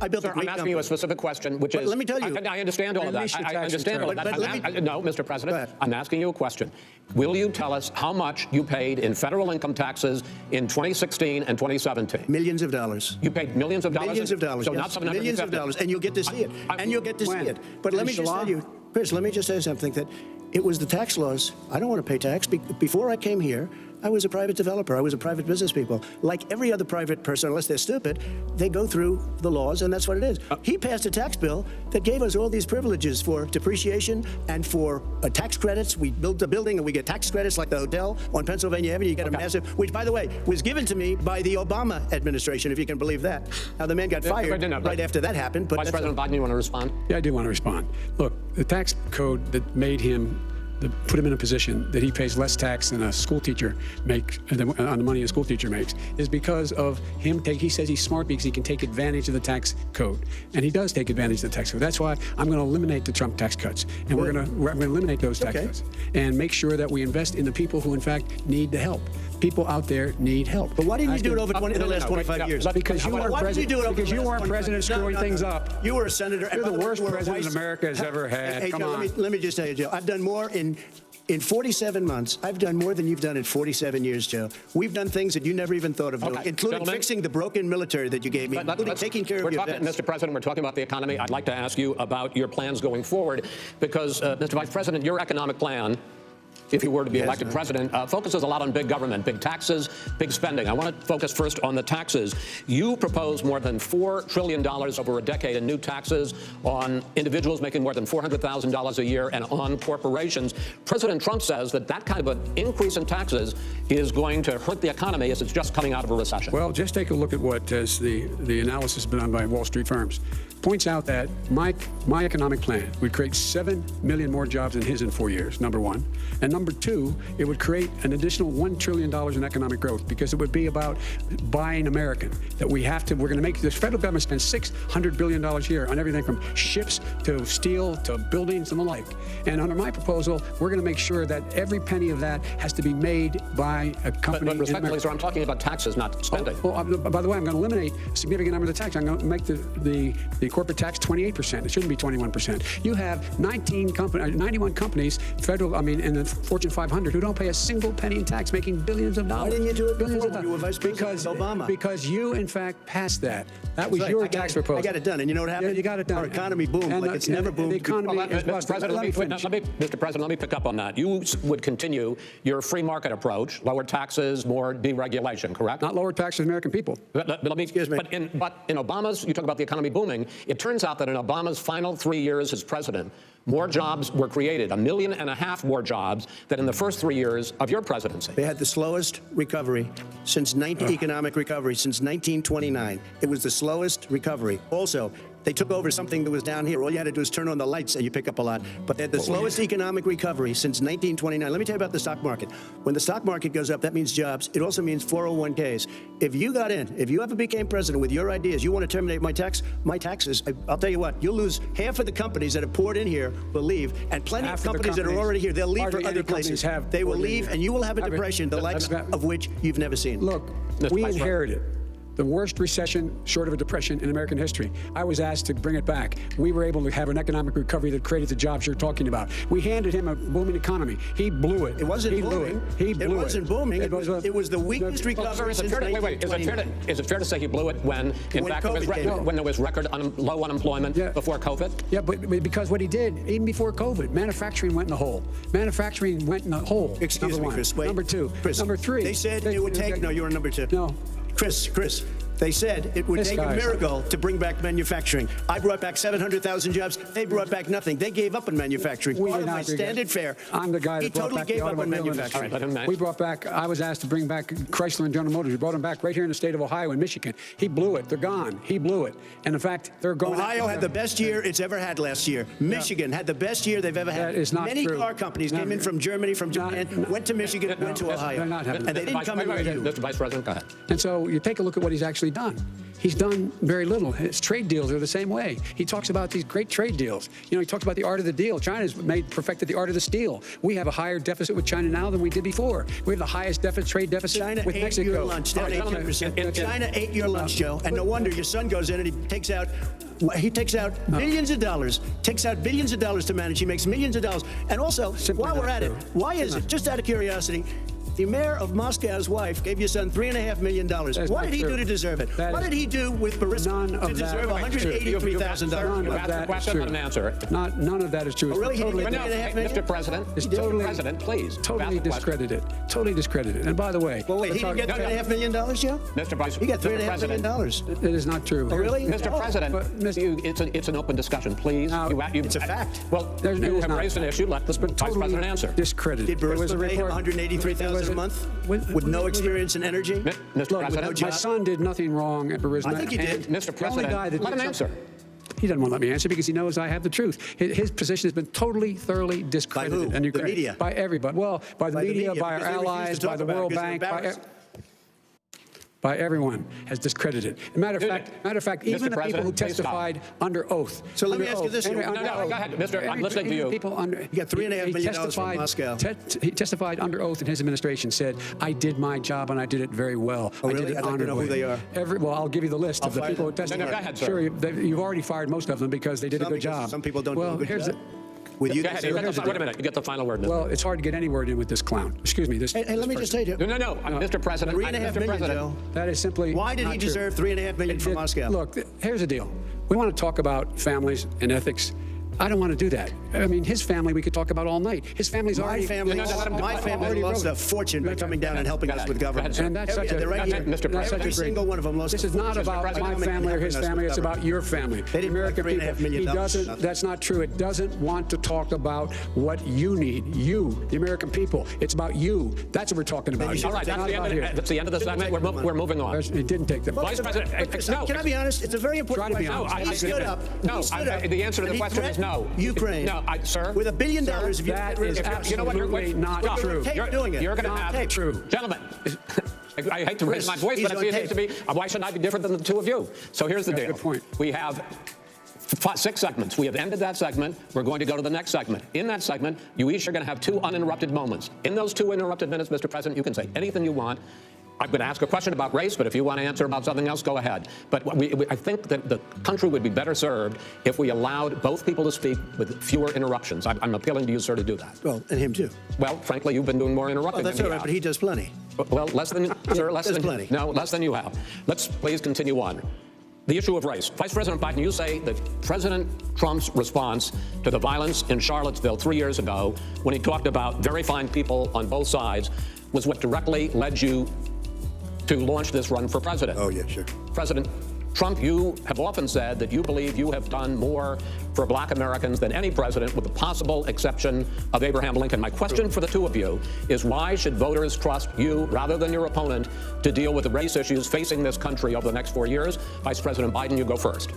I built a great I'm asking you a specific question, which is... Let me tell you. I understand all of that. I understand all of that. No, Mr. President, I'm asking you a question. Will you tell us how much you paid in federal income taxes in 2016 and 2017? Millions of dollars. You paid millions of dollars? Millions of dollars, So yes. not $750. Millions of dollars, and you'll get to see it. And you'll get to see it. But let me just tell you, Chris, let me just say something, that it was the tax laws. I don't want to pay tax. Before I came here, I was a private developer. I was a private business people. Like every other private person, unless they're stupid, they go through the laws, and that's what it is. He passed a tax bill that gave us all these privileges for depreciation and for tax credits. We built a building, and we get tax credits like the hotel on Pennsylvania Avenue. You get a massive, which, by the way, was given to me by the Obama administration, if you can believe that. Now, the man got fired right after that happened. But Vice President Biden, you want to respond? Yeah, I do want to respond. Look, the tax code that made him, put him in a position that he pays less tax than a school teacher makes, on the money a school teacher makes, is because of him. He says he's smart because he can take advantage of the tax code, and he does take advantage of the tax code. That's why I'm going to eliminate the Trump tax cuts, and we're going to eliminate those tax cuts and make sure that we invest in the people who, in fact, need the help. People out there need help. But why didn't you do it over the last 25 years? Because you weren't president. Because you weren't president screwing things up. You were a senator. You're the worst president America has ever had. Hey, Come Joe, on. let me just tell you, Joe. I've done more in 47 months. I've done more than you've done in 47 years, Joe. We've done things that you never even thought of doing, including fixing the broken military that you gave me, including taking care of your vets. Mr. President, we're talking about the economy. I'd like to ask you about your plans going forward, because, Mr. Vice President, your economic plan if you were to be elected president, focuses a lot on big government, big taxes, big spending. I want to focus first on the taxes. You propose more than $4 trillion over a decade in new taxes on individuals making more than $400,000 a year and on corporations. President Trump says that that kind of an increase in taxes is going to hurt the economy as it's just coming out of a recession. Well, just take a look at what the analysis has been done by Wall Street firms. Points out that my economic plan would create 7 million more jobs than his in 4 years, number one. And number two, it would create an additional $1 trillion in economic growth because it would be about buying American. That we're going to make this federal government spend $600 billion a year on everything from ships to steel to buildings and the like. And under my proposal, we're going to make sure that every penny of that has to be made by a company. But respectfully, sir, I'm talking about taxes, not spending. By the way, I'm going to eliminate a significant number of the tax. I'm going to make the corporate tax 28%. It shouldn't be 21%. You have 91 companies, in the Fortune 500, who don't pay a single penny in tax, making billions of dollars. Why didn't you do it billions before when you were Vice President Obama? Because you, in fact, passed that. That was your tax proposal. I got it done. And you know what happened? Yeah, you got it done. Our economy boomed like it's never boomed. The economy is Mr. President, let me pick up on that. You would continue your free market approach, lower taxes, more deregulation, correct? Not lower taxes for American people. Excuse me. But in Obama's, you talk about the economy booming, it turns out that in Obama's final 3 years as president, more jobs were created, 1.5 million more jobs than in the first 3 years of your presidency. They had the slowest recovery since economic recovery since 1929. It was the slowest recovery. Also, they took over something that was down here. All you had to do is turn on the lights and you pick up a lot. But they had the slowest economic recovery since 1929. Let me tell you about the stock market. When the stock market goes up, that means jobs. It also means 401ks. If you got in, if you ever became president with your ideas, you want to terminate my taxes, I'll tell you what, you'll lose half of the companies that have poured in here will leave, and plenty of companies that are already here, they'll leave for other places. They will leave, and you will have a depression, the likes of which you've never seen. Look, we inherited the worst recession short of a depression in American history. I was asked to bring it back. We were able to have an economic recovery that created the jobs you're talking about. We handed him a booming economy. He blew it. It wasn't booming. It wasn't booming. It was the weakest recovery since 1929. Is it fair to say he blew it when, in fact, when there was record low unemployment before COVID? Yeah, but because what he did, even before COVID, manufacturing went in the hole. Manufacturing went in the hole. Excuse me, Chris. Wait. Number two. Chris, number three. They said it would take. No, you were number two. No. Chris, they said it would take a miracle to bring back manufacturing. I brought back 700,000 jobs. They brought back nothing. They gave up on manufacturing. Part of my standard fare. I'm the guy that brought back the automobile industry. We brought back, I was asked to bring back Chrysler and General Motors. We brought them back right here in the state of Ohio and Michigan. He blew it. They're gone. He blew it. And in fact, they're going. Ohio had the best year it's ever had last year. Michigan had the best year they've ever had. That is not Many true. car companies came in from Germany, from Japan, went to Michigan, went to Ohio. They're not having and they didn't come in with you. Mr. Vice President, go ahead. And so you take a look at what he's actually done. He's done very little. His trade deals are the same way. He talks about these great trade deals. You know, he talks about the art of the deal. China's perfected the art of the steal. We have a higher deficit with China now than we did before. We have the highest trade deficit with Mexico. China ate your lunch, down 18%. China ate your lunch, Joe. And no wonder your son goes in and he takes out billions of dollars, to manage. He makes millions of dollars. And also, while we're at it, why is it, just out of curiosity, the mayor of Moscow's wife gave your son $3.5 million. What did he do to deserve it? What did he do with Burisma to deserve $183,000? You asked a question, not an answer. None of that is true. Oh, really? Mr. President, please. Totally discredited. Totally discredited. And by the way, well, wait, he didn't get $3.5 million, Joe? Mr. Vice He got $3.5 million. It is not true. Oh, really? Mr. President, it's an open discation, please. It's a fact. Well, you have raised an issue. Let the Vice President answer. Discredited. Did Burisma pay $183,000 a month with no experience in energy? Mr. President, my son did nothing wrong at Burisma. I think he did. Mr. President, let him answer. He doesn't want to let me answer because he knows I have the truth. His position has been totally, thoroughly discredited. By who? The media? By everybody. Well, by the media, by our allies, by the World Bank, by everyone has discredited. Matter of fact, even the people who testified under oath. So let me ask you this. No, go ahead, Mr. I'm listening to you. You got $3.5 million from Moscow. He testified under oath in his administration, said, I did my job and I did it very well. Oh, really? I did it I'd like to know who they are. Well, I'll give you the list of the people who testified. No, go ahead, sir. Sure, you've already fired most of them because they did a good job. Some people don't do a good job. With you, wait a minute. You get the final word. Well, it's hard to get any word in with this clown. Excuse me. Hey, let me just say to you. No, Mr. President. $3.5 million, Joe. That is simply. Why did he deserve $3.5 million from Moscow? Look, here's the deal. We want to talk about families and ethics. I don't want to do that. I mean, his family we could talk about all night. His family's already... My family lost a fortune by coming down and helping us with government. And that's such a... Every single one of them lost. This is not about my family or his family. It's about your family. The American people. He doesn't... That's not true. It doesn't want to talk about what you need. You, the American people. It's about you. That's what we're talking about. All right, that's the end of the segment. We're moving on. It didn't take them. Vice President, no. Can I be honest? It's a very important question. He stood up. No, the answer to the question is no. Ukraine. No, sir. With $1 billion, if you that is absolutely not true. You're doing it. You're going to have true, gentlemen. I hate to raise my voice, but it needs to be. Why shouldn't I be different than the two of you? So here's the deal. Good point. We have 6 segments. We have ended that segment. We're going to go to the next segment. In that segment, you each are going to have 2 uninterrupted moments. In those 2 uninterrupted minutes, Mr. President, you can say anything you want. I'm going to ask a question about race, but if you want to answer about something else, go ahead. But I think that the country would be better served if we allowed both people to speak with fewer interruptions. I'm appealing to you, sir, to do that. Well, and him too. Well, frankly, you've been doing more interrupting that's than all right, but he does plenty. Well, less than, sir, less than plenty. No, less than you have. Let's please continue on. The issue of race. Vice President Biden, you say that President Trump's response to the violence in Charlottesville 3 years ago, when he talked about very fine people on both sides, was what directly led you to launch this run for president. Oh, yeah, sure. President Trump, you have often said that you believe you have done more for black Americans than any president, with the possible exception of Abraham Lincoln. My question for the two of you is, why should voters trust you rather than your opponent to deal with the race issues facing this country over the next 4 years? Vice President Biden, you go first.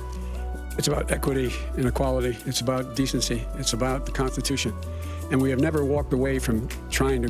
It's about equity and equality. It's about decency. It's about the Constitution. And we have never walked away from trying to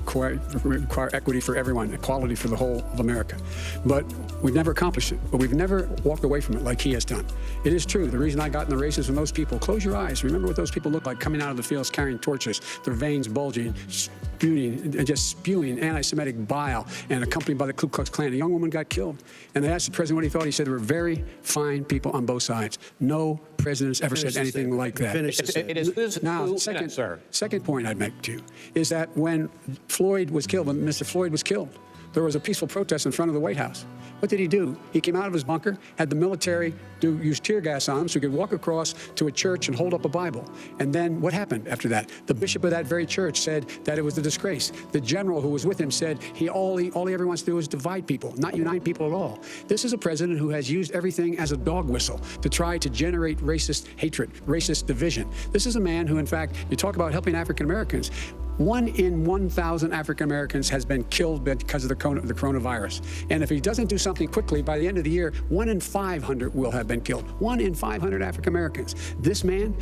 require equity for everyone, equality for the whole of America. But we've never accomplished it. But we've never walked away from it like he has done. It is true. The reason I got in the race is when those people, close your eyes, remember what those people look like coming out of the fields carrying torches, their veins bulging, spewing anti-Semitic bile, and accompanied by the Ku Klux Klan. A young woman got killed. And they asked the president what he thought. He said there were very fine people on both sides. No president's ever said anything like that. It is now, second point I'd make to you is that when Floyd was killed, when Mr. Floyd was killed, there was a peaceful protest in front of the White House. What did he do? He came out of his bunker, had the military use tear gas on him so he could walk across to a church and hold up a Bible. And then what happened after that? The bishop of that very church said that it was a disgrace. The general who was with him said all he ever wants to do is divide people, not unite people at all. This is a president who has used everything as a dog whistle to try to generate racist hatred, racist division. This is a man who, in fact, you talk about helping African Americans. 1 in 1,000 African Americans has been killed because of the coronavirus. And if he doesn't do something quickly, by the end of the year, 1 in 500 will have been killed. 1 in 500 African Americans. This man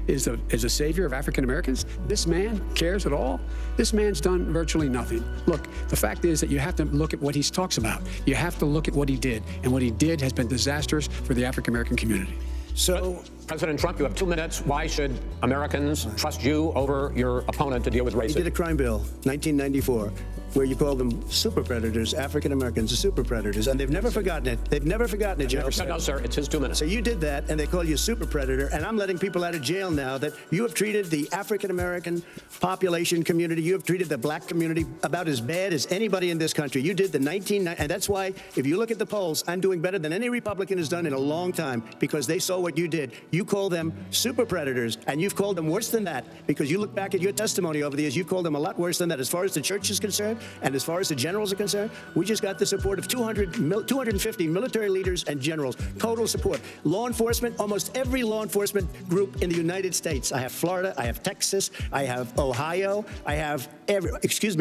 is a savior of African Americans. This man cares at all. This man's done virtually nothing. Look, the fact is that you have to look at what he talks about. You have to look at what he did. And what he did has been disastrous for the African American community. So, President Trump, you have 2 minutes. Why should Americans trust you over your opponent to deal with racism? He did a crime bill, 1994, where you call them super predators, African Americans are super predators, and they've never forgotten it. They've never forgotten it, Joe. No, sir, it's his 2 minutes. So you did that, and they call you a super predator, and I'm letting people out of jail now that you have treated the African American population community, you have treated the black community about as bad as anybody in this country. You did the and that's why, if you look at the polls, I'm doing better than any Republican has done in a long time, because they saw what you did. You call them super predators, and you've called them worse than that, because you look back at your testimony over the years, you called them a lot worse than that. As far as the church is concerned, and as far as the generals are concerned, we just got the support of 250 military leaders and generals. Total support. Law enforcement, almost every law enforcement group in the United States. I have Florida, I have Texas, I have Ohio, I have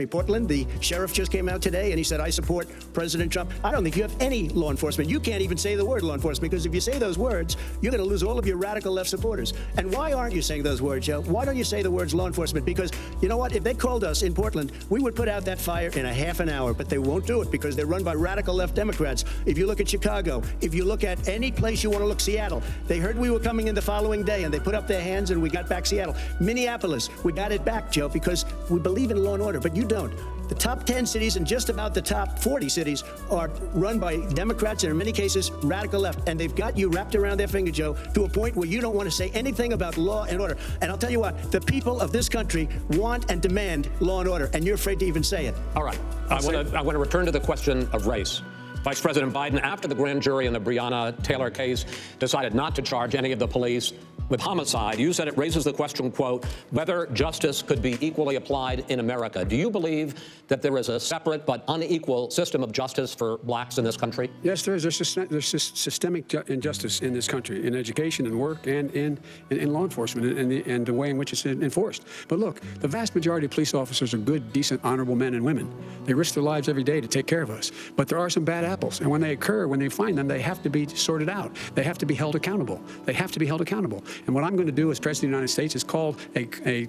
Portland. The sheriff just came out today and he said, I support President Trump. I don't think you have any law enforcement. You can't even say the word law enforcement, because if you say those words, you're going to lose all of your radical left supporters. And why aren't you saying those words, Joe? Why don't you say the words law enforcement? Because you know what? If they called us in Portland, we would put out that fire in a half an hour, but they won't do it because they're run by radical left Democrats. If you look at Chicago, if you look at any place you want to look, Seattle, they heard we were coming in the following day and they put up their hands and we got back Seattle. Minneapolis, we got it back, Joe, because we believe in law and order, but you don't. The top 10 cities and just about the top 40 cities are run by Democrats and in many cases radical left. And they've got you wrapped around their finger, Joe, to a point where you don't want to say anything about law and order. And I'll tell you what, the people of this country want and demand law and order, and you're afraid to even say it. All right. I want to return to the question of race. Vice President Biden, after the grand jury in the Breonna Taylor case decided not to charge any of the police with homicide, you said it raises the question, quote, whether justice could be equally applied in America. Do you believe that there is a separate but unequal system of justice for blacks in this country? Yes, there is. There's systemic injustice in this country, in education and work and in law enforcement and the way in which it's enforced. But look, the vast majority of police officers are good, decent, honorable men and women. They risk their lives every day to take care of us. But there are some bad apples. And when they occur, when they find them, they have to be sorted out. They have to be held accountable. They have to be held accountable. And what I'm going to do as President of the United States is call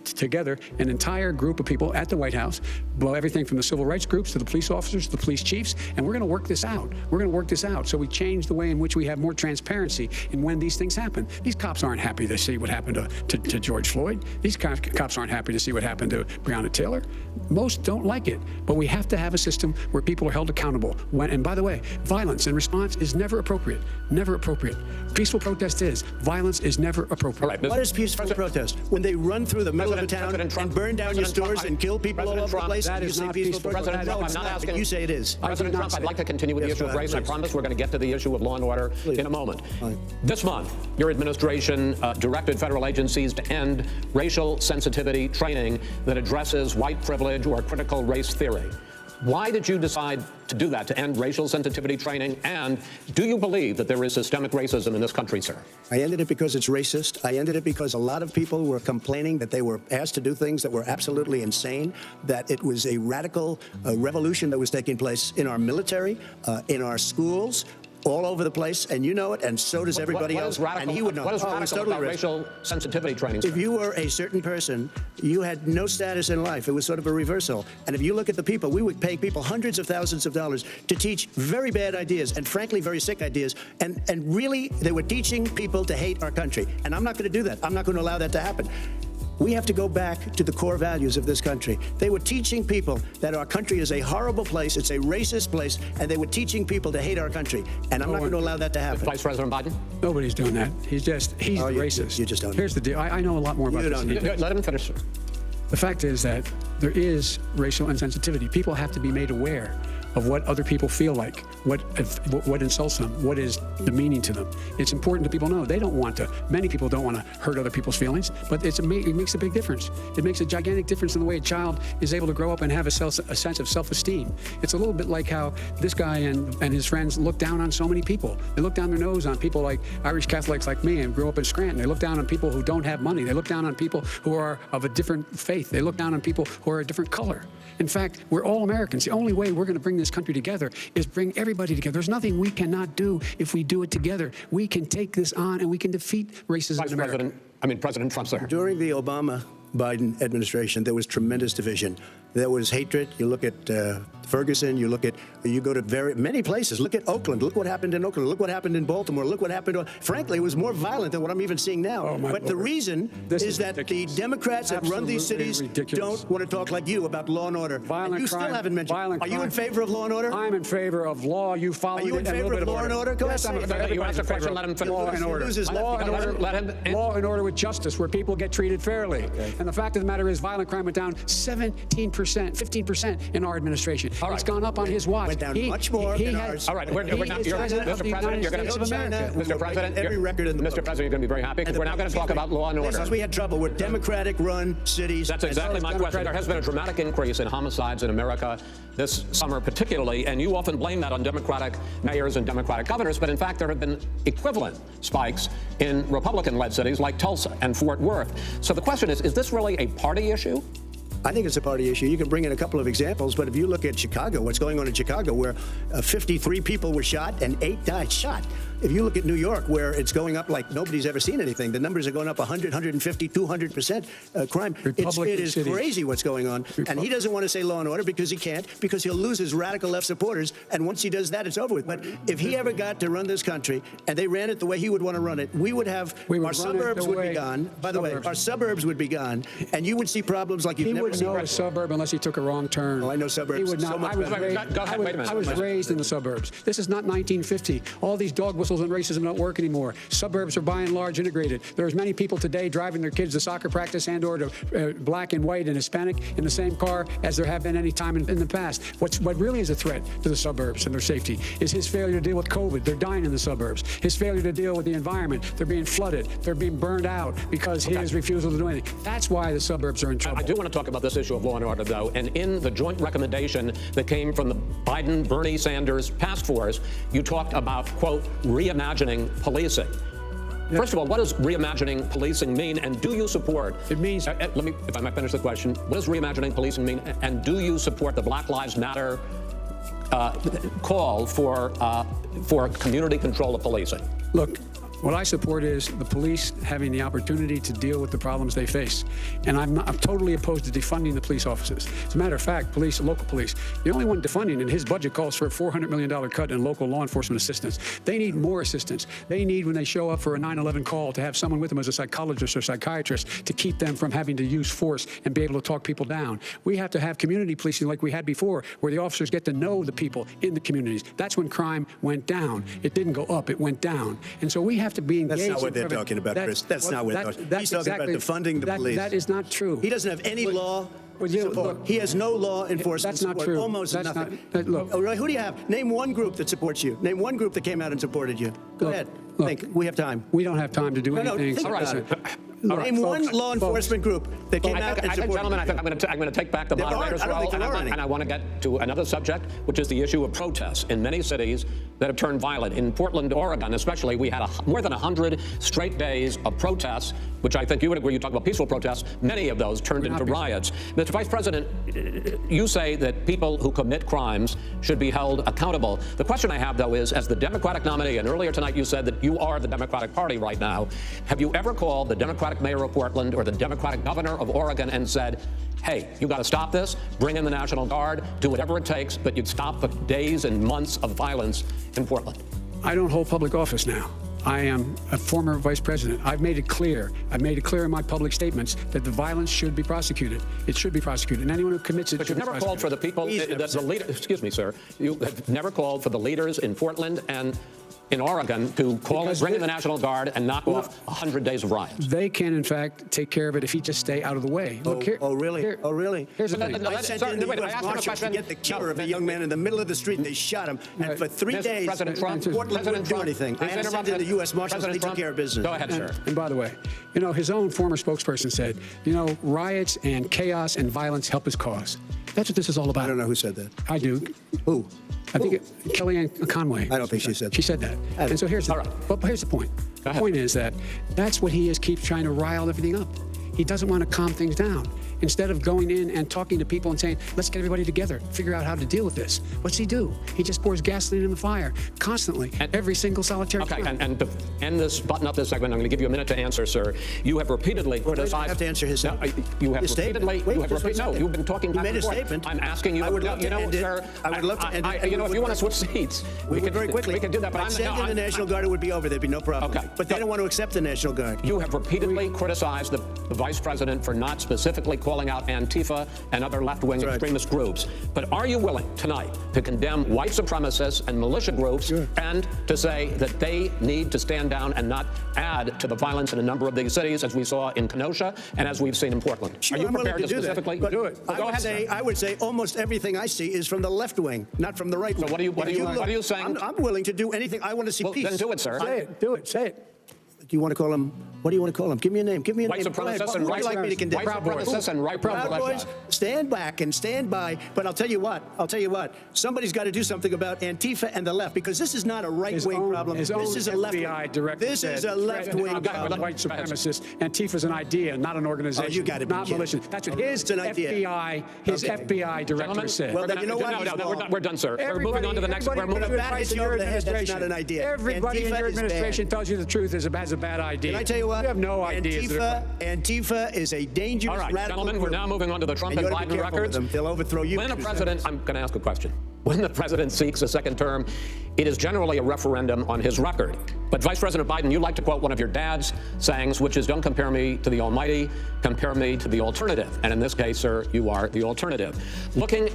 together an entire group of people at the White House, blow everything from the civil rights groups to the police officers to the police chiefs, and we're going to work this out. We're going to work this out so we change the way in which we have more transparency in when these things happen. These cops aren't happy to see what happened to George Floyd. These cops aren't happy to see what happened to Breonna Taylor. Most don't like it, but we have to have a system where people are held accountable. And by the way, violence in response is never appropriate. Never appropriate. Peaceful protest is. Violence is never appropriate. All right, what is peaceful protest? When they run through the middle of the town and burn down your stores and kill people all over the place? That is not peaceful. President Trump, I'm not asking. You say it is. President Trump, I'd like to continue with the issue of race. I promise we're going to get to the issue of law and order in a moment. This month, your administration directed federal agencies to end racial sensitivity training that addresses white privilege or critical race theory. Why did you decide to do that, to end racial sensitivity training? And do you believe that there is systemic racism in this country, sir? I ended it because it's racist. I ended it because a lot of people were complaining that they were asked to do things that were absolutely insane, that it was a radical revolution that was taking place in our military, in our schools, all over the place, and you know it, and so does everybody else. And he would know. What is radical about racial sensitivity training? If you were a certain person, you had no status in life. It was sort of a reversal. And if you look at the people, we would pay people hundreds of thousands of dollars to teach very bad ideas and frankly very sick ideas. And really, they were teaching people to hate our country. And I'm not going to do that. I'm not going to allow that to happen. We have to go back to the core values of this country. They were teaching people that our country is a horrible place, it's a racist place, and they were teaching people to hate our country. And I'm not going to allow that to happen. Vice President Biden? Nobody's doing that. He's racist. You just don't. Here's the deal. I know a lot more about this. Let him finish. The fact is that there is racial insensitivity. People have to be made aware of what other people feel like, what insults them, what is demeaning to them. It's important that people know. They don't want to. Many people don't want to hurt other people's feelings, but it makes a big difference. It makes a gigantic difference in the way a child is able to grow up and have a sense of self-esteem. It's a little bit like how this guy and his friends look down on so many people. They look down their nose on people like Irish Catholics like me and grew up in Scranton. They look down on people who don't have money. They look down on people who are of a different faith. They look down on people who are a different color. In fact, we're all Americans. The only way we're going to bring this country together is bring everybody together. There's nothing we cannot do if we do it together. We can take this on and we can defeat racism in America. President Trump, sir. During the Obama-Biden administration, there was tremendous division. There was hatred. You look at Ferguson, you go to many places. Look at Oakland. Look what happened in Oakland. Look what happened in Baltimore. Look what happened. Frankly, it was more violent than what I'm even seeing now. But the reason is that the Democrats that run these cities don't want to talk like you about law and order. Violent you still crime, haven't mentioned. Are you in favor of law and order? I'm in favor of law. You follow it. Are you in favor of law and order? Go ahead. You asked a question. Let him finish. Law and order. Law and order with justice, where people get treated fairly. Okay. And the fact of the matter is, violent crime went down 17%, 15% in our administration. All right. It's gone up on his watch. Went down much more than ours. All right, Mr. President, you're going to Mr. President, every record in the Mr. President, you're going to be very happy because we're now going to talk about law and order. Since we had trouble with Democratic-run cities. That's exactly my question. There has been a dramatic increase in homicides in America this summer, particularly, and you often blame that on Democratic mayors and Democratic governors, but in fact, there have been equivalent spikes in Republican-led cities like Tulsa and Fort Worth. So the question is this really a party issue? I think it's a party issue. You can bring in a couple of examples, but if you look at Chicago, what's going on in Chicago, where 53 people were shot and 8 died shot. If you look at New York, where it's going up like nobody's ever seen anything, the numbers are going up 100, 150, 200% crime. It is crazy what's going on. And he doesn't want to say law and order because he can't, because he'll lose his radical left supporters. And once he does that, it's over with. But if he ever got to run this country and they ran it the way he would want to run it, our suburbs would be gone. By the way, our suburbs would be gone. And you would see problems like you've never seen. He wouldn't know a suburb unless he took a wrong turn. Oh, I know suburbs. He would not. I was raised in the suburbs. This is not 1950. All these dog whistles muscles and racism don't work anymore. Suburbs are by and large integrated. There's many people today driving their kids to soccer practice and or to black and white and Hispanic in the same car as there have been any time in the past. What really is a threat to the suburbs and their safety is his failure to deal with COVID. They're dying in the suburbs. His failure to deal with the environment. They're being flooded. They're being burned out because his refusal to do anything. That's why the suburbs are in trouble. I do want to talk about this issue of law and order, though. And in the joint recommendation that came from the Biden-Bernie Sanders task force, you talked about, quote, reimagining policing. First of all, what does reimagining policing mean, and do you support? It means. Let me, if I might finish the question. What does reimagining policing mean, and do you support the Black Lives Matter call for community control of policing? Look, what I support is the police having the opportunity to deal with the problems they face. And I'm totally opposed to defunding the police officers. As a matter of fact, local police, the only one defunding, and his budget calls for a $400 million cut in local law enforcement assistance. They need more assistance. They need, when they show up for a 9/11 call, to have someone with them as a psychologist or psychiatrist to keep them from having to use force and be able to talk people down. We have to have community policing like we had before, where the officers get to know the people in the communities. That's when crime went down. It didn't go up, it went down. And so we have to be engaged. That's not what they're talking about, Chris. That's not what they're talking about. He's talking about defunding the police. That is not true. He doesn't have any law support. He has no law enforcement support. That's not true. Almost nothing. Who do you have? Name one group that supports you. Name one group that came out and supported you. Go ahead. Think. We have time. We don't have time to do anything. Think about it. Name one law enforcement group that came out and supported gentlemen, I think I'm going to take back the moderator's role, and I want to get to another subject, which is the issue of protests in many cities that have turned violent. In Portland, Oregon, especially, we had more than 100 straight days of protests, which I think you would agree. You talk about peaceful protests. Many of those turned into riots. Mr. Vice President, you say that people who commit crimes should be held accountable. The question I have, though, is, as the Democratic nominee, and earlier tonight you said that you are the Democratic Party right now, have you ever called the Democratic mayor of Portland or the Democratic governor of Oregon and said, hey, you got to stop this, bring in the National Guard, do whatever it takes, but you'd stop the days and months of violence in Portland? I don't hold public office now. I am a former vice president. I've made it clear. I've made it clear in my public statements that the violence should be prosecuted. It should be prosecuted, and anyone who commits it. But you've never called for the people, the leader. Excuse me, sir. You have never called for the leaders in Portland and in Oregon to bring in the National Guard and knock off 100 days of riots. They can, in fact, take care of it if he just stay out of the way. Look, really? Here's the thing. I sent in the U.S. Marshals to get the killer of a young man in the middle of the street, and they shot him. And for 3 days, Portland wouldn't do anything. I sent in the U.S. Marshals, they took care of business. Go ahead, sir. And by the way, his own former spokesperson said, riots and chaos and violence help his cause. That's what this is all about. I don't know who said that. I do. Who? I think Kellyanne Conway. I don't think she said that. She said that. And so here's the point. The point is that that's what he is, keeps trying to rile everything up. He doesn't want to calm things down. Instead of going in and talking to people and saying, let's get everybody together, figure out how to deal with this. What's he do? He just pours gasoline in the fire constantly, every single solitary time. And to end this, button up this segment, I'm going to give you a minute to answer, sir. You have repeatedly criticized. I have to answer his You have repeatedly. No, you've been talking back and forth. You made a statement. I'm asking you. I would love to end it. Sir, I would love to end it. If you want to switch seats, we could very quickly. We could do that. But send in the National Guard, it would be over. There'd be no problem. Okay. But they don't want to accept the National Guard. You have repeatedly criticized the vice president for not specifically calling out Antifa and other left-wing extremist groups. But are you willing tonight to condemn white supremacists and militia groups and to say that they need to stand down and not add to the violence in a number of these cities, as we saw in Kenosha and as we've seen in Portland? Sure, are you prepared to do specifically do it? Well, I would say almost everything I see is from the left wing, not from the right wing. So what are you saying? I'm willing to do anything. I want to see peace. Then do it, sir. Say it. Do it. Say it. Do you want to call him? What do you want to call him? Give me a name. Give me a name. White supremacists and right supremacists and right Proud Boys. Stand back and stand by. But I'll tell you what. Somebody's got to do something about Antifa and the left, because this is not a right-wing problem. This is a left-wing. This is a left-wing problem. White supremacists. Antifa's an idea, not an organization. Oh, you got to be not militia. That's what his FBI director said. Well, then you know what? No, we're done, sir. We're moving on to the next. We're moving. That's not an idea. Everybody in your administration tells you the truth has a bad idea. Can I tell you what? You have no ideas. Antifa is a dangerous radical group. Gentlemen, we're now moving on to the Trump and Biden records. They'll overthrow you. When a president, I'm going to ask a question. When the president seeks a second term, it is generally a referendum on his record. But Vice President Biden, you like to quote one of your dad's sayings, which is, don't compare me to the almighty, compare me to the alternative. And in this case, sir, you are the alternative. Looking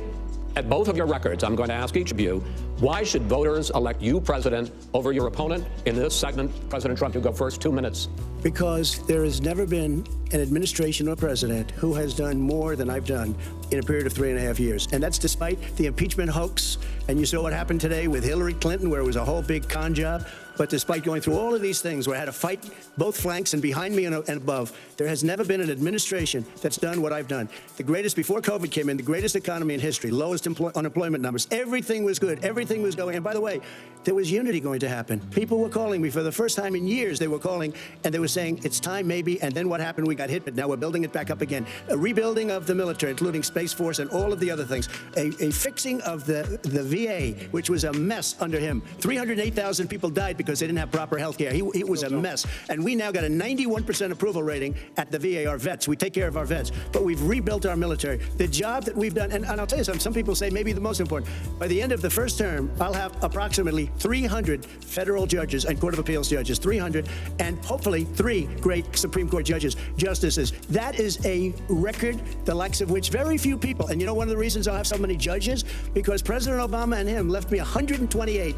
at both of your records, I'm going to ask each of you, why should voters elect you president over your opponent? In this segment, President Trump, you go first, 2 minutes. Because there has never been an administration or president who has done more than I've done in a period of 3.5 years. And that's despite the impeachment hoax. And you saw what happened today with Hillary Clinton, where it was a whole big con job. But despite going through all of these things where I had to fight both flanks and behind me and above, there has never been an administration that's done what I've done. The greatest, before COVID came in, the greatest economy in history, lowest unemployment numbers. Everything was good. Everything was going. And by the way, there was unity going to happen. People were calling me for the first time in years. They were calling and they were saying, it's time maybe. And then what happened? We got hit, but now we're building it back up again. A rebuilding of the military, including Space Force and all of the other things. A fixing of the VA, which was a mess under him. 308,000 people died because they didn't have proper health care. It was a mess. And we now got a 91% approval rating at the VA, our vets. We take care of our vets. But we've rebuilt our military. The job that we've done, and I'll tell you something, some people say maybe the most important. By the end of the first term, I'll have approximately 300 federal judges and Court of Appeals judges, 300, and hopefully 3 great Supreme Court judges, justices. That is a record, the likes of which very few people, and you know one of the reasons I'll have so many judges? Because President Obama and him left me 128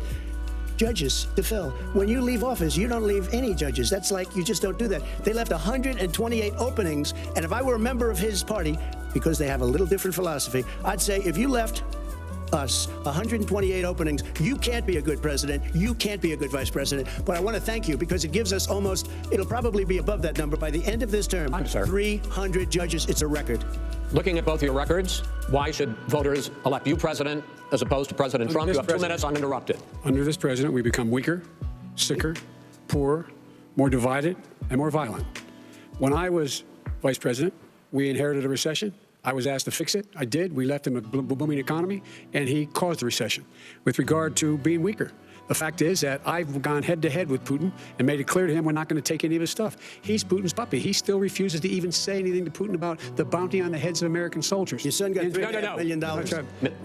judges to fill. When you leave office, you don't leave any judges. That's like, you just don't do that. They left 128 openings, and if I were a member of his party, because they have a little different philosophy, I'd say if you left us 128 openings, you can't be a good president, you can't be a good vice president. But I want to thank you because it gives us almost, it'll probably be above that number by the end of this term. 300 judges, it's a record. Looking at both your records, why should voters elect you president as opposed to President Trump? You have 2 minutes uninterrupted. Under this president, we become weaker, sicker, poorer, more divided, and more violent. When I was vice president, we inherited a recession. I was asked to fix it. I did. We left him a booming economy, and he caused the recession. With regard to being weaker, the fact is that I've gone head-to-head with Putin and made it clear to him we're not going to take any of his stuff. He's Putin's puppy. He still refuses to even say anything to Putin about the bounty on the heads of American soldiers. Your son got $3.5 million.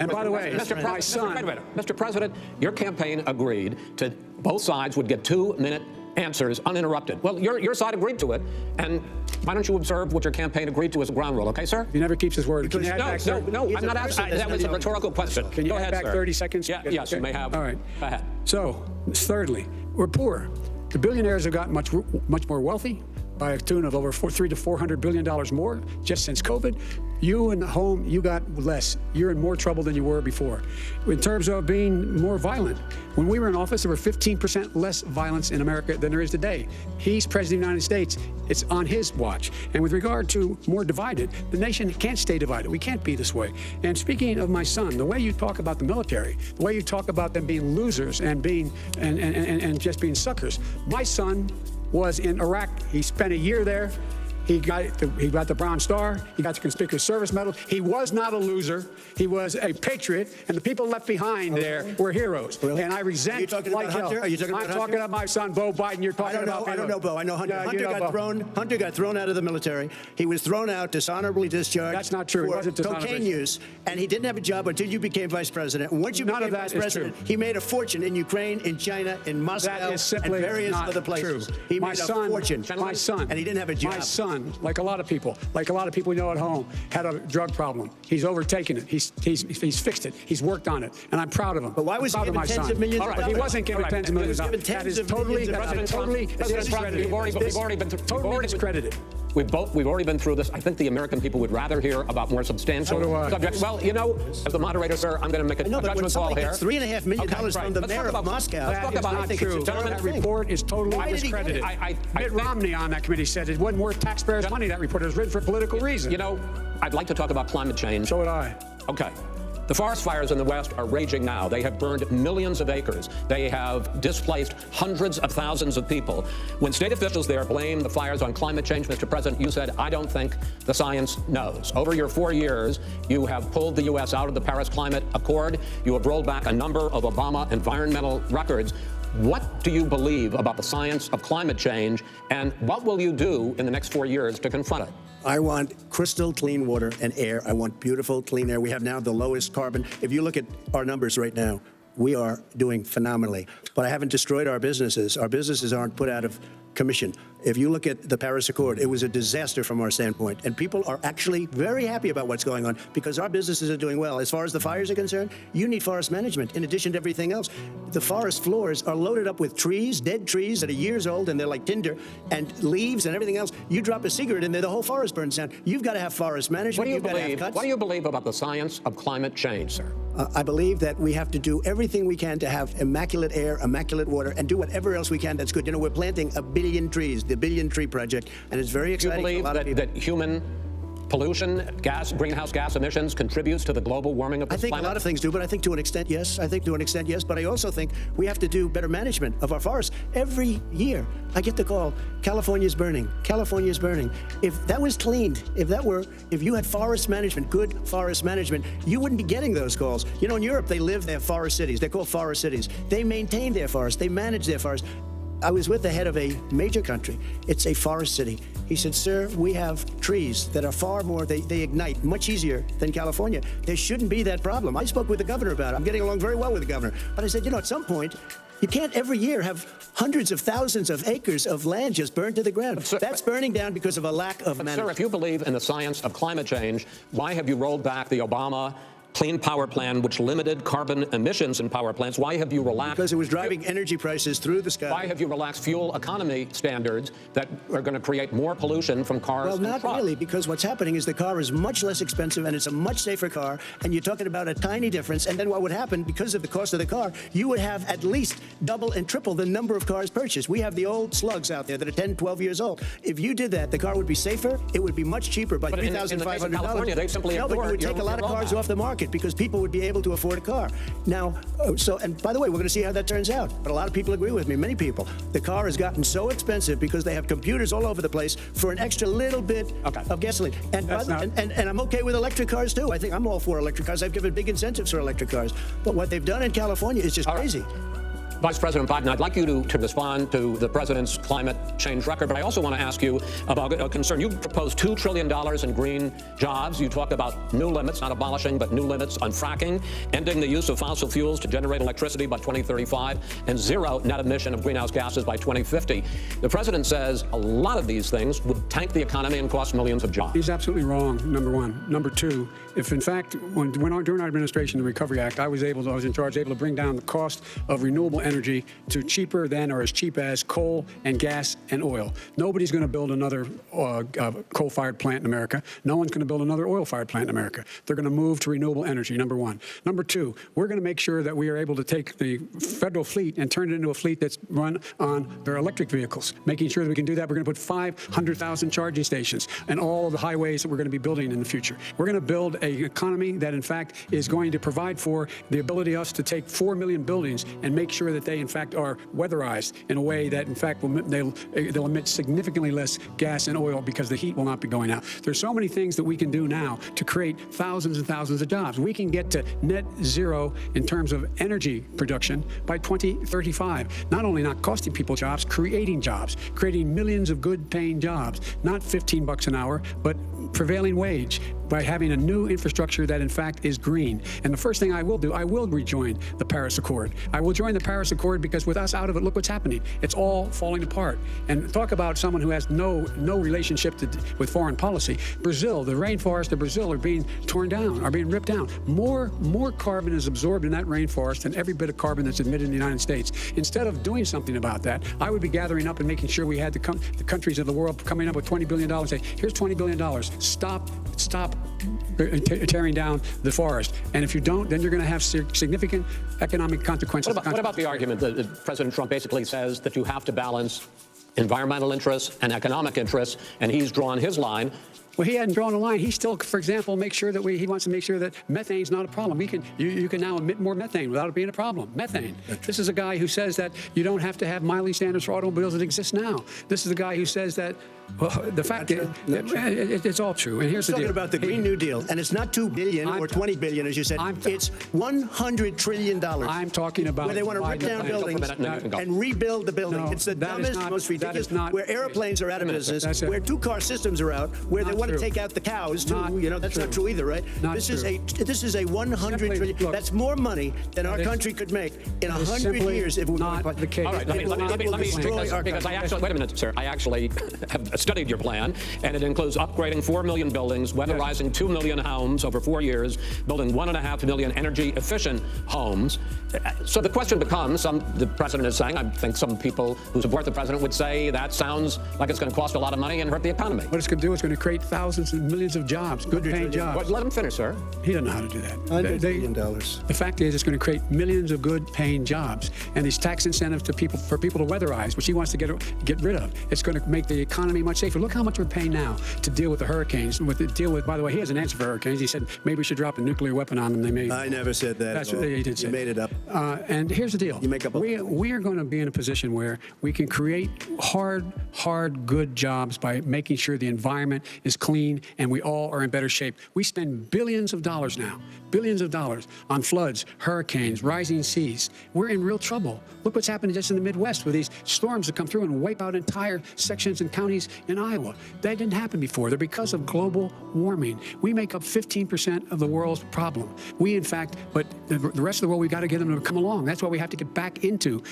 And by the way, my son... Mr. President, your campaign agreed to both sides would get 2-minute answers uninterrupted. Well, your side agreed to it, and why don't you observe what your campaign agreed to as a ground rule, okay, sir? He never keeps his word. No, I'm not asking. That was a rhetorical question. Can you go add ahead, back sir. 30 seconds? Yeah, yes, you may have. All right. Go ahead. So, thirdly, we're poor. The billionaires have gotten much more wealthy by a tune of over $300 to $400 billion more just since COVID. You in the home, you got less. You're in more trouble than you were before. In terms of being more violent, when we were in office, there were 15% less violence in America than there is today. He's president of the United States. It's on his watch. And with regard to more divided, the nation can't stay divided. We can't be this way. And speaking of my son, the way you talk about the military, the way you talk about them being losers and being and just being suckers, my son was in Iraq. He spent a year there. He got the Bronze Star. He got the Conspicuous Service Medal. He was not a loser. He was a patriot, and the people left behind there were heroes. Really? And I resent. Are you talking about Hunter? Are you talking about I'm talking about my son, Beau Biden. You're talking about. I don't know Beau. I know Hunter. Yeah, Hunter got thrown out of the military. He was thrown out, dishonorably discharged. That's not true. He wasn't dishonorably. Cocaine use, and he didn't have a job until you became vice president. And once you became vice president, he made a fortune in Ukraine, in China, in Moscow, and various other places. He made a fortune. My son, and he didn't have a job. My son, like a lot of people we know at home, had a drug problem. He's overtaken it. He's fixed it. He's worked on it, and I'm proud of him. But why was he given tens of millions of dollars? He wasn't given tens of millions of dollars. That is totally discredited. We've already been discredited. We've already been through this. I think the American people would rather hear about more substantial subjects. Well, you know, as the moderator, sir, I'm going to make a judgment call here. $3.5 million from the mayor of Moscow. Let's talk about it. That report is totally discredited. Mitt Romney on that committee said it wasn't worth taxpayers' money. That report was written for political reasons. You know, I'd like to talk about climate change. So would I. Okay. The forest fires in the West are raging now. They have burned millions of acres. They have displaced hundreds of thousands of people. When state officials there blame the fires on climate change, Mr. President, you said, I don't think the science knows. Over your 4 years, you have pulled the U.S. out of the Paris Climate Accord. You have rolled back a number of Obama environmental records. What do you believe about the science of climate change, and what will you do in the next 4 years to confront it? I want crystal clean water and air. I want beautiful clean air. We have now the lowest carbon. If you look at our numbers right now, we are doing phenomenally. But I haven't destroyed our businesses. Our businesses aren't put out of commission. If you look at the Paris Accord, it was a disaster from our standpoint. And people are actually very happy about what's going on because our businesses are doing well. As far as the fires are concerned, you need forest management in addition to everything else. The forest floors are loaded up with trees, dead trees that are years old, and they're like tinder, and leaves and everything else. You drop a cigarette in there, the whole forest burns down. You've got to have forest management. What do you believe about the science of climate change, sir? I believe that we have to do everything we can to have immaculate air, immaculate water, and do whatever else we can that's good. You know, we're planting 1 billion trees, the Billion Tree Project, and it's very exciting. Do you believe that human pollution, greenhouse gas emissions contributes to the global warming of the planet? I think a lot of things do, but I think to an extent, yes. But I also think we have to do better management of our forests. Every year, I get the call, California's burning. California's burning. If that was cleaned, if you had forest management, good forest management, you wouldn't be getting those calls. You know, in Europe, they have forest cities. They're called forest cities. They maintain their forests. They manage their forests. I was with the head of a major country. It's a forest city. He said, sir, we have trees that are far more, they ignite much easier than California. There shouldn't be that problem. I spoke with the governor about it. I'm getting along very well with the governor. But I said, you know, at some point, you can't every year have hundreds of thousands of acres of land just burned to the ground. Sir, that's burning down because of a lack of management. Sir, if you believe in the science of climate change, why have you rolled back the Obama Clean Power Plan, which limited carbon emissions in power plants? Why have you relaxed? Because it was driving energy prices through the sky. Why have you relaxed fuel economy standards that are going to create more pollution from cars and trucks? Well, not really, because what's happening is the car is much less expensive and it's a much safer car, and you're talking about a tiny difference. And then what would happen, because of the cost of the car, you would have at least double and triple the number of cars purchased. We have the old slugs out there that are 10, 12 years old. If you did that, the car would be safer. It would be much cheaper by $3,500. California, they simply no, but you would take a lot of cars off the market because people would be able to afford a car. Now, and by the way, we're going to see how that turns out. But a lot of people agree with me, many people. The car has gotten so expensive because they have computers all over the place for an extra little bit of gasoline. And I'm okay with electric cars, too. I think I'm all for electric cars. I've given big incentives for electric cars. But what they've done in California is just crazy. Vice President Biden, I'd like you to respond to the president's climate change record, but I also want to ask you about a concern. You proposed $2 trillion in green jobs. You talk about new limits, not abolishing, but new limits on fracking, ending the use of fossil fuels to generate electricity by 2035, and zero net emission of greenhouse gases by 2050. The president says a lot of these things would tank the economy and cost millions of jobs. He's absolutely wrong, number one. Number two, if in fact, during our administration, the Recovery Act, I was able to bring down the cost of renewable energy to cheaper than or as cheap as coal and gas and oil. Nobody's going to build another coal-fired plant in America. No one's going to build another oil-fired plant in America. They're going to move to renewable energy, number one. Number two, we're going to make sure that we are able to take the federal fleet and turn it into a fleet that's run on their electric vehicles. Making sure that we can do that, we're going to put 500,000 charging stations and all of the highways that we're going to be building in the future. We're going to build an economy that, in fact, is going to provide for the ability of us to take 4 million buildings and make sure that they, in fact, are weatherized in a way that, in fact, they'll emit significantly less gas and oil because the heat will not be going out. There's so many things that we can do now to create thousands and thousands of jobs. We can get to net zero in terms of energy production by 2035. Not only not costing people jobs, creating millions of good-paying jobs, not $15 an hour, but prevailing wage, by having a new infrastructure that, in fact, is green. And the first thing I will do, I will rejoin the Paris Accord. I will join the Paris Accord because with us out of it, look what's happening. It's all falling apart. And talk about someone who has no relationship with foreign policy. Brazil, the rainforests of Brazil are being torn down, are being ripped down. More carbon is absorbed in that rainforest than every bit of carbon that's emitted in the United States. Instead of doing something about that, I would be gathering up and making sure we had the countries of the world coming up with $20 billion and say, here's $20 billion. Stop tearing down the forest. And if you don't, then you're going to have significant economic consequences. What about the argument that President Trump basically says that you have to balance environmental interests and economic interests, and he's drawn his line? Well, he hadn't drawn a line. He still, for example, he wants to make sure that methane's not a problem. You can now emit more methane without it being a problem. Methane. This is a guy who says that you don't have to have mileage standards for automobiles that exist now. This is a guy who says that the fact is, it's all true. And here's the deal. Talking about the Green New Deal, and it's not $2 billion or $20 billion, as you said. It's $100 trillion. I'm talking about where they want to rip down buildings and rebuild the building. It's the dumbest, most ridiculous. Where airplanes are out of business, where two-car systems are out, where there want to true. take out the cows too. Not That's true. not true either, right? Not this true. is a 100 trillion. Look, that's more money than our is- country could make in that is 100 simply years if we not want the case. All right, let me because I actually, wait a minute, sir. I actually have studied your plan, and it includes upgrading 4 million buildings, weatherizing 2 million homes over 4 years, building 1.5 million energy-efficient homes. So the question becomes, the president is saying, I think some people who support the president would say that sounds like it's going to cost a lot of money and hurt the economy. What it's going to do is going to create thousands and millions of jobs, good-paying jobs. Well, let him finish, sir. He doesn't know how to do that. $100 billion. The fact is, it's going to create millions of good-paying jobs, and these tax incentives to people for people to weatherize, which he wants to get rid of. It's going to make the economy much safer. Look how much we're paying now to deal with the hurricanes. By the way, he has an answer for hurricanes. He said maybe we should drop a nuclear weapon on them. They may. I never said that. That's at all. what he did say. You made it up. And here's the deal. You make up. We are going to be in a position where we can create hard, good jobs by making sure the environment is clean and we all are in better shape. We spend billions of dollars now, on floods, hurricanes, rising seas. We're in real trouble. Look what's happening just in the Midwest with these storms that come through and wipe out entire sections and counties in Iowa. That didn't happen before. They're because of global warming. We make up 15% of the world's problem. We, in fact, but the rest of the world, we've got to get them to come along. That's why we have to get back into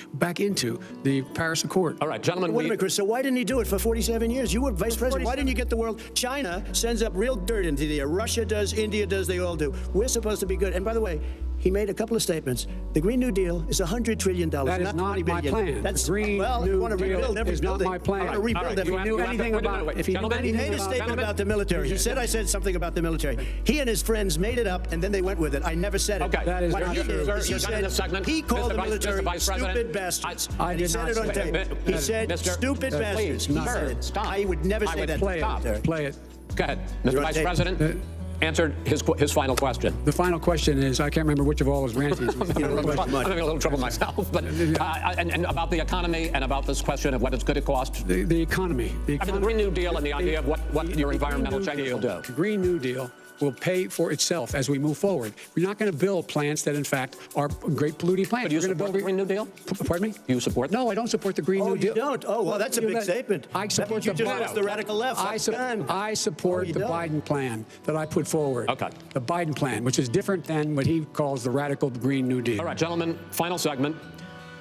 the Paris Accord. All right, gentlemen. Wait a minute, Chris. So why didn't he do it for 47 years? You were vice president. Why didn't you get the world? China sends up real dirt into the air. Russia does. India does. They all do. We're supposed to be good. And by the way, he made a couple of statements. The Green New Deal is $100 trillion. That is not my plan. That's Green well, New you want to Deal rebuild every is not building. my plan. I want to rebuild every If he knew anything about He made a statement about the military. He said I said something about the military. He and his friends made it up, and then they went with it. I never said it. Okay. That is What not he true. did is he said he called the military stupid bastards. I And he did said not it on say tape. that. He said stupid bastards. He said it. Stop. I would never say that. Play it. Go ahead. You're Mr. on Vice tape. President answered his final question. The final question is, I can't remember which of all his rantings. I'm having a little trouble myself, but and about the economy and about this question of what it's going to cost. The economy. I mean, the Green New Deal and the idea of what your environmental changes will do. The Green New Deal will pay for itself as we move forward. We're not going to build plants that, in fact, are great polluting plants. But you support the Green New Deal? Pardon me? You support? No, I don't support the Green New Deal. You don't? Oh, well, that's a big statement. I support the radical left. I support the Biden plan that I put forward. Okay. The Biden plan, which is different than what he calls the radical Green New Deal. All right, gentlemen, final segment.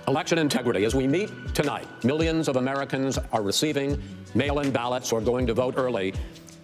Election integrity. As we meet tonight, millions of Americans are receiving mail-in ballots or going to vote early.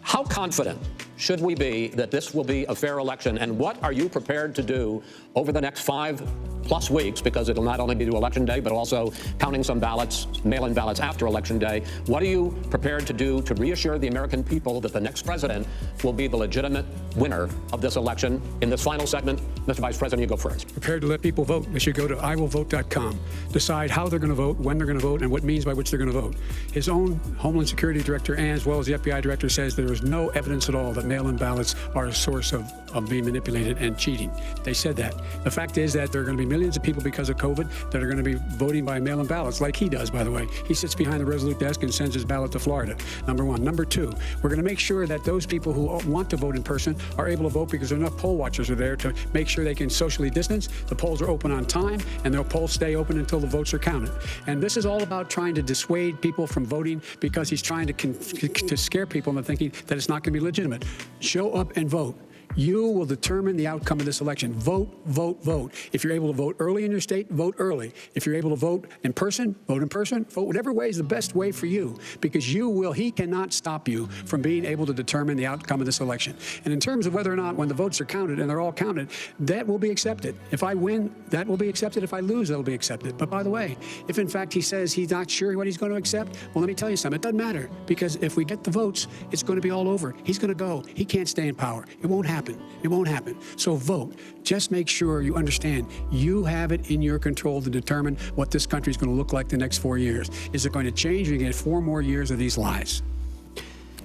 How confident should we be that this will be a fair election? And what are you prepared to do over the next 5+ weeks? Because it'll not only be to Election Day, but also counting some ballots, mail-in ballots after Election Day. What are you prepared to do to reassure the American people that the next president will be the legitimate winner of this election? In this final segment, Mr. Vice President, you go first. Prepared to let people vote. They should go to iwillvote.com, decide how they're going to vote, when they're going to vote, and what means by which they're going to vote. His own Homeland Security Director, and as well as the FBI Director, says there is no evidence at all that mail-in ballots are a source of being manipulated and cheating. They said that. The fact is that there are going to be millions of people because of COVID that are going to be voting by mail-in ballots, like he does, by the way. He sits behind the Resolute desk and sends his ballot to Florida, number one. Number two, we're going to make sure that those people who want to vote in person are able to vote because enough poll watchers are there to make sure they can socially distance. The polls are open on time, and the polls stay open until the votes are counted. And this is all about trying to dissuade people from voting because he's trying to scare people into thinking that it's not going to be legitimate. Show up and vote. You will determine the outcome of this election. Vote, vote, vote. If you're able to vote early in your state, vote early. If you're able to vote in person, vote in person. Vote whatever way is the best way for you, because he cannot stop you from being able to determine the outcome of this election. And in terms of whether or not when the votes are counted, and they're all counted, that will be accepted. If I win, that will be accepted. If I lose, that will be accepted. But by the way, if in fact he says he's not sure what he's going to accept, well, let me tell you something. It doesn't matter, because if we get the votes, it's going to be all over. He's going to go. He can't stay in power. It won't happen. It won't happen. So vote. Just make sure you understand you have it in your control to determine what this country is going to look like the next 4 years. Is it going to change? You get 4 more years of these lies.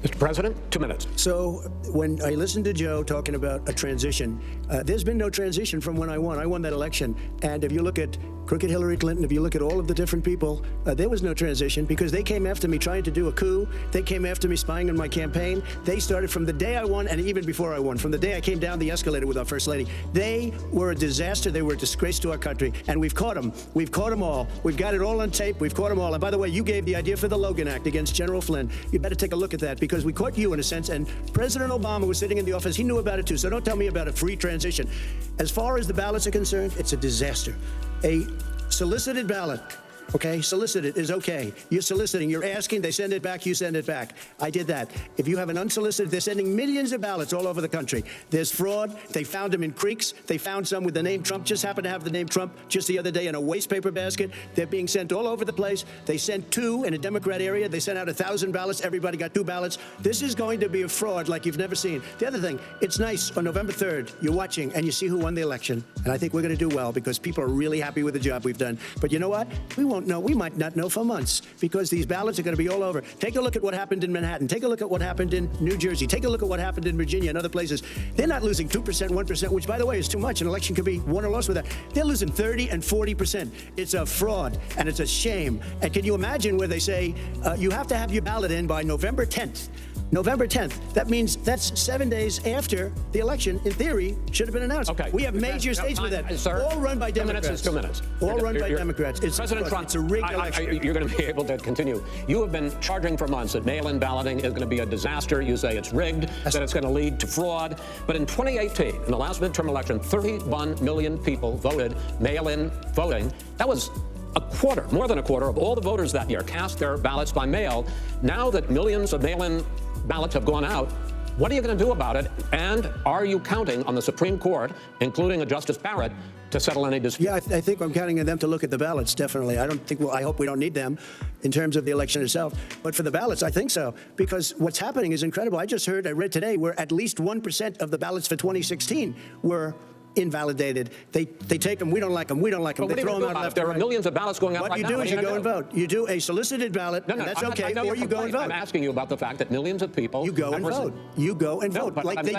Mr. President, 2 minutes. So when I listened to Joe talking about a transition, there's been no transition from when I won. I won that election. And if you look at crooked Hillary Clinton, if you look at all of the different people, there was no transition because they came after me trying to do a coup. They came after me spying on my campaign. They started from the day I won and even before I won, from the day I came down the escalator with our First Lady. They were a disaster. They were a disgrace to our country. And we've caught them. We've caught them all. We've got it all on tape. We've caught them all. And by the way, you gave the idea for the Logan Act against General Flynn. You better take a look at that because we caught you in a sense. And President Obama was sitting in the office. He knew about it too. So don't tell me about a free transition. As far as the ballots are concerned, it's a disaster. A solicited ballot, okay, solicited is okay. You're soliciting, you're asking, they send it back, you send it back. I did that. If you have an unsolicited, they're sending millions of ballots all over the country. There's fraud. They found them in creeks. They found some with the name Trump, just happened to have the name Trump just the other day in a waste paper basket. They're being sent all over the place. They sent 2 in a Democrat area. They sent out 1,000 ballots. Everybody got 2 ballots. This is going to be a fraud like you've never seen. The other thing, it's nice on November 3rd, you're watching and you see who won the election. And I think we're going to do well because people are really happy with the job we've done. But you know what? We won't know. We might not know for months because these ballots are going to be all over. Take a look at what happened in Manhattan. Take a look at what happened in New Jersey. Take a look at what happened in Virginia and other places. They're not losing 2%, 1%, which, by the way, is too much. An election could be won or lost with that. They're losing 30 and 40%. It's a fraud, and it's a shame. And can you imagine where they say you have to have your ballot in by November 10th? November 10th. That means that's 7 days after the election, in theory, should have been announced. Okay. We have major states with that. Sir, all run by Democrats. 2 minutes. All run by Democrats. It's President Trump, it's a rigged election. You're going to be able to continue. You have been charging for months that mail-in balloting is going to be a disaster. You say it's rigged, that it's going to lead to fraud. But in 2018, in the last midterm election, 31 million people voted mail-in voting. That was a quarter, more than a quarter of all the voters that year cast their ballots by mail. Now that millions of mail-in ballots have gone out, what are you going to do about it? And are you counting on the Supreme Court, including a Justice Barrett, to settle any dispute? Yeah, I think I'm counting on them to look at the ballots, definitely. I hope we don't need them in terms of the election itself. But for the ballots, I think so. Because what's happening is incredible. I read today where at least 1% of the ballots for 2016 were invalidated. They take them. We don't like them. We don't like them. They throw them out left. There are millions of ballots going out right right now. What you do is you go and vote. You do a solicited ballot, and that's okay, or you go and vote. I'm asking you about the fact that millions of people... You go and vote. You go and vote. But like they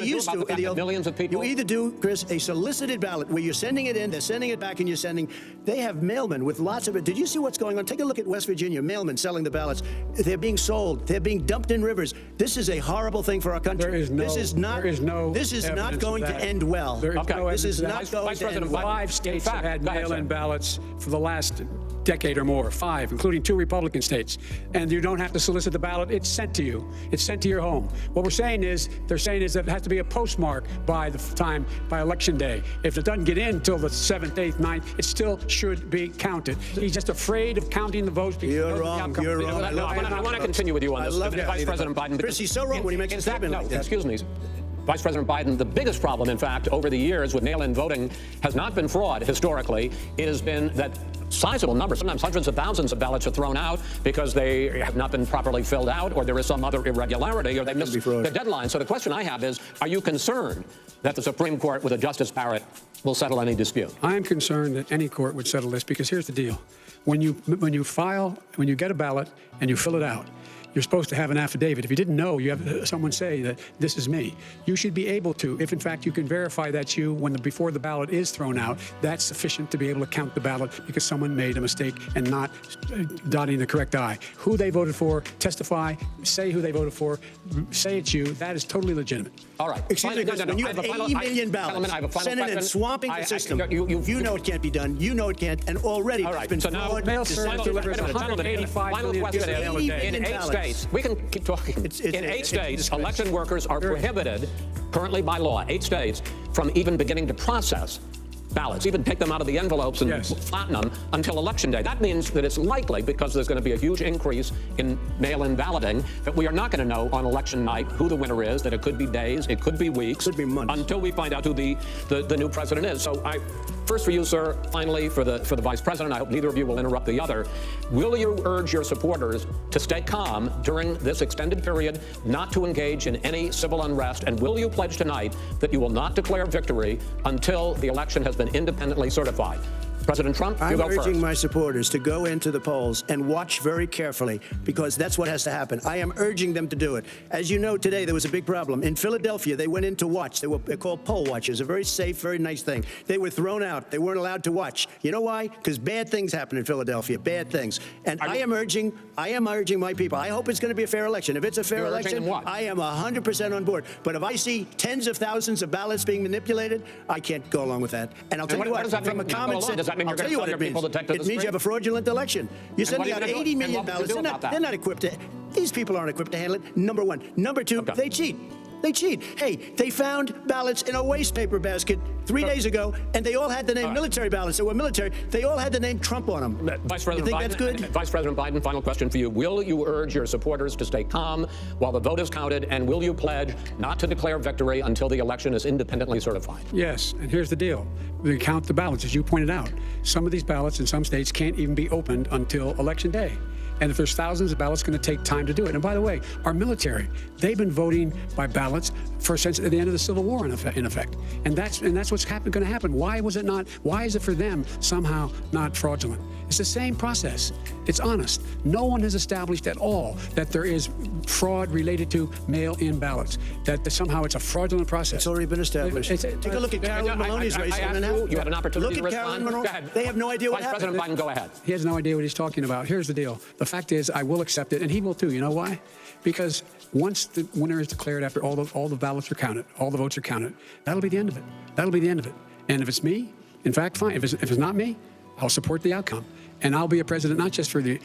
used to. Millions of people... You either do, Chris, a solicited ballot where you're sending it in, they're sending it back, and you're sending... They have mailmen with lots of it. Did you see what's going on? Take a look at West Virginia. Mailmen selling the ballots. They're being sold. They're being dumped in rivers. This is a horrible thing for our country. This is not going to end well. This is not going to end well. 5 states have had mail-in ballots for the last decade or more, 5, including 2 Republican states. And you don't have to solicit the ballot. It's sent to you. It's sent to your home. What they're saying is that it has to be a postmark by election day. If it doesn't get in until the 7th, 8th, 9th, it still should be counted. He's just afraid of counting the votes. You're wrong. You're wrong. I want to continue with you on this. Vice President Biden. Chris, he's so wrong when he makes a statement like that. Excuse me. Vice President Biden, the biggest problem, in fact, over the years with mail-in voting has not been fraud historically. It has been that sizable numbers, sometimes hundreds of thousands of ballots are thrown out because they have not been properly filled out or there is some other irregularity or they missed the deadline. So the question I have is, are you concerned that the Supreme Court with a Justice Barrett will settle any dispute? I am concerned that any court would settle this because here's the deal. When you get a ballot and you fill it out, you're supposed to have an affidavit. If you didn't know, you have someone say that this is me. You should be able to, if in fact you can verify that's you before the ballot is thrown out, that's sufficient to be able to count the ballot because someone made a mistake and not dotting the correct I. Who they voted for, testify, say who they voted for, say it's you. That is totally legitimate. All right. Excuse me, when you have 80 million ballots, sending and swamping the system, you know it can't be done. You know it can't, and already it's been fraud. Mail service delivers 185 million mail a day. In 8 states, we can keep talking. In 8 states, election workers are prohibited, currently by law, 8 states, from even beginning to process ballots, even take them out of the envelopes and flatten them until Election Day. That means that it's likely, because there's going to be a huge increase in mail-in balloting, that we are not going to know on election night who the winner is, that it could be days, it could be weeks, could be months, until we find out who the new president is. So first for you, sir, finally for the Vice President, I hope neither of you will interrupt the other. Will you urge your supporters to stay calm during this extended period, not to engage in any civil unrest, and will you pledge tonight that you will not declare victory until the election has been independently certified? President Trump, you I'm go urging first. my supporters to go into the polls and watch very carefully, because that's what has to happen. I am urging them to do it. As you know, today there was a big problem. In Philadelphia, they went in to watch. They're called poll watchers, a very safe, very nice thing. They were thrown out. They weren't allowed to watch. You know why? Because bad things happen in Philadelphia, bad things. And I am urging my people. I hope it's going to be a fair election. If it's a fair election, I am 100% on board. But if I see tens of thousands of ballots being manipulated, I can't go along with that. And I'll tell you what, from a common sense, I'll tell you what it means. It means you have a fraudulent election. You're sending out 80 million ballots. They're not equipped to. These people aren't equipped to handle it. Number one. Number two, they cheat. They cheat. Hey, they found ballots in a waste paper basket 3 days ago, and they all had the name military ballots. They were military. They all had the name Trump on them. Vice President you think Biden, that's good? Vice President Biden, final question for you. Will you urge your supporters to stay calm while the vote is counted, and will you pledge not to declare victory until the election is independently certified? Yes, and here's the deal. We count the ballots, as you pointed out. Some of these ballots in some states can't even be opened until Election Day. And if there's thousands of ballots, it's going to take time to do it. And by the way, our military, they've been voting by ballots since the end of the Civil War, in effect. And that's what's going to happen. Why was it not? Why is it for them somehow not fraudulent? It's the same process. It's honest. No one has established at all that there is fraud related to mail-in ballots, that somehow it's a fraudulent process. It's already been established. Take a look at Carolyn Maloney's race. You had an opportunity to respond. Look at Carolyn Maloney. They have no idea what happened. Vice President Biden, go ahead. He has no idea what he's talking about. Here's the deal. The fact is, I will accept it, and he will too. You know why? Because once the winner is declared, after all the ballots are counted, all the votes are counted, that'll be the end of it. That'll be the end of it. And if it's me, in fact, fine. If it's not me, I'll support the outcome. And I'll be a president not just for the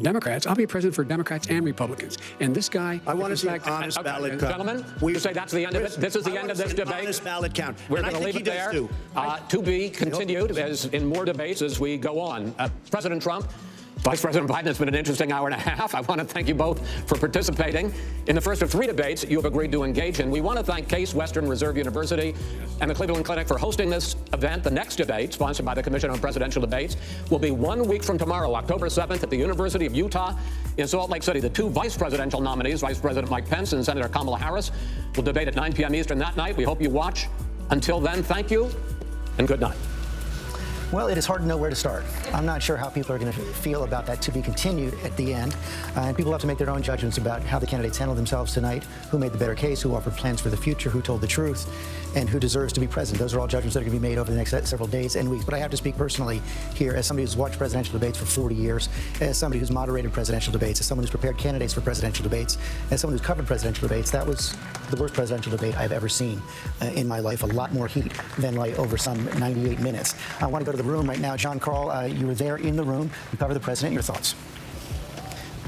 Democrats. I'll be a president for Democrats and Republicans. And this guy, I want to see an honest ballot count. Gentlemen, you say that's the end of it. This is the end of this debate. Honest ballot count. We're going to leave it there. To be continued as in more debates as we go on. President Trump, Vice President Biden, it's been an interesting hour and a half. I want to thank you both for participating in the first of 3 debates you have agreed to engage in. We want to thank Case Western Reserve University and the Cleveland Clinic for hosting this event. The next debate, sponsored by the Commission on Presidential Debates, will be 1 week from tomorrow, October 7th, at the University of Utah in Salt Lake City. The 2 vice presidential nominees, Vice President Mike Pence and Senator Kamala Harris, will debate at 9 p.m. Eastern that night. We hope you watch. Until then, thank you and good night. Well, it is hard to know where to start. I'm not sure how people are going to feel about that to be continued at the end. And people have to make their own judgments about how the candidates handled themselves tonight, who made the better case, who offered plans for the future, who told the truth, and who deserves to be president. Those are all judgments that are going to be made over the next several days and weeks. But I have to speak personally here as somebody who's watched presidential debates for 40 years, as somebody who's moderated presidential debates, as someone who's prepared candidates for presidential debates, as someone who's covered presidential debates. That was the worst presidential debate I've ever seen in my life. A lot more heat than light over some 98 minutes. I want to go to the room right now. John Carl, you were there in the room. You cover the president. Your thoughts?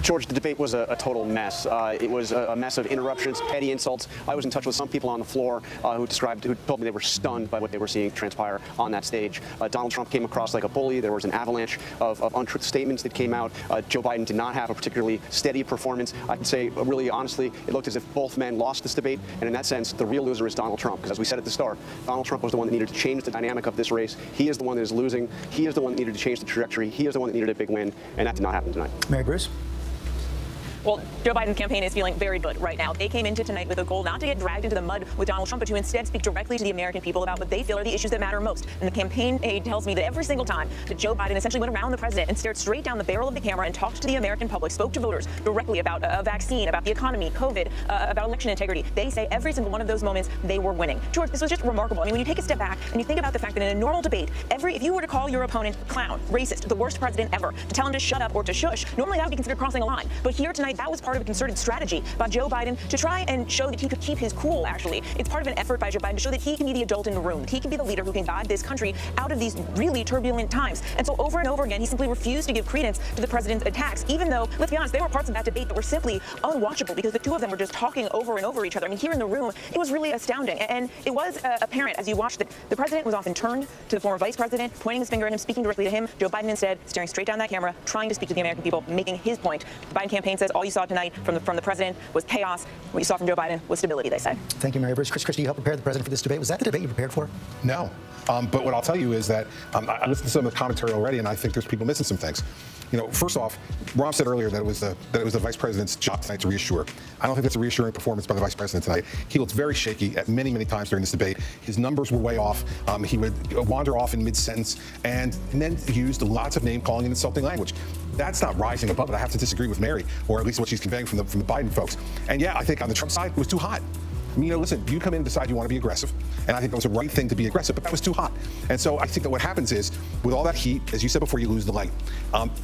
George, the debate was a total mess. It was a mess of interruptions, petty insults. I was in touch with some people on the floor who told me they were stunned by what they were seeing transpire on that stage. Donald Trump came across like a bully. There was an avalanche of untruth statements that came out. Joe Biden did not have a particularly steady performance. I can say, really honestly, it looked as if both men lost this debate. And in that sense, the real loser is Donald Trump. Because as we said at the start, Donald Trump was the one that needed to change the dynamic of this race. He is the one that is losing. He is the one that needed to change the trajectory. He is the one that needed a big win. And that did not happen tonight. Mary Bruce? Well, Joe Biden's campaign is feeling very good right now. They came into tonight with a goal not to get dragged into the mud with Donald Trump, but to instead speak directly to the American people about what they feel are the issues that matter most. And the campaign aide tells me that every single time that Joe Biden essentially went around the president and stared straight down the barrel of the camera and talked to the American public, spoke to voters directly about a vaccine, about the economy, COVID, about election integrity, they say every single one of those moments they were winning. George, this was just remarkable. I mean, when you take a step back and you think about the fact that in a normal debate, if you were to call your opponent clown, racist, the worst president ever, to tell him to shut up or to shush, normally that would be considered crossing a line. But here tonight, that was part of a concerted strategy by Joe Biden to try and show that he could keep his cool, actually. It's part of an effort by Joe Biden to show that he can be the adult in the room, that he can be the leader who can guide this country out of these really turbulent times. And so over and over again, he simply refused to give credence to the president's attacks, even though, let's be honest, there were parts of that debate that were simply unwatchable because the two of them were just talking over and over each other. I mean, here in the room, it was really astounding. And it was apparent as you watched that the president was often turned to the former vice president, pointing his finger at him, speaking directly to him. Joe Biden instead staring straight down that camera, trying to speak to the American people, making his point. The Biden campaign says all all you saw tonight from the president was chaos. What you saw from Joe Biden was stability, they say. Thank you, Mary Bruce. Chris, you helped prepare the president for this debate. Was that the debate you prepared for? No. But what I'll tell you is that I listened to some of the commentary already, and I think there's people missing some things. You know, first off, Rob said earlier that it was the vice president's job tonight to reassure. I don't think that's a reassuring performance by the vice president tonight. He looked very shaky at many times during this debate. His numbers were way off. He would wander off in mid-sentence and then used lots of name-calling and insulting language. That's not rising above it. I have to disagree with Mary, or at least what she's conveying from the Biden folks. And yeah, I think on the Trump side, it was too hot. I mean, you know, listen, you come in and decide you want to be aggressive, and I think that was the right thing to be aggressive, but that was too hot. And so I think that what happens is, with all that heat, as you said before, you lose the light.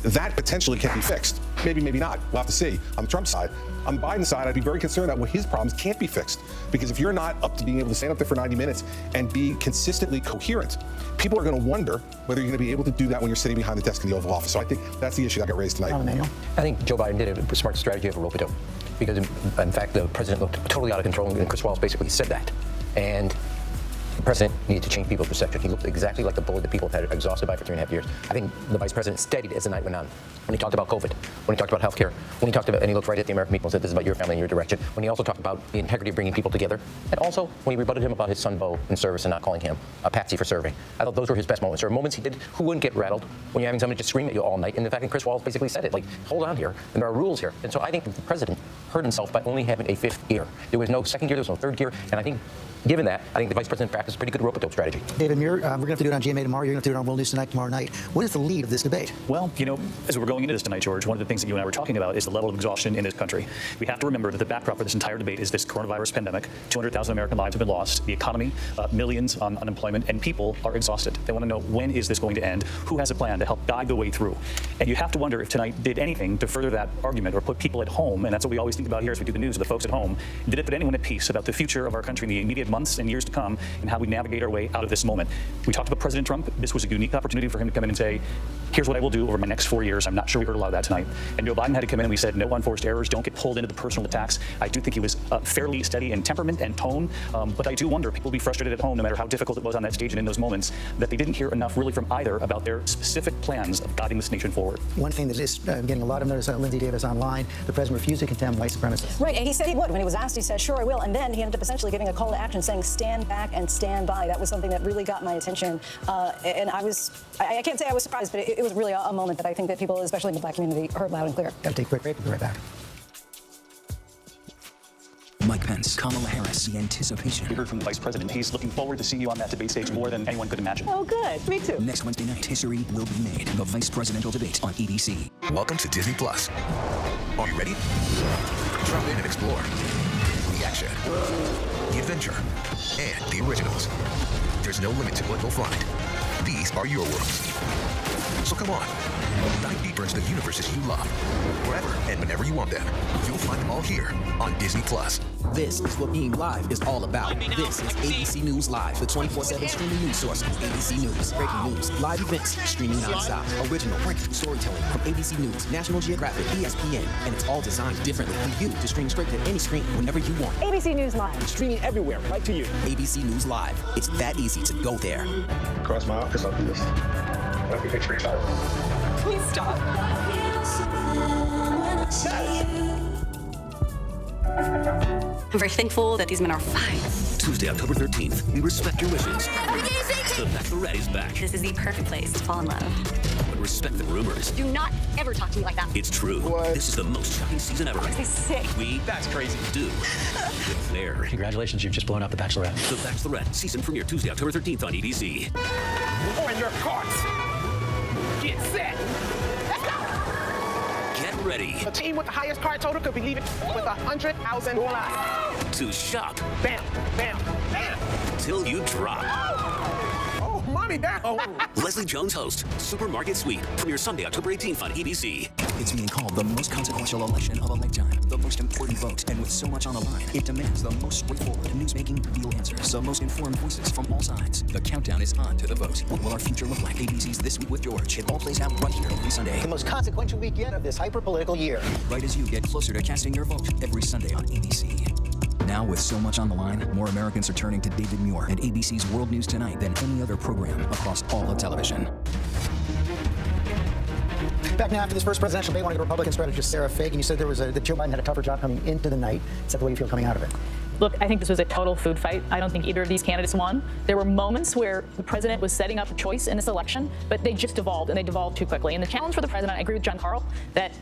That potentially can be fixed. Maybe, maybe not. We'll have to see. On the Trump side. On the Biden side, I'd be very concerned that his problems can't be fixed. Because if you're not up to being able to stand up there for 90 minutes and be consistently coherent, people are going to wonder whether you're going to be able to do that when you're sitting behind the desk in the Oval Office. So I think that's the issue that got raised tonight. I think Joe Biden did a smart strategy of a rope-a-dope. Because, in fact, the president looked totally out of control, and Chris Wallace basically said that. And the president needed to change people's perception. He looked exactly like the bully that people had exhausted by for 3.5 years. I think the vice president steadied as the night went on. When he talked about COVID, when he talked about healthcare, when he talked about, and he looked right at the American people and said, this is about your family and your direction. When he also talked about the integrity of bringing people together. And also, when he rebutted him about his son, Bo, in service and not calling him a patsy for serving. I thought those were his best moments. There were moments he did who wouldn't get rattled when you're having somebody just scream at you all night. And in fact, Chris Wallace basically said it, like, hold on here. And there are rules here. And so I think the president hurt himself by only having a fifth gear. There was no second gear, there was no third gear. And I think, given that, I think the vice president practiced a pretty good rope-a-dope strategy. David Muir, we're going to have to do it on GMA tomorrow. You're going to do it on World News Tonight tomorrow night. What is the lead of this debate? Well, you know, as we're going into this tonight, George, one of the things that you and I were talking about is the level of exhaustion in this country. We have to remember that the backdrop for this entire debate is this coronavirus pandemic. 200,000 American lives have been lost. The economy, millions on unemployment, and people are exhausted. They want to know, when is this going to end? Who has a plan to help guide the way through? And you have to wonder if tonight did anything to further that argument or put people at home, and that's what we always think about here as we do the news, the folks at home. Did it put anyone at peace about the future of our country in the immediate months and years to come, and how we navigate our way out of this moment? We talked about President Trump. This was a unique opportunity for him to come in and say, here's what I will do over my next 4 years. I'm not sure we heard a lot of that tonight. And Joe Biden had to come in and we said, no unforced errors, don't get pulled into the personal attacks. I do think he was fairly steady in temperament and tone, but I do wonder, people will be frustrated at home, no matter how difficult it was on that stage and in those moments, that they didn't hear enough really from either about their specific plans of guiding this nation forward. One thing that is getting a lot of notice on Lindsay Davis online, the president refused to condemn white supremacists. Right, and he said he would. When he was asked, he said, sure, I will. And then he ended up essentially giving a call to action saying, stand back and stand by. That was something that really got my attention. And I can't say I was surprised, but it was really a moment that I think that people, especially in the black community, heard loud and clear. Got to take a quick break. We'll be right back. Mike Pence, Kamala Harris, the anticipation. We heard from the vice president. He's looking forward to seeing you on that debate stage more than anyone could imagine. Oh, good. Me too. Next Wednesday night, history will be made. The vice presidential debate on ABC. Welcome to Disney Plus. Are you ready? Drop in and explore the action, the adventure, and the originals. There's no limit to what you'll find. These are your worlds. So come on, dive deeper into the universes you love. Wherever and whenever you want them, you'll find them all here on Disney Plus. This is what being live is all about. This is ABC News Live, the 24/7 streaming news source of ABC News. Breaking news, live events, streaming nonstop. Original breakthrough storytelling from ABC News, National Geographic, ESPN, and it's all designed differently for you to stream straight to any screen whenever you want. ABC News Live. Streaming everywhere, right to you. ABC News Live. It's that easy to go there. Cross my office, I'll do this. That'd be picture excited. Please stop. I'm very thankful that these men are fine. Tuesday, October 13th, we respect your wishes. The Bachelorette is back. This is the perfect place to fall in love. But respect the rumors. Do not ever talk to me like that. It's true. What? This is the most shocking season ever. Makes me sick. That's crazy. Do with flair. Congratulations, you've just blown up The Bachelorette. The Bachelorette, season premiere Tuesday, October 13th on ABC. On your carts. Get set. Let's go. Get ready. The team with the highest card total could be leaving with $100,000. To shop. Bam, bam, bam. Till you drop. Oh, mommy, down. Oh. Leslie Jones hosts Supermarket Sweep. Premiere Sunday, October 18th on ABC. It's being called the most consequential election of a lifetime. The most important vote. And with so much on the line, it demands the most straightforward, news-making, real answers. The most informed voices from all sides. The countdown is on to the vote. What will our future look like? ABC's This Week with George. It all plays out right here every Sunday. The most consequential weekend of this hyper-political year. Right as you get closer to casting your vote every Sunday on ABC. Now, with so much on the line, more Americans are turning to David Muir and ABC's World News Tonight than any other program across all of television. Back now after this first presidential debate, one of the Republican strategist, Sarah Fagan, you said that Joe Biden had a tougher job coming into the night. Is that the way you feel coming out of it? Look, I think this was a total food fight. I don't think either of these candidates won. There were moments where the president was setting up a choice in this election, but they just devolved, and they devolved too quickly. And the challenge for the president, I agree with John Carl, that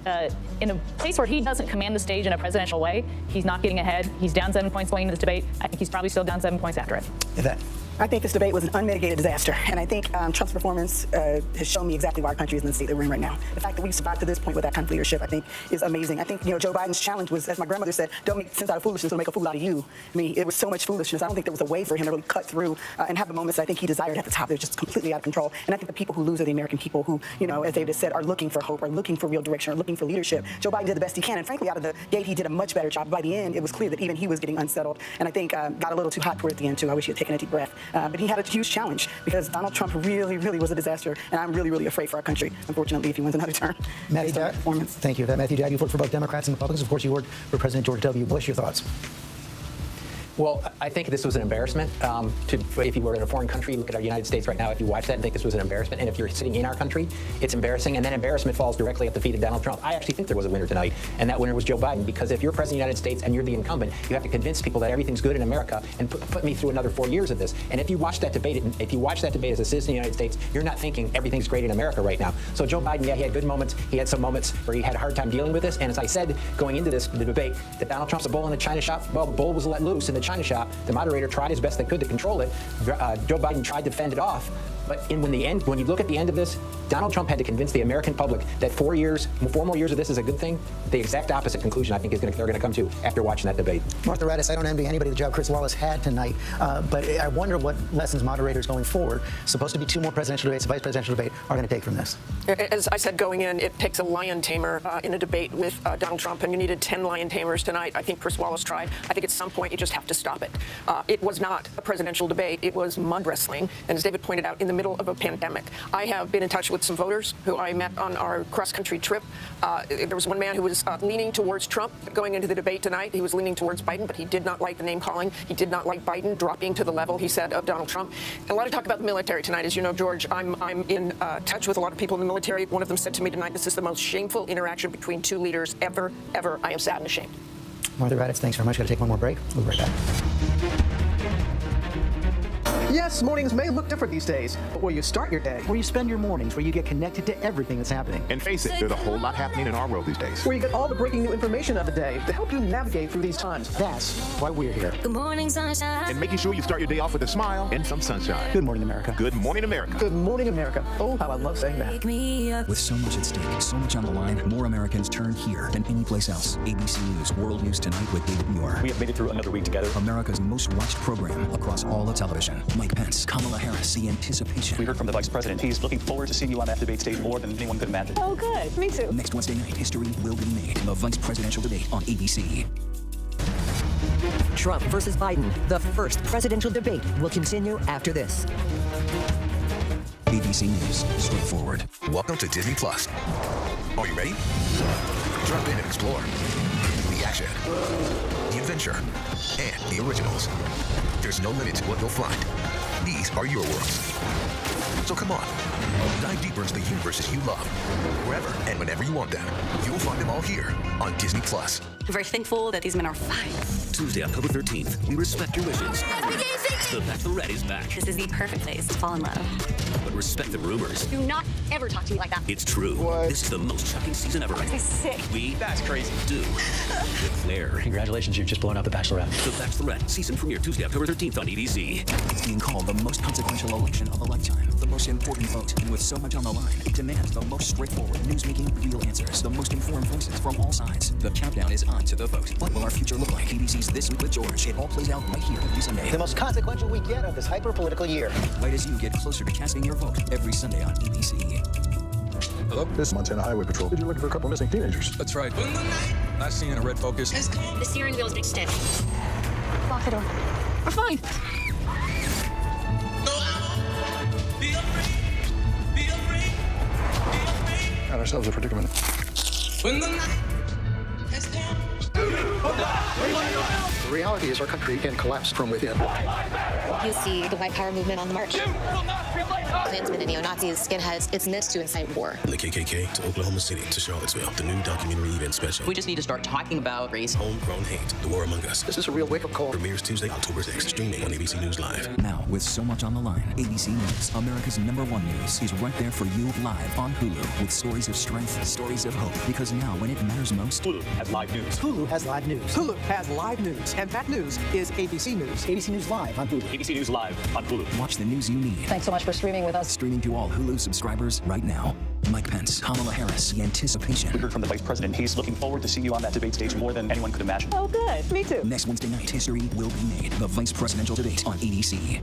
in a place where he doesn't command the stage in a presidential way, he's not getting ahead. He's down 7 points going into this debate. I think he's probably still down 7 points after it. Yvette. I think this debate was an unmitigated disaster, and I think Trump's performance has shown me exactly why our country is in the state that we're in right now. The fact that we've survived to this point with that kind of leadership, I think, is amazing. I think, Joe Biden's challenge was, as my grandmother said, don't make sense out of foolishness, it'll make a fool out of you. I mean, it was so much foolishness. I don't think there was a way for him to really cut through and have the moments I think he desired at the top. They're just completely out of control. And I think the people who lose are the American people who, as David said, are looking for hope, are looking for real direction, are looking for leadership. Joe Biden did the best he can, and frankly, out of the gate, he did a much better job. By the end, it was clear that even he was getting unsettled, and I think got a little too hot for it at the end, too. I wish he had taken a deep breath. But he had a huge challenge because Donald Trump really, really was a disaster, and I'm really, really afraid for our country, unfortunately, if he wins another term. Matthew, thank you. Matthew Dad, you worked for both Democrats and Republicans. Of course, you worked for President George W. Bush. Your thoughts? Well, I think this was an embarrassment. If you were in a foreign country, look at our United States right now. If you watch that and think this was an embarrassment, and if you're sitting in our country, it's embarrassing. And then embarrassment falls directly at the feet of Donald Trump. I actually think there was a winner tonight, and that winner was Joe Biden. Because if you're president of the United States and you're the incumbent, you have to convince people that everything's good in America and put me through another 4 years of this. And if you watch that debate, as a citizen of the United States, you're not thinking everything's great in America right now. So Joe Biden, yeah, he had good moments. He had some moments where he had a hard time dealing with this. And as I said going into the debate, that Donald Trump's a bull in a china shop. Well, the bull was let loose in the china shop. The moderator tried his best they could to control it. Joe Biden tried to fend it off. But when you look at the end of this, Donald Trump had to convince the American public that 4 more years of this is a good thing. The exact opposite conclusion, I think, they're going to come to after watching that debate. Martha Raddatz, I don't envy anybody the job Chris Wallace had tonight, but I wonder what lessons moderators going forward, supposed to be 2 more presidential debates, a vice presidential debate, are going to take from this. As I said going in, it takes a lion tamer in a debate with Donald Trump, and you needed 10 lion tamers tonight. I think Chris Wallace tried. I think at some point you just have to stop it. It was not a presidential debate. It was mud wrestling, and as David pointed out, in the middle of a pandemic. I have been in touch with some voters who I met on our cross-country trip. There was one man who was leaning towards Trump going into the debate tonight. He was leaning towards Biden, but he did not like the name calling. He did not like Biden dropping to the level, he said, of Donald Trump. And a lot of talk about the military tonight. As you know, George, I'm in touch with a lot of people in the military. One of them said to me tonight, this is the most shameful interaction between 2 leaders ever. I am sad and ashamed. Martha Raddatz, thanks very much. Got to take one more break. We'll be right back. Yes, mornings may look different these days, but where you start your day, where you spend your mornings, where you get connected to everything that's happening. And face it, there's a whole lot happening in our world these days. Where you get all the breaking new information of the day to help you navigate through these times. That's why we're here. Good morning, sunshine. And making sure you start your day off with a smile and some sunshine. Good morning, America. Good morning, America. Good morning, America. Oh, how I love saying that. With so much at stake, so much on the line, more Americans turn here than any place else. ABC News World News Tonight with David Muir. We have made it through another week together. America's most watched program across all of television. Mike Pence, Kamala Harris, the anticipation. We heard from the vice president. He's looking forward to seeing you on that debate stage more than anyone could imagine. Oh, good. Me too. Next Wednesday night, history will be made. The vice presidential debate on ABC. Trump versus Biden, the first presidential debate, will continue after this. ABC News, straightforward. Welcome to Disney Plus. Are you ready? Jump in and explore. The action, the adventure, and the originals. There's no limit to what you'll find. These are your worlds. So come on, dive deeper into the universes you love. Wherever and whenever you want them, you'll find them all here on Disney Plus. I'm very thankful that these men are fine. Tuesday, October 13th, we respect your wishes. The Bachelorette is back. This is the perfect place to fall in love. But respect the rumors. Do not ever talk to me like that. It's true. What? This is the most shocking season ever. Makes me sick. That's crazy. Do with flair. Congratulations, you've just blown up The Bachelorette. The Bachelorette, season premiere Tuesday, October 13th on ABC. It's being called the most consequential election of a lifetime. The most important vote, and with so much on the line, it demands the most straightforward, news-making, real answers. The most informed voices from all sides. The countdown is on to the vote. What will our future look like? ABC's This Week with George. It all plays out right here every Sunday. The most consequential week yet of this hyper-political year. Right as you get closer to casting your vote every Sunday on ABC. Hello, this is Montana Highway Patrol. You're looking for a couple missing teenagers. That's right. Last seen in a red Focus. The steering wheel's big stiff. Lock the door. We're fine. Got ourselves a predicament. When the night has come. The reality is our country can collapse from within. You see the white power movement on the march. Klansmen and neo-Nazis, skinheads, it's meant to incite war. From the KKK to Oklahoma City to Charlottesville, the new documentary event special. We just need to start talking about race. Homegrown Hate, The War Among Us. This is a real wake-up call. Premieres Tuesday, October 6th, streaming on ABC News Live. Now, with so much on the line, ABC News, America's #1 news, is right there for you live on Hulu with stories of strength, stories of hope. Because now, when it matters most, Hulu has live news. Hulu has live news. Hulu has live news. And that news is ABC News. ABC News Live on Hulu. ABC News Live on Hulu. watch the news you need. Thanks so much for streaming with us. Streaming to all Hulu subscribers right now. Mike Pence, Kamala Harris, the anticipation. We heard from the Vice President. He's looking forward to seeing you on that debate stage more than anyone could imagine. Oh, good. Me too. Next Wednesday night, history will be made. The Vice Presidential Debate on ABC.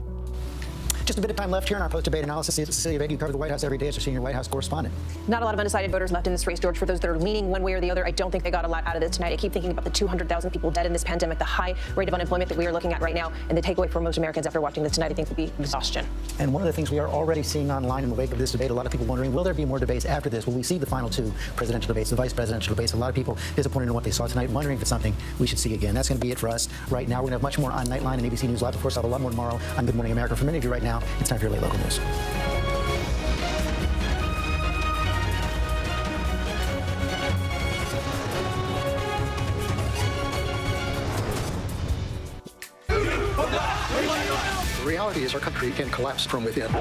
Just a bit of time left here in our post-debate analysis. Cecilia Vega, you cover the White House every day as our senior White House correspondent. Not a lot of undecided voters left in this race, George. For those that are leaning one way or the other, I don't think they got a lot out of this tonight. I keep thinking about the 200,000 people dead in this pandemic, the high rate of unemployment that we are looking at right now, and the takeaway for most Americans after watching this tonight, I think, will be exhaustion. And one of the things we are already seeing online in the wake of this debate, a lot of people wondering, will there be more debates after this? Will we see the final two presidential debates, the vice presidential debates? A lot of people disappointed in what they saw tonight, wondering if it's something we should see again. That's going to be it for us right now. We're going to have much more on Nightline and ABC News Live. Of course, I'll have a lot more tomorrow on Good Morning America. For many of you right now, it's time for your late local news. The reality is our country can collapse from within.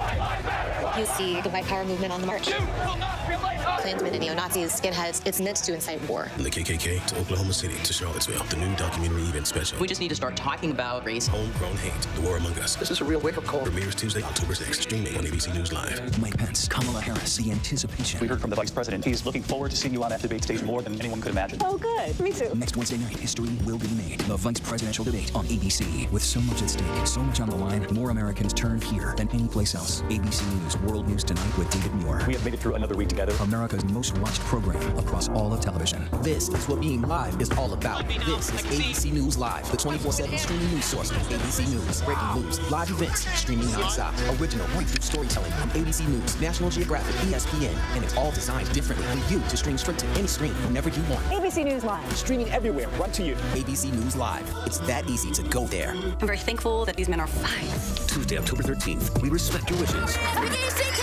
You see the white power movement on the march. Klansmen and neo-Nazis, skinheads, it's meant to incite war. From the KKK to Oklahoma City to Charlottesville, the new documentary event special. We just need to start talking about race. Homegrown Hate, The War Among Us. This is a real wake-up call. Premieres Tuesday, October 6th, streaming on ABC News Live. Mike Pence, Kamala Harris, the anticipation. We heard from the Vice President. He's looking forward to seeing you on that debate stage more than anyone could imagine. Oh, good. Me too. Next Wednesday night, history will be made. The Vice Presidential Debate on ABC. With so much at stake, so much on the line, more Americans turned here than any place else. ABC News World News Tonight with David Muir. We have made it through another week together. America's most watched program across all of television. This is what being live is all about. This is ABC News Live, the 24/7 streaming news source of ABC News. Breaking news, live events, streaming nonstop. Original breakthrough storytelling from ABC News, National Geographic, ESPN, and it's all designed differently for you to stream straight to any screen whenever you want. ABC News Live. Streaming everywhere, right to you. ABC News Live. It's that easy to go there. I'm very thankful that these men are fine. Tuesday, October 13th, we respect your wishes.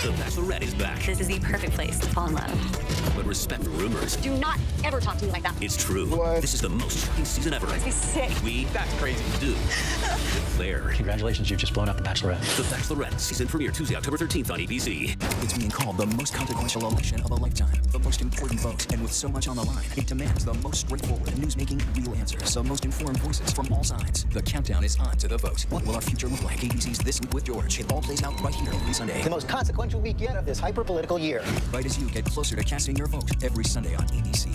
The Bachelorette is back. This is the perfect place to fall in love. But respect the rumors. Do not ever talk to me like that. It's true. What? This is the most shocking season ever. He's sick. That's crazy. Do declare. Congratulations, you've just blown up The Bachelorette. The Bachelorette season premiere Tuesday, October 13th on ABC. It's being called the most consequential election of a lifetime, the most important vote, and with so much on the line, it demands the most straightforward, news-making, real answers, the most informed voices from all sides. The countdown is on to the vote. What will our future look like? ABC's This Week with George. It all plays out right here every Sunday. The most consequential week yet of this hyper-political year. Right as you get closer to casting your vote every Sunday on ABC.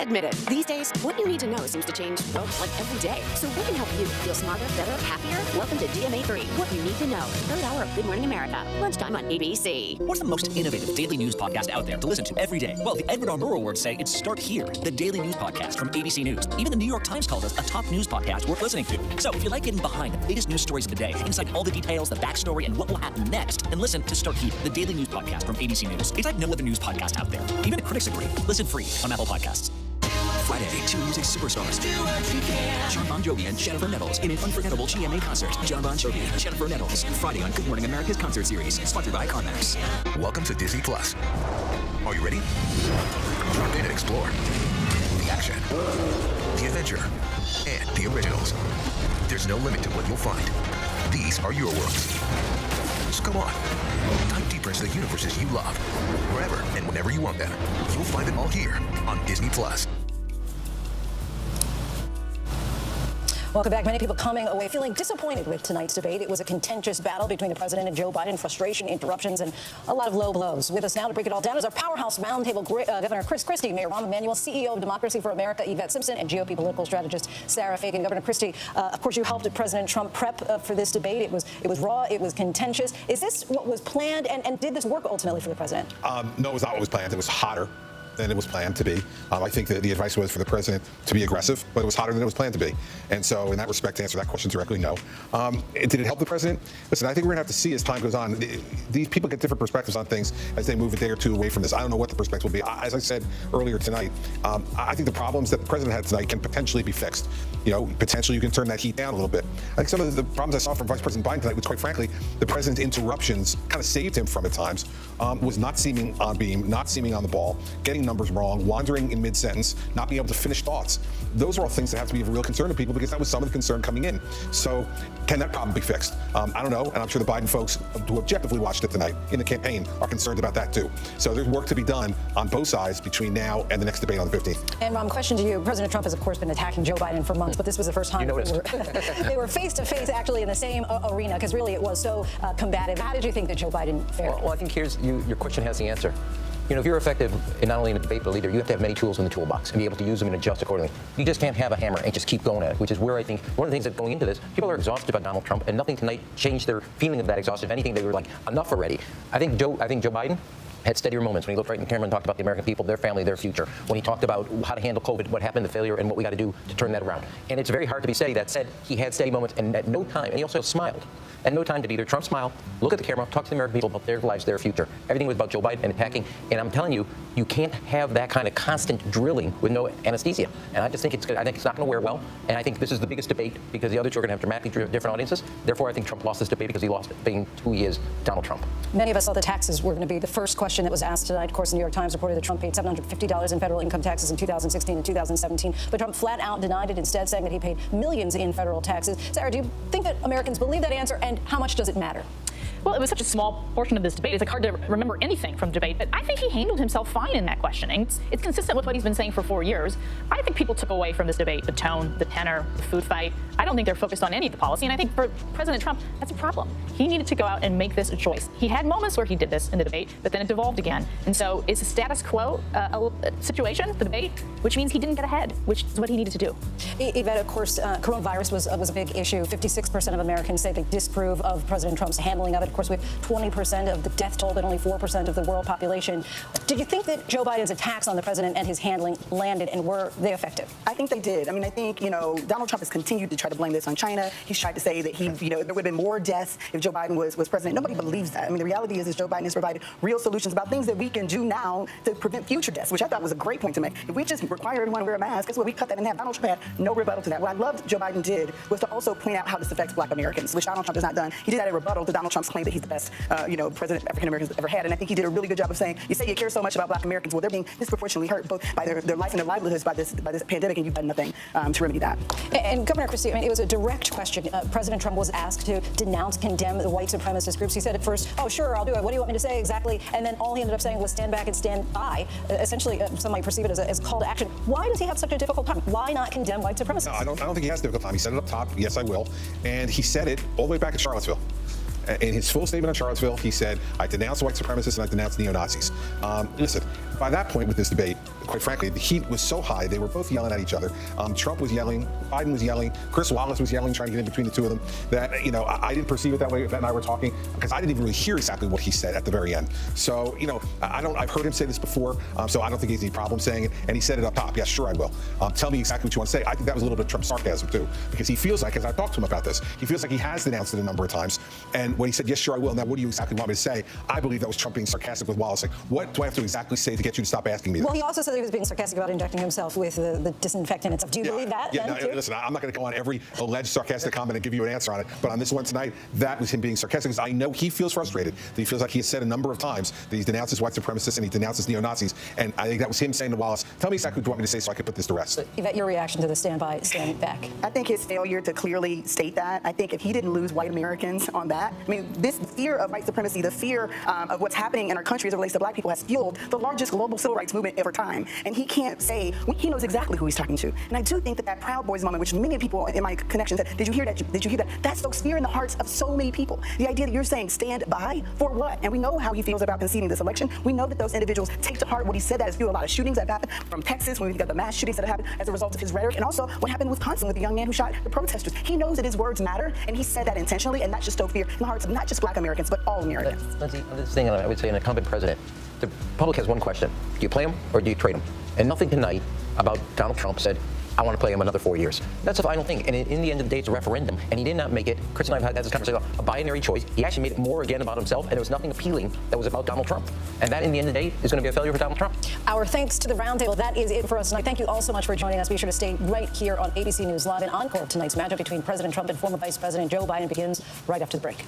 Admit it, these days, what you need to know seems to change, well, like every day. So we can help you feel smarter, better, happier. Welcome to DMA3, what you need to know. Third hour of Good Morning America, lunchtime on ABC. What's the most innovative daily news podcast out there to listen to every day? Well, the Edward R. Murrow Awards say it's Start Here, the daily news podcast from ABC News. Even the New York Times called us a top news podcast worth listening to. So if you like getting behind the latest news stories of the day, inside all the details, the backstory, and what will happen next, then listen to Start Here, the daily news podcast from ABC News. It's like no other news podcast out there. Even the critics agree. Listen free on Apple Podcasts. Friday, two music superstars, John Bon Jovi and Jennifer Nettles in an unforgettable GMA concert. John Bon Jovi and Jennifer Nettles, Friday on Good Morning America's concert series, sponsored by CarMax. Welcome to Disney Plus. Are you ready? Drop in and explore the action, the adventure, and the originals. There's no limit to what you'll find. These are your worlds. So come on, dive deeper into the universes you love. Wherever and whenever you want them, you'll find them all here on Disney Plus. Welcome back. Many people coming away feeling disappointed with tonight's debate. It was a contentious battle between the president and Joe Biden, frustration, interruptions, and a lot of low blows. With us now to break it all down is our powerhouse roundtable Governor Chris Christie, Mayor Rahm Emanuel, CEO of Democracy for America, Yvette Simpson, and GOP political strategist Sarah Fagan. Governor Christie, of course, you helped President Trump prep for this debate. It was raw. It was contentious. Is this what was planned? And did this work ultimately for the president? No, it was not what was planned. It was hotter. than it was planned to be. I think that the advice was for the president to be aggressive, but it was hotter than it was planned to be. And so in that respect, to answer that question directly, no. Did it help the president? Listen, I think we're going to have to see as time goes on. These people get different perspectives on things as they move a day or two away from this. I don't know what the perspective will be. As I said earlier tonight, I think the problems that the president had tonight can potentially be fixed. Potentially you can turn that heat down a little bit. I think some of the problems I saw from Vice President Biden tonight was, quite frankly, the president's interruptions kind of saved him from at times, was not seeming on beam, not seeming on the ball, getting numbers wrong, wandering in mid-sentence, not being able to finish thoughts. Those are all things that have to be of real concern to people, because that was some of the concern coming in. So can that problem be fixed? I don't know, and I'm sure the Biden folks who objectively watched it tonight in the campaign are concerned about that too. So there's work to be done on both sides between now and the next debate on the 15th. And question to you, President Trump has of course been attacking Joe Biden for months, but this was the first time they were face to face actually in the same arena, because really it was so combative. How did you think that Joe Biden fared? Well, I think your question has the answer. If you're effective in not only in a debate but a leader, you have to have many tools in the toolbox and be able to use them and adjust accordingly. You just can't have a hammer and just keep going at it, which is where I think one of the things that going into this, people are exhausted about Donald Trump, and nothing tonight changed their feeling of that exhaustion. If anything, they were like, enough already. I think Joe Biden had steadier moments when he looked right in the camera and talked about the American people, their family, their future. When he talked about how to handle COVID, what happened, the failure, and what we got to do to turn that around. And it's very hard to be steady. That said, he had steady moments, and at no time, and he also smiled. At no time did either Trump smile, look at the camera, talk to the American people about their lives, their future. Everything was about Joe Biden and attacking. And I'm telling you, you can't have that kind of constant drilling with no anesthesia. And I just think it's not going to wear well. And I think this is the biggest debate because the other two are going to have dramatically different audiences. Therefore, I think Trump lost this debate because he lost it, being who he is, Donald Trump. Many of us thought the taxes were going to be the first question that was asked tonight. Of course, the New York Times reported that Trump paid $750 in federal income taxes in 2016 and 2017. But Trump flat out denied it, instead saying that he paid millions in federal taxes. Sarah, do you think that Americans believe that answer, and how much does it matter? Well, it was such a small portion of this debate. It's hard to remember anything from debate, but I think he handled himself fine in that questioning. It's consistent with what he's been saying for 4 years. I think people took away from this debate the tone, the tenor, the food fight. I don't think they're focused on any of the policy, and I think for President Trump, that's a problem. He needed to go out and make this a choice. He had moments where he did this in the debate, but then it devolved again. And so it's a status quo situation, the debate, which means he didn't get ahead, which is what he needed to do. Yvette, of course, coronavirus was a big issue. 56% of Americans say they disapprove of President Trump's handling of it. Of course, we have 20% of the death toll, but only 4% of the world population. Did you think that Joe Biden's attacks on the president and his handling landed, and were they effective? I think they did. I mean, I think, Donald Trump has continued to try to blame this on China. He's tried to say that there would have been more deaths if Joe Biden was president. Nobody believes that. I mean, the reality is Joe Biden has provided real solutions about things that we can do now to prevent future deaths, which I thought was a great point to make. If we just require everyone to wear a mask, guess what? We cut that in half. Donald Trump had no rebuttal to that. What I loved Joe Biden did was to also point out how this affects Black Americans, which Donald Trump has not done. He did that in rebuttal to Donald Trump's claim that he's the best, president African Americans ever had. And I think he did a really good job of saying, you say you care so much about Black Americans. Well, they're being disproportionately hurt both by their life and their livelihoods by this pandemic, and you've done nothing to remedy that. And Governor Christie, I mean, it was a direct question. President Trump was asked to denounce, condemn the white supremacist groups. He said at first, oh, sure, I'll do it. What do you want me to say exactly? And then all he ended up saying was stand back and stand by. Essentially, some might perceive it as a call to action. Why does he have such a difficult time? Why not condemn white supremacists? No, I don't think he has a difficult time. He said it up top, yes, I will. And he said it all the way back in Charlottesville. In his full statement on Charlottesville, he said, I denounce white supremacists and I denounce neo-Nazis. Listen, by that point with this debate, quite frankly, the heat was so high, they were both yelling at each other. Trump was yelling, Biden was yelling, Chris Wallace was yelling, trying to get in between the two of them. That, I didn't perceive it that way. Yvette and I were talking, because I didn't even really hear exactly what he said at the very end. So, I've heard him say this before, so I don't think he has any problem saying it. And he said it up top, yes, sure I will. Tell me exactly what you want to say. I think that was a little bit of Trump sarcasm too, because he feels like, as I talked to him about this, he feels like he has denounced it a number of times. And when he said, yes, sure I will, now what do you exactly want me to say? I believe that was Trump being sarcastic with Wallace. Like, what do I have to exactly say to get you to stop asking me that? Well, he also said he was being sarcastic about injecting himself with the disinfectant and stuff. Do you believe that? Yeah, listen, I'm not going to go on every alleged sarcastic comment and give you an answer on it. But on this one tonight, that was him being sarcastic, because I know he feels frustrated. That he feels like he has said a number of times that he denounces white supremacists and he denounces neo-Nazis. And I think that was him saying to Wallace, tell me exactly what you want me to say so I can put this to rest. Yvette, your reaction to the stand back? I think his failure to clearly state that, I think if he didn't lose white Americans on that, I mean, this fear of white supremacy, the fear of what's happening in our country as it relates to Black people has fueled the largest global civil rights movement over time. And he can't say, he knows exactly who he's talking to. And I do think that Proud Boys moment, which many people in my connection said, did you hear that? Did you hear that? That stokes fear in the hearts of so many people. The idea that you're saying stand by for what? And we know how he feels about conceding this election. We know that those individuals take to heart what he said. That has fueled a lot of shootings that have happened from Texas, when we got the mass shootings that have happened as a result of his rhetoric, and also what happened in Wisconsin with the young man who shot the protesters. He knows that his words matter, and he said that intentionally, and that just stoked fear in the hearts of not just Black Americans, but all Americans. Lindsay, this thing I would say an incumbent president The public has one question. Do you play him or do you trade him? And nothing tonight about Donald Trump said, I want to play him another 4 years. That's a final thing. And in the end of the day, it's a referendum. And he did not make it, Chris and I have had this conversation, a binary choice. He actually made it more again about himself, and there was nothing appealing that was about Donald Trump. And that, in the end of the day, is going to be a failure for Donald Trump. Our thanks to the roundtable. That is it for us tonight. Thank you all so much for joining us. Be sure to stay right here on ABC News Live. An encore of tonight's matchup between President Trump and former Vice President Joe Biden begins right after the break.